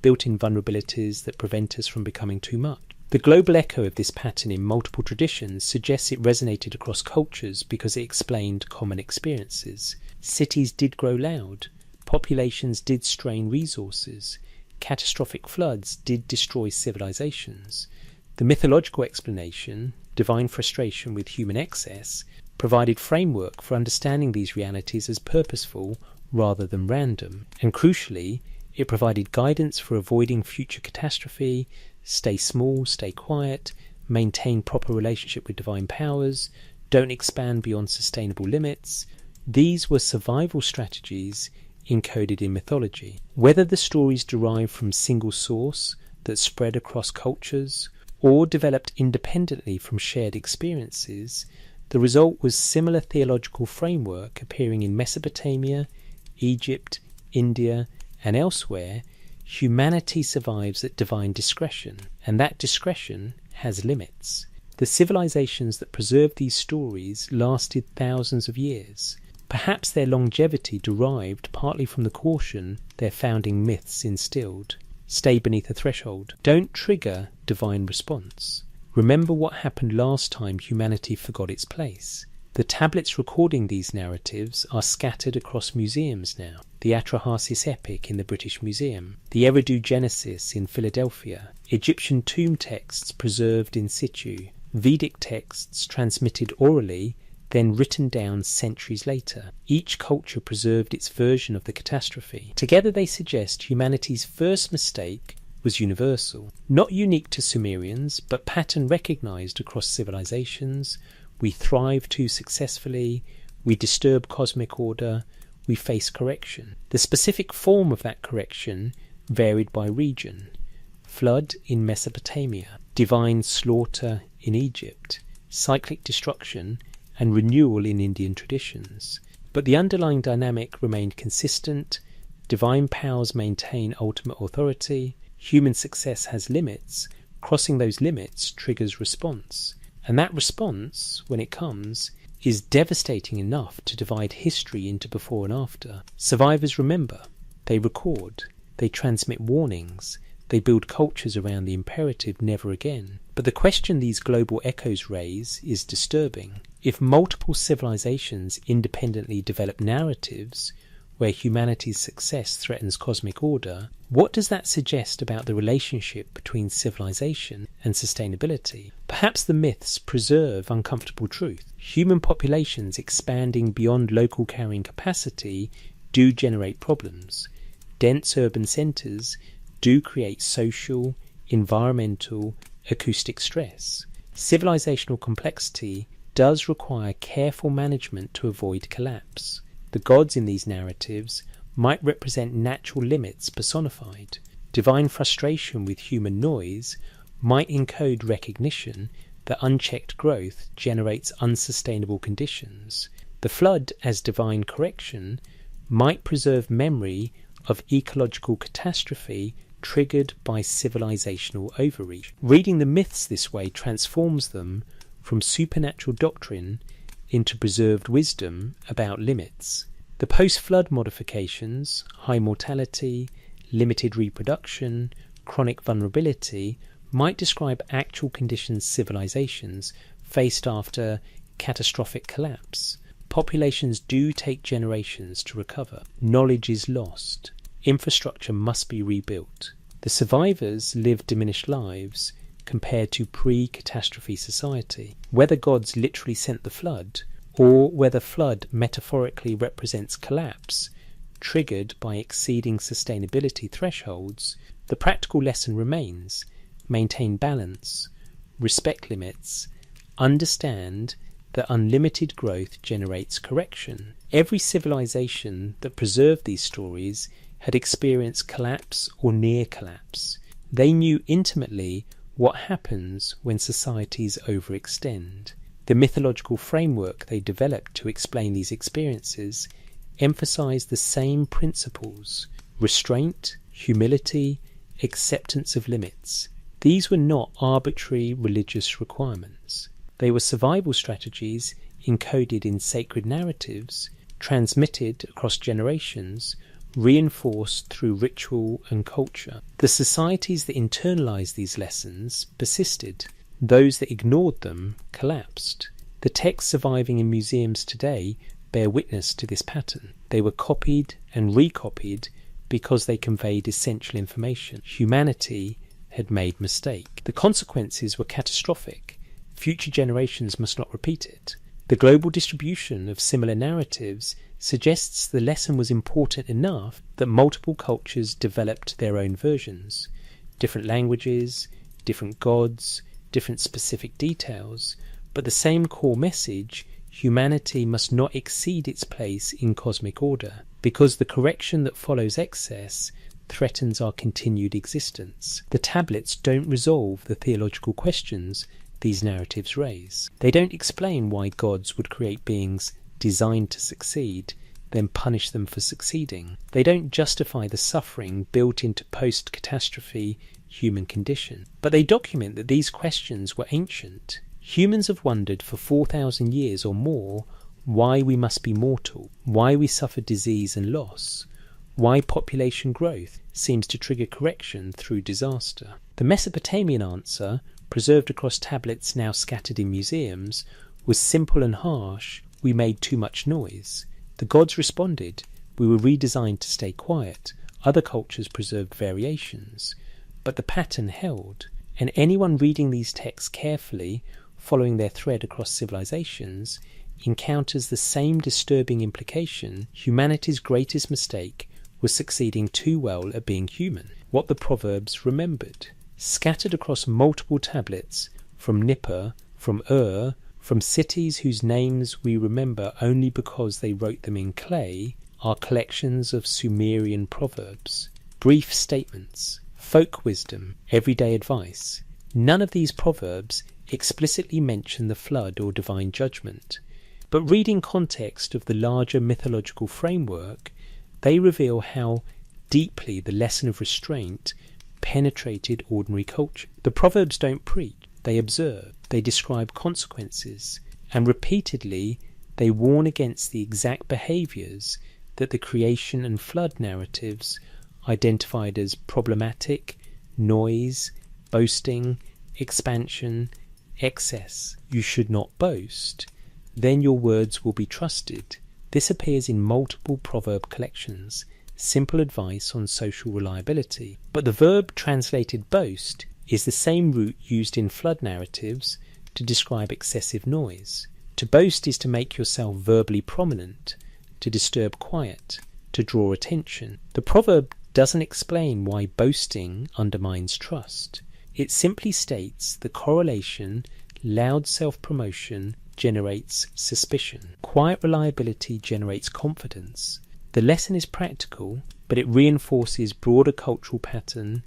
built-in vulnerabilities that prevent us from becoming too much. The global echo of this pattern in multiple traditions suggests it resonated across cultures because it explained common experiences. Cities did grow loud, populations did strain resources, catastrophic floods did destroy civilizations. The mythological explanation, divine frustration with human excess, provided framework for understanding these realities as purposeful rather than random, and crucially, it provided guidance for avoiding future catastrophe. Stay small, stay quiet, maintain proper relationship with divine powers, don't expand beyond sustainable limits. These were survival strategies encoded in mythology. Whether the stories derived from single source that spread across cultures or developed independently from shared experiences, the result was similar theological framework appearing in Mesopotamia, Egypt, India, and elsewhere. humanity survives at divine discretion, and that discretion has limits. The civilizations that preserved these stories lasted thousands of years. Perhaps their longevity derived partly from the caution their founding myths instilled. Stay beneath a threshold. Don't trigger divine response. Remember what happened last time humanity forgot its place. The tablets recording these narratives are scattered across museums now. The Atrahasis epic in the British Museum, the Eridu Genesis in Philadelphia, Egyptian tomb texts preserved in situ, Vedic texts transmitted orally, then written down centuries later. Each culture preserved its version of the catastrophe. Together they suggest humanity's first mistake was universal, not unique to Sumerians, but pattern recognized across civilizations. We thrive too successfully, we disturb cosmic order, we face correction. The specific form of that correction varied by region. Flood in Mesopotamia, divine slaughter in Egypt, cyclic destruction and renewal in Indian traditions. But the underlying dynamic remained consistent. Divine powers maintain ultimate authority. Human success has limits. Crossing those limits triggers response. And that response, when it comes, is devastating enough to divide history into before and after. Survivors remember. They record. They transmit warnings. They build cultures around the imperative never again. But the question these global echoes raise is disturbing. If multiple civilizations independently develop narratives where humanity's success threatens cosmic order, what does that suggest about the relationship between civilization and sustainability? Perhaps the myths preserve uncomfortable truth. Human populations expanding beyond local carrying capacity do generate problems. Dense urban centres do create social, environmental, acoustic stress. Civilizational complexity does require careful management to avoid collapse. The gods in these narratives might represent natural limits personified. Divine frustration with human noise might encode recognition that unchecked growth generates unsustainable conditions. The flood as divine correction might preserve memory of ecological catastrophe triggered by civilizational overreach. Reading the myths this way transforms them from supernatural doctrine into preserved wisdom about limits. The post-flood modifications, high mortality, limited reproduction, chronic vulnerability, might describe actual conditions civilizations faced after catastrophic collapse. Populations do take generations to recover. Knowledge is lost. Infrastructure must be rebuilt. The survivors live diminished lives compared to pre-catastrophe society. Whether gods literally sent the flood, or whether flood metaphorically represents collapse, triggered by exceeding sustainability thresholds, the practical lesson remains: maintain balance, respect limits, understand that unlimited growth generates correction. Every civilization that preserved these stories had experienced collapse or near collapse. They knew intimately what happens when societies overextend. The mythological framework they developed to explain these experiences emphasized the same principles: restraint, humility, acceptance of limits. These were not arbitrary religious requirements. They were survival strategies encoded in sacred narratives, transmitted across generations, reinforced through ritual and culture. The societies that internalized these lessons persisted. Those that ignored them collapsed. The texts surviving in museums today bear witness to this pattern. They were copied and recopied because they conveyed essential information. Humanity had made mistake. The consequences were catastrophic. Future generations must not repeat it. The global distribution of similar narratives suggests the lesson was important enough that multiple cultures developed their own versions. Different languages, different gods, different specific details, but the same core message: humanity must not exceed its place in cosmic order, because the correction that follows excess threatens our continued existence. The tablets don't resolve the theological questions these narratives raise. They don't explain why gods would create beings designed to succeed. then punish them for succeeding. They don't justify the suffering built into post-catastrophe human condition, but they document that these questions were ancient. Humans have wondered for 4,000 years or more why we must be mortal, why we suffer disease and loss, why population growth seems to trigger correction through disaster. The Mesopotamian answer, preserved across tablets now scattered in museums, was simple and harsh: we made too much noise. The gods responded: we were redesigned to stay quiet. Other cultures preserved variations, but the pattern held. And anyone reading these texts carefully, following their thread across civilizations, encounters the same disturbing implication: humanity's greatest mistake was succeeding too well at being human. What the Proverbs remembered. Scattered across multiple tablets, from Nippur, from Ur, from cities whose names we remember only because they wrote them in clay, are collections of Sumerian proverbs, brief statements, folk wisdom, everyday advice. None of these proverbs explicitly mention the flood or divine judgment, but reading context of the larger mythological framework, they reveal how deeply the lesson of restraint penetrated ordinary culture. The proverbs don't preach, they observe, they describe consequences, and repeatedly they warn against the exact behaviours that the creation and flood narratives identified as problematic: noise, boasting, expansion, excess. You should not boast, then your words will be trusted. This appears in multiple proverb collections, simple advice on social reliability. But the verb translated boast is the same root used in flood narratives to describe excessive noise. To boast is to make yourself verbally prominent, to disturb quiet, to draw attention. The proverb doesn't explain why boasting undermines trust. It simply states the correlation: loud self-promotion generates suspicion. Quiet reliability generates confidence. The lesson is practical, but it reinforces broader cultural pattern: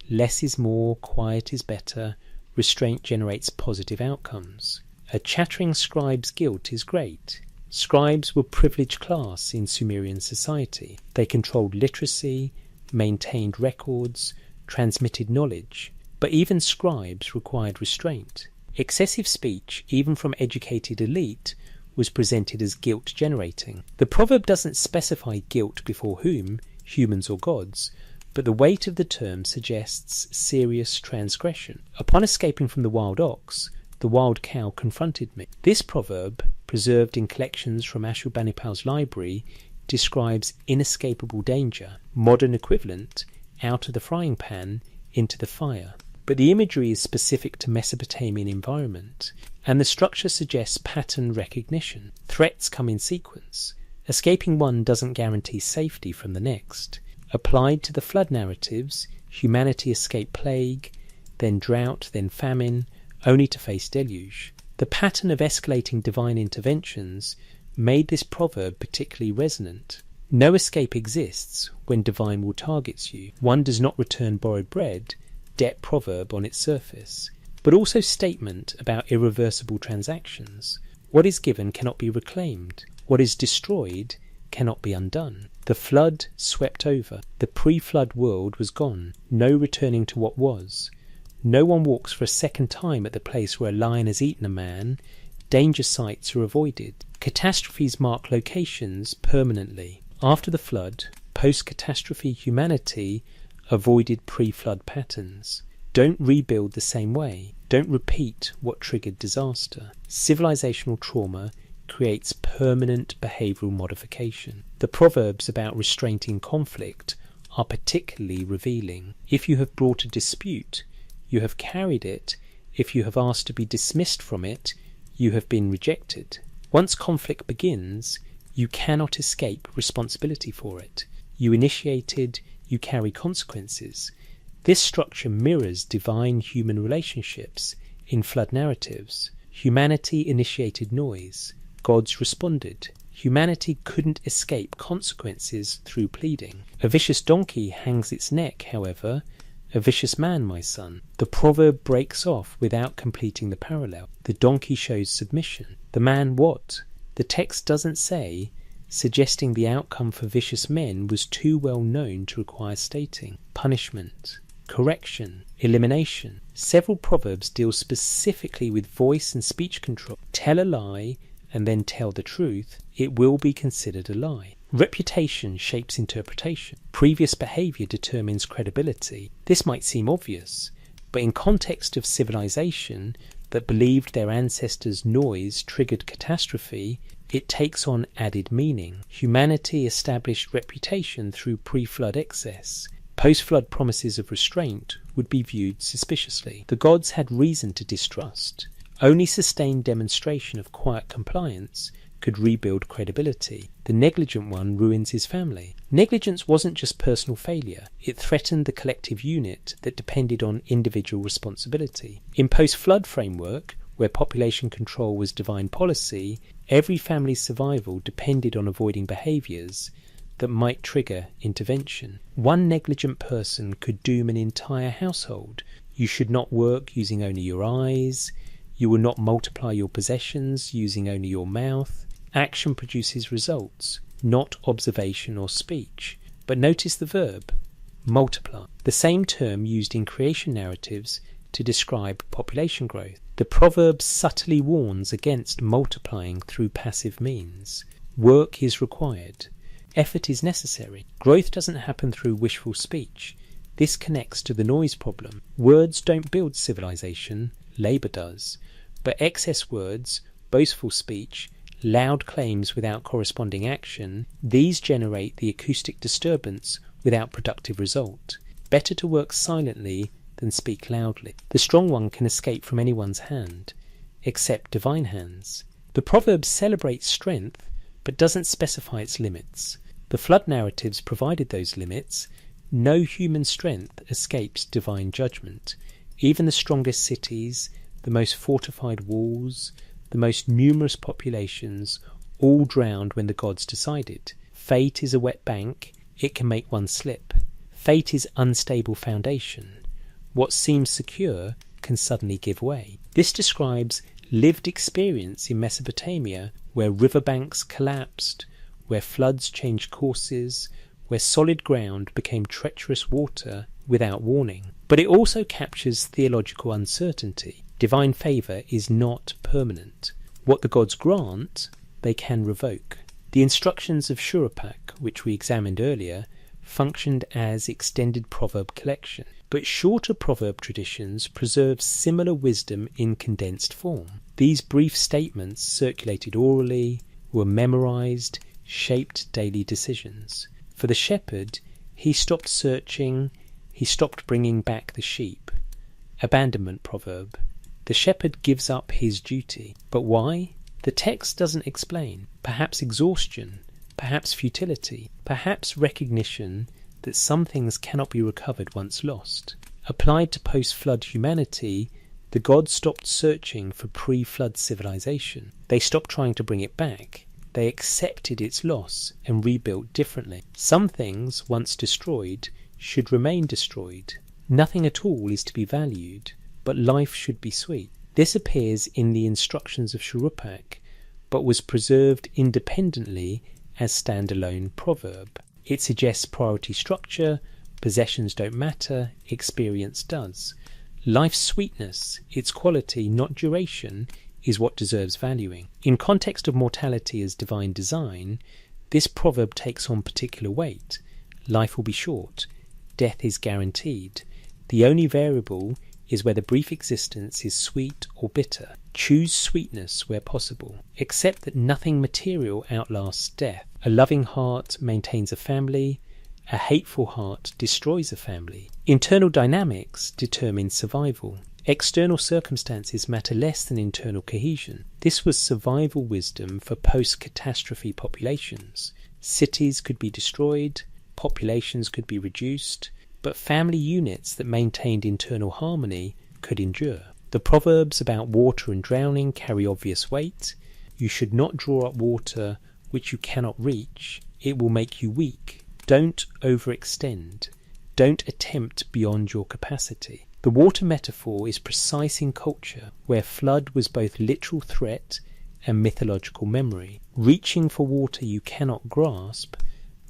less is more, quiet is better, restraint generates positive outcomes. A chattering scribe's guilt is great. Scribes were a privileged class in Sumerian society. They controlled literacy, maintained records, transmitted knowledge, but even scribes required restraint. Excessive speech, even from educated elite, was presented as guilt-generating. The proverb doesn't specify guilt before whom, humans or gods, but the weight of the term suggests serious transgression. Upon escaping from the wild ox, the wild cow confronted me. This proverb, preserved in collections from Ashurbanipal's library, describes inescapable danger, modern equivalent: out of the frying pan, into the fire. But the imagery is specific to Mesopotamian environment, and the structure suggests pattern recognition. Threats come in sequence. Escaping one doesn't guarantee safety from the next. Applied to the flood narratives, humanity escaped plague, then drought, then famine, only to face deluge. The pattern of escalating divine interventions made this proverb particularly resonant. No escape exists when divine will targets you. One does not return borrowed bread, debt proverb on its surface, but also statement about irreversible transactions. What is given cannot be reclaimed. What is destroyed cannot be undone. The flood swept over. The pre-flood world was gone. No returning to what was. No one walks for a second time at the place where a lion has eaten a man. Danger sites are avoided. Catastrophes mark locations permanently. After the flood, post-catastrophe humanity avoided pre-flood patterns. Don't rebuild the same way. Don't repeat what triggered disaster. Civilizational trauma creates permanent behavioral modification. The proverbs about restraint in conflict are particularly revealing. If you have brought a dispute, you have carried it. If you have asked to be dismissed from it, you have been rejected. Once conflict begins, you cannot escape responsibility for it. You initiated, you carry consequences. This structure mirrors divine human relationships in flood narratives. Humanity initiated noise. Gods responded. Humanity couldn't escape consequences through pleading. A vicious donkey hangs its neck, however. A vicious man, my son. The proverb breaks off without completing the parallel. The donkey shows submission. The man what? The text doesn't say. suggesting the outcome for vicious men was too well known to require stating. Punishment, correction, elimination. Several proverbs deal specifically with voice and speech control. Tell a lie and then tell the truth, it will be considered a lie. Reputation shapes interpretation. Previous behaviour determines credibility. This might seem obvious, but in context of civilization that believed their ancestors' noise triggered catastrophe, it takes on added meaning. Humanity established reputation through pre-flood excess. Post-flood promises of restraint would be viewed suspiciously. The gods had reason to distrust. Only sustained demonstration of quiet compliance could rebuild credibility. The negligent one ruins his family. Negligence wasn't just personal failure, it threatened the collective unit that depended on individual responsibility. In post-flood framework, where population control was divine policy, every family's survival depended on avoiding behaviours that might trigger intervention. One negligent person could doom an entire household. You should not work using only your eyes. You will not multiply your possessions using only your mouth. Action produces results, not observation or speech. But notice the verb, multiply, the same term used in creation narratives to describe population growth. The proverb subtly warns against multiplying through passive means. Work is required. Effort is necessary. Growth doesn't happen through wishful speech. This connects to the noise problem. Words don't build civilization, labour does. But excess words, boastful speech, loud claims without corresponding action, these generate the acoustic disturbance without productive result. Better to work silently than speak loudly. The strong one can escape from anyone's hand, except divine hands. The proverb celebrates strength, but doesn't specify its limits. The flood narratives provided those limits. No human strength escapes divine judgment. Even the strongest cities, the most fortified walls, the most numerous populations, all drowned when the gods decided. Fate is a wet bank, it can make one slip. Fate is unstable foundation. What seems secure can suddenly give way. This describes lived experience in Mesopotamia, where riverbanks collapsed, where floods changed courses, where solid ground became treacherous water without warning. But it also captures theological uncertainty. Divine favour is not permanent. What the gods grant, they can revoke. The instructions of Shurupak, which we examined earlier, functioned as extended proverb collection. But shorter proverb traditions preserve similar wisdom in condensed form. These brief statements circulated orally, were memorized, shaped daily decisions. For the shepherd, he stopped searching, he stopped bringing back the sheep. Abandonment proverb. The shepherd gives up his duty. But why? The text doesn't explain. Perhaps exhaustion, perhaps futility, perhaps recognition that some things cannot be recovered once lost. Applied to post-flood humanity, the gods stopped searching for pre-flood civilization. They stopped trying to bring it back. They accepted its loss and rebuilt differently. Some things, once destroyed, should remain destroyed. Nothing at all is to be valued, but life should be sweet. This appears in the instructions of Shurupak, but was preserved independently as standalone proverb. It suggests priority structure, possessions don't matter, experience does. Life's sweetness, its quality, not duration, is what deserves valuing. In context of mortality as divine design, this proverb takes on particular weight. Life will be short. Death is guaranteed. The only variable is whether brief existence is sweet or bitter. Choose sweetness where possible. Accept that nothing material outlasts death. A loving heart maintains a family. A hateful heart destroys a family. Internal dynamics determine survival. External circumstances matter less than internal cohesion. This was survival wisdom for post-catastrophe populations. Cities could be destroyed, populations could be reduced, but family units that maintained internal harmony could endure. The proverbs about water and drowning carry obvious weight. You should not draw up water which you cannot reach. It will make you weak. Don't overextend. Don't attempt beyond your capacity. The water metaphor is precise in culture, where flood was both literal threat and mythological memory. Reaching for water you cannot grasp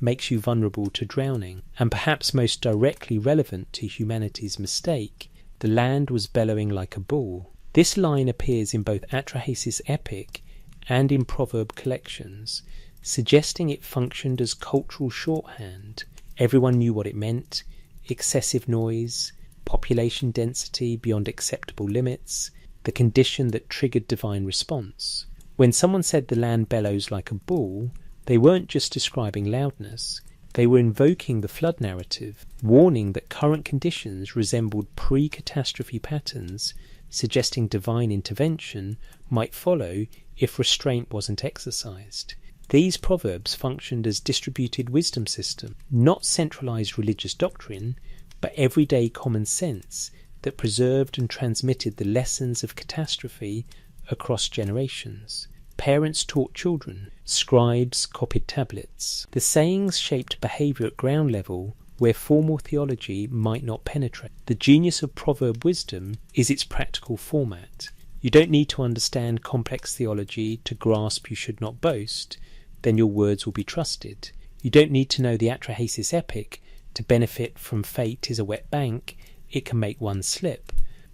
makes you vulnerable to drowning, and perhaps most directly relevant to humanity's mistake, the land was bellowing like a bull. This line appears in both Atrahasis' epic and in proverb collections, suggesting it functioned as cultural shorthand. Everyone knew what it meant: excessive noise, population density beyond acceptable limits, the condition that triggered divine response. When someone said the land bellows like a bull, they weren't just describing loudness, they were invoking the flood narrative, warning that current conditions resembled pre-catastrophe patterns, suggesting divine intervention might follow if restraint wasn't exercised. These proverbs functioned as distributed wisdom system, not centralized religious doctrine, but everyday common sense that preserved and transmitted the lessons of catastrophe across generations. Parents taught children, scribes copied tablets. The sayings shaped behaviour at ground level where formal theology might not penetrate. The genius of proverb wisdom is its practical format. You don't need to understand complex theology to grasp you should not boast, then your words will be trusted. You don't need to know the Atrahasis epic to benefit from fate is a wet bank, it can make one slip.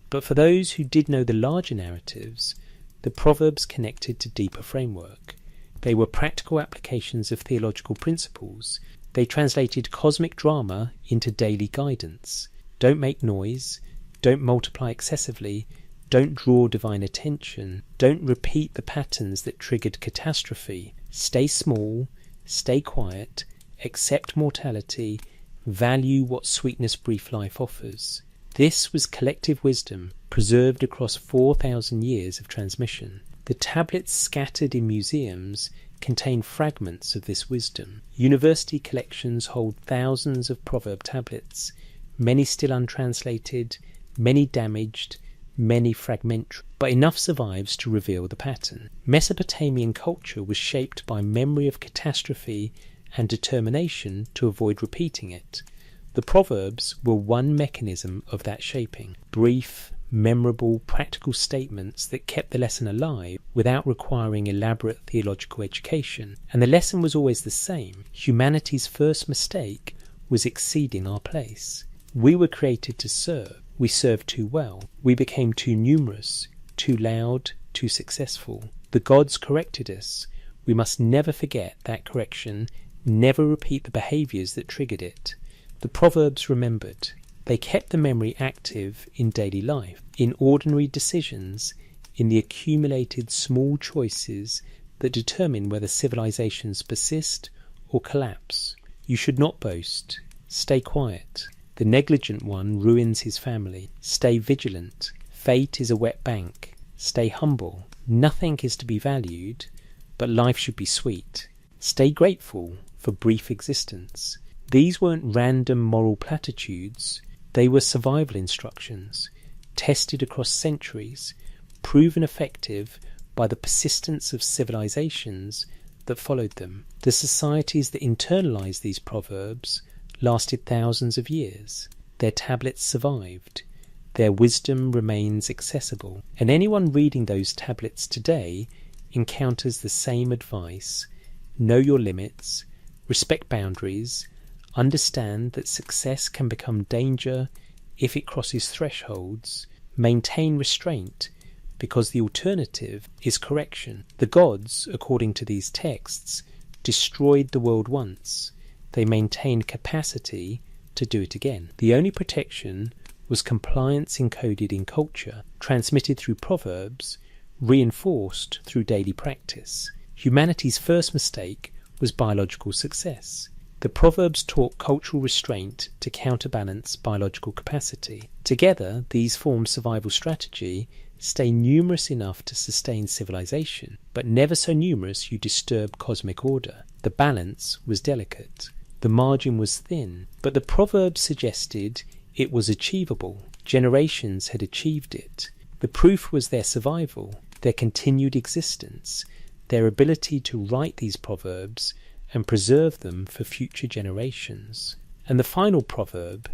But for those who did know the larger narratives, the proverbs connected to deeper framework. They were practical applications of theological principles. They translated cosmic drama into daily guidance. Don't make noise, don't multiply excessively, don't draw divine attention, don't repeat the patterns that triggered catastrophe. Stay small, stay quiet, accept mortality, value what sweetness brief life offers. This was collective wisdom preserved across 4,000 years of transmission. The tablets scattered in museums contain fragments of this wisdom. University collections hold thousands of proverb tablets, many still untranslated, many damaged, many fragmentary, but enough survives to reveal the pattern. Mesopotamian culture was shaped by memory of catastrophe and determination to avoid repeating it. The proverbs were one mechanism of that shaping. Brief, memorable, practical statements that kept the lesson alive without requiring elaborate theological education. And the lesson was always the same. Humanity's first mistake was exceeding our place. We were created to serve. We served too well. We became too numerous, too loud, too successful. The gods corrected us. We must never forget that correction, never repeat the behaviours that triggered it. The proverbs remembered. They kept the memory active in daily life, in ordinary decisions, in the accumulated small choices that determine whether civilizations persist or collapse. You should not boast. Stay quiet. The negligent one ruins his family. Stay vigilant. Fate is a wet bank. Stay humble. Nothing is to be valued, but life should be sweet. Stay grateful for brief existence. These weren't random moral platitudes. They were survival instructions, tested across centuries, proven effective by the persistence of civilizations that followed them. The societies that internalized these proverbs lasted thousands of years. Their tablets survived. Their wisdom remains accessible. And anyone reading those tablets today encounters the same advice. Know your limits, respect boundaries, understand that success can become danger if it crosses thresholds, maintain restraint because the alternative is correction. The gods, according to these texts, destroyed the world once. They maintained capacity to do it again. The only protection was compliance encoded in culture, transmitted through proverbs, reinforced through daily practice. Humanity's first mistake was biological success. The proverbs taught cultural restraint to counterbalance biological capacity. Together, these form survival strategy, stay numerous enough to sustain civilization, but never so numerous you disturb cosmic order. The balance was delicate. The margin was thin, but the proverbs suggested it was achievable. Generations had achieved it. The proof was their survival, their continued existence, their ability to write these proverbs and preserve them for future generations. And the final proverb,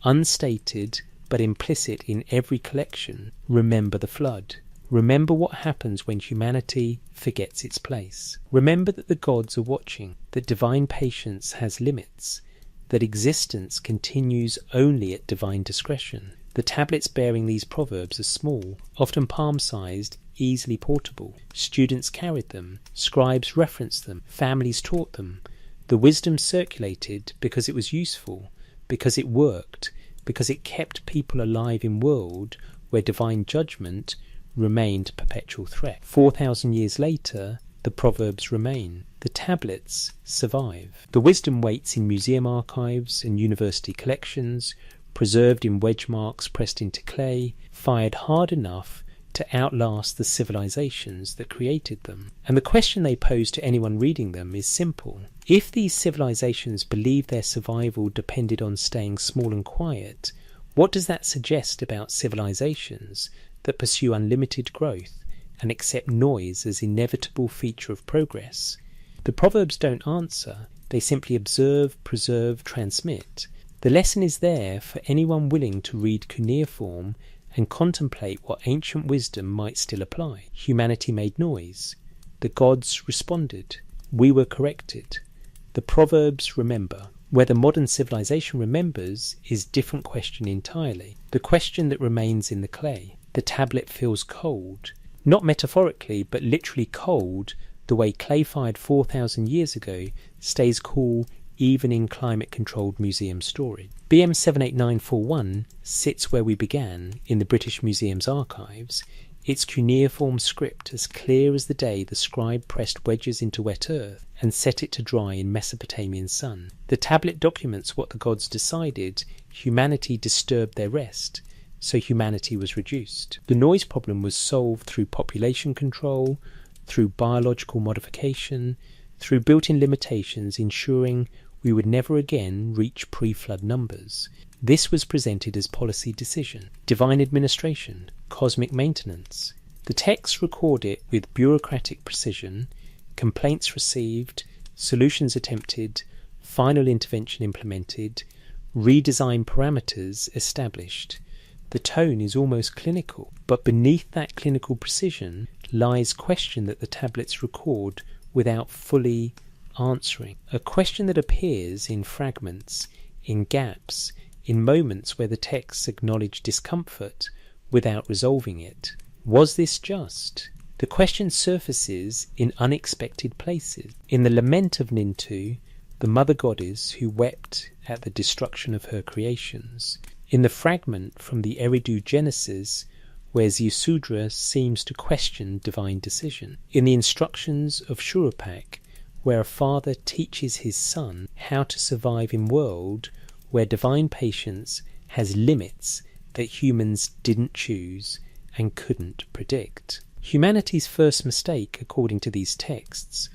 unstated but implicit in every collection, remember the flood. Remember what happens when humanity forgets its place. Remember that the gods are watching, that divine patience has limits, that existence continues only at divine discretion. The tablets bearing these proverbs are small, often palm-sized, easily portable. Students carried them, scribes referenced them, families taught them. The wisdom circulated because it was useful, because it worked, because it kept people alive in a world where divine judgment remained a perpetual threat. 4,000 years later, the proverbs remain. The tablets survive. The wisdom waits in museum archives and university collections, preserved in wedge marks pressed into clay, fired hard enough to outlast the civilizations that created them. And the question they pose to anyone reading them is simple. If these civilizations believed their survival depended on staying small and quiet, what does that suggest about civilizations that pursue unlimited growth and accept noise as inevitable feature of progress? The proverbs don't answer, they simply observe, preserve, transmit. The lesson is there for anyone willing to read cuneiform and contemplate what ancient wisdom might still apply. Humanity made noise. The gods responded. We were corrected. The proverbs remember. Whether modern civilization remembers is a different question entirely. The question that remains in the clay. The tablet feels cold. Not metaphorically, but literally cold, the way clay fired 4,000 years ago stays cool even in climate-controlled museum storage. BM 78941 sits where we began, in the British Museum's archives, its cuneiform script as clear as the day the scribe pressed wedges into wet earth and set it to dry in Mesopotamian sun. The tablet documents what the gods decided: humanity disturbed their rest, so humanity was reduced. The noise problem was solved through population control, through biological modification, through built-in limitations ensuring we would never again reach pre-flood numbers. This was presented as policy decision, divine administration, cosmic maintenance. The texts record it with bureaucratic precision, complaints received, solutions attempted, final intervention implemented, redesign parameters established. The tone is almost clinical, but beneath that clinical precision lies question that the tablets record without fully answering. A question that appears in fragments, in gaps, in moments where the texts acknowledge discomfort without resolving it. Was this just? The question surfaces in unexpected places. In the lament of Nintu, the mother goddess who wept at the destruction of her creations. In the fragment from the Eridu Genesis, where Ziusudra seems to question divine decision. In the instructions of Shurupak, where a father teaches his son how to survive in a world where divine patience has limits that humans didn't choose and couldn't predict. Humanity's first mistake, according to these texts,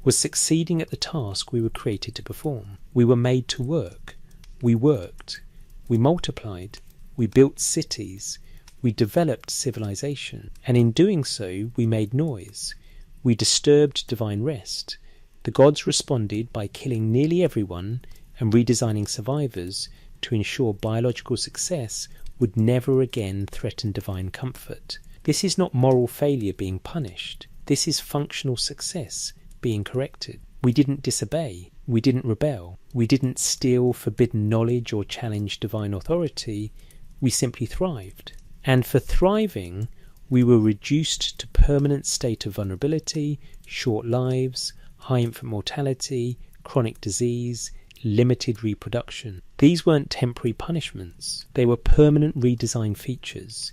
was succeeding at the task we were created to perform. We were made to work. We worked. We multiplied. We built cities. We developed civilization. And in doing so, we made noise. We disturbed divine rest. The gods responded by killing nearly everyone and redesigning survivors to ensure biological success would never again threaten divine comfort. This is not moral failure being punished. This is functional success being corrected. We didn't disobey. We didn't rebel. We didn't steal forbidden knowledge or challenge divine authority. We simply thrived. And for thriving, we were reduced to permanent state of vulnerability, short lives, high infant mortality, chronic disease, limited reproduction. These weren't temporary punishments. They were permanent redesign features,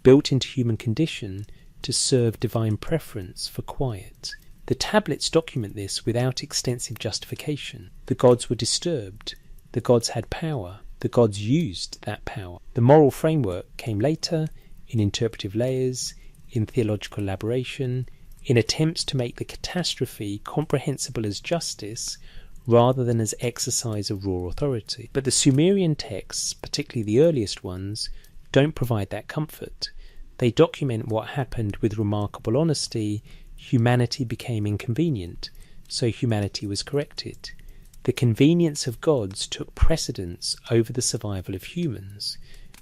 built into human condition to serve divine preference for quiet. The tablets document this without extensive justification. The gods were disturbed. The gods had power. The gods used that power. The moral framework came later, in interpretive layers, in theological elaboration, in attempts to make the catastrophe comprehensible as justice rather than as exercise of raw authority. But the Sumerian texts, particularly the earliest ones, don't provide that comfort. They document what happened with remarkable honesty. Humanity became inconvenient, so humanity was corrected. The convenience of gods took precedence over the survival of humans.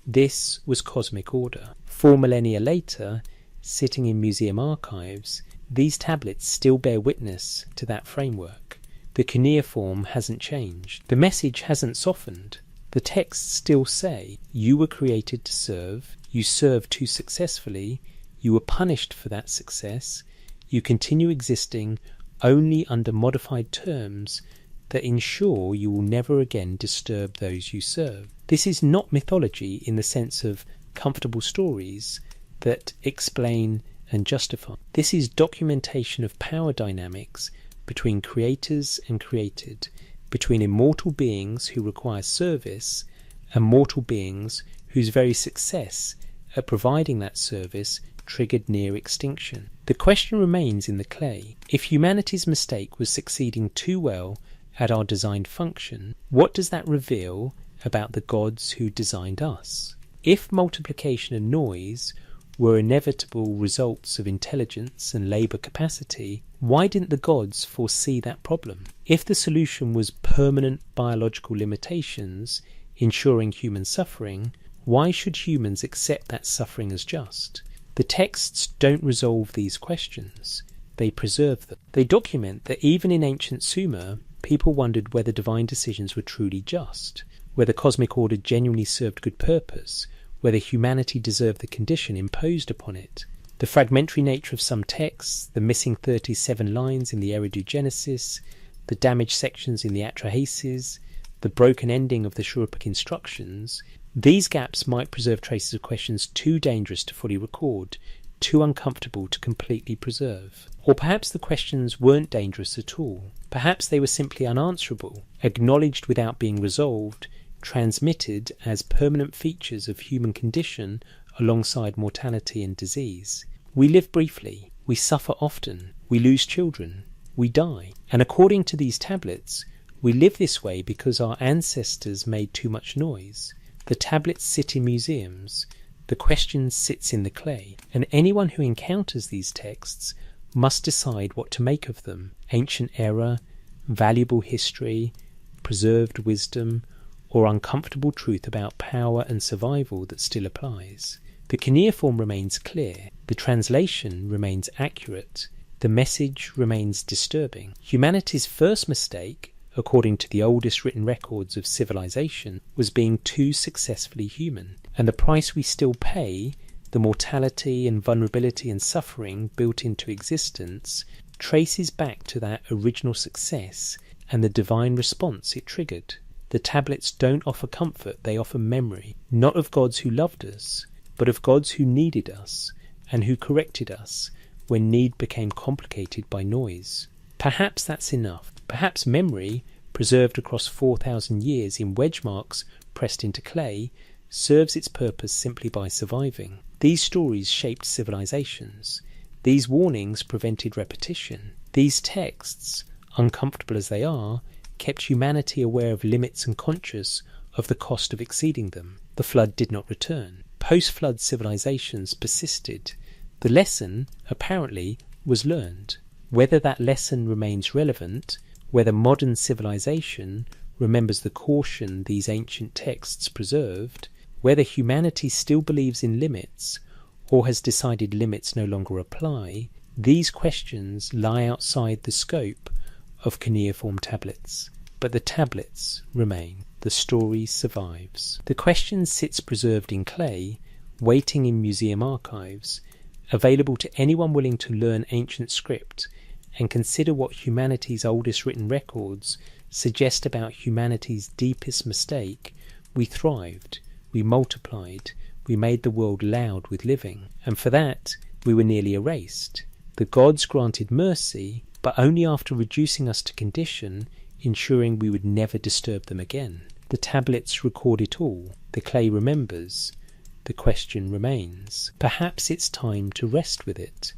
This was cosmic order. 4 millennia later, sitting in museum archives, these tablets still bear witness to that framework. The cuneiform hasn't changed. The message hasn't softened. The texts still say, you were created to serve, you served too successfully, you were punished for that success, you continue existing only under modified terms that ensure you will never again disturb those you serve. This is not mythology in the sense of comfortable stories that explain and justify. This is documentation of power dynamics between creators and created, between immortal beings who require service and mortal beings whose very success at providing that service triggered near extinction. The question remains in the clay. If humanity's mistake was succeeding too well at our designed function, what does that reveal about the gods who designed us? If multiplication and noise were inevitable results of intelligence and labour capacity, why didn't the gods foresee that problem? If the solution was permanent biological limitations ensuring human suffering, why should humans accept that suffering as just? The texts don't resolve these questions, they preserve them. They document that even in ancient Sumer, people wondered whether divine decisions were truly just, whether cosmic order genuinely served good purpose, whether humanity deserved the condition imposed upon it. The fragmentary nature of some texts, the missing 37 lines in the Eridu Genesis, the damaged sections in the Atrahasis, the broken ending of the Shuruppak instructions, these gaps might preserve traces of questions too dangerous to fully record, too uncomfortable to completely preserve. Or perhaps the questions weren't dangerous at all. Perhaps they were simply unanswerable, acknowledged without being resolved, transmitted as permanent features of human condition alongside mortality and disease. We live briefly, we suffer often, we lose children, we die. And according to these tablets, we live this way because our ancestors made too much noise. The tablets sit in museums, the question sits in the clay, and anyone who encounters these texts must decide what to make of them: ancient error, valuable history, preserved wisdom, or uncomfortable truth about power and survival that still applies. The cuneiform remains clear, the translation remains accurate, the message remains disturbing. Humanity's first mistake, according to the oldest written records of civilization, was being too successfully human, and the price we still pay, the mortality and vulnerability and suffering built into existence, traces back to that original success and the divine response it triggered. The tablets don't offer comfort, they offer memory, not of gods who loved us, but of gods who needed us and who corrected us when need became complicated by noise. Perhaps that's enough. Perhaps memory, preserved across 4,000 years in wedge marks pressed into clay, serves its purpose simply by surviving. These stories shaped civilizations. These warnings prevented repetition. These texts, uncomfortable as they are, kept humanity aware of limits and conscious of the cost of exceeding them. The flood did not return. Post-flood civilizations persisted. The lesson, apparently, was learned. Whether that lesson remains relevant, whether modern civilization remembers the caution these ancient texts preserved, whether humanity still believes in limits or has decided limits no longer apply, these questions lie outside the scope of cuneiform tablets. But the tablets remain. The story survives. The question sits preserved in clay, waiting in museum archives, available to anyone willing to learn ancient script and consider what humanity's oldest written records suggest about humanity's deepest mistake. We thrived, we multiplied, we made the world loud with living, and for that we were nearly erased. The gods granted mercy, but only after reducing us to condition, ensuring we would never disturb them again. The tablets record it all, the clay remembers, the question remains. Perhaps it's time to rest with it.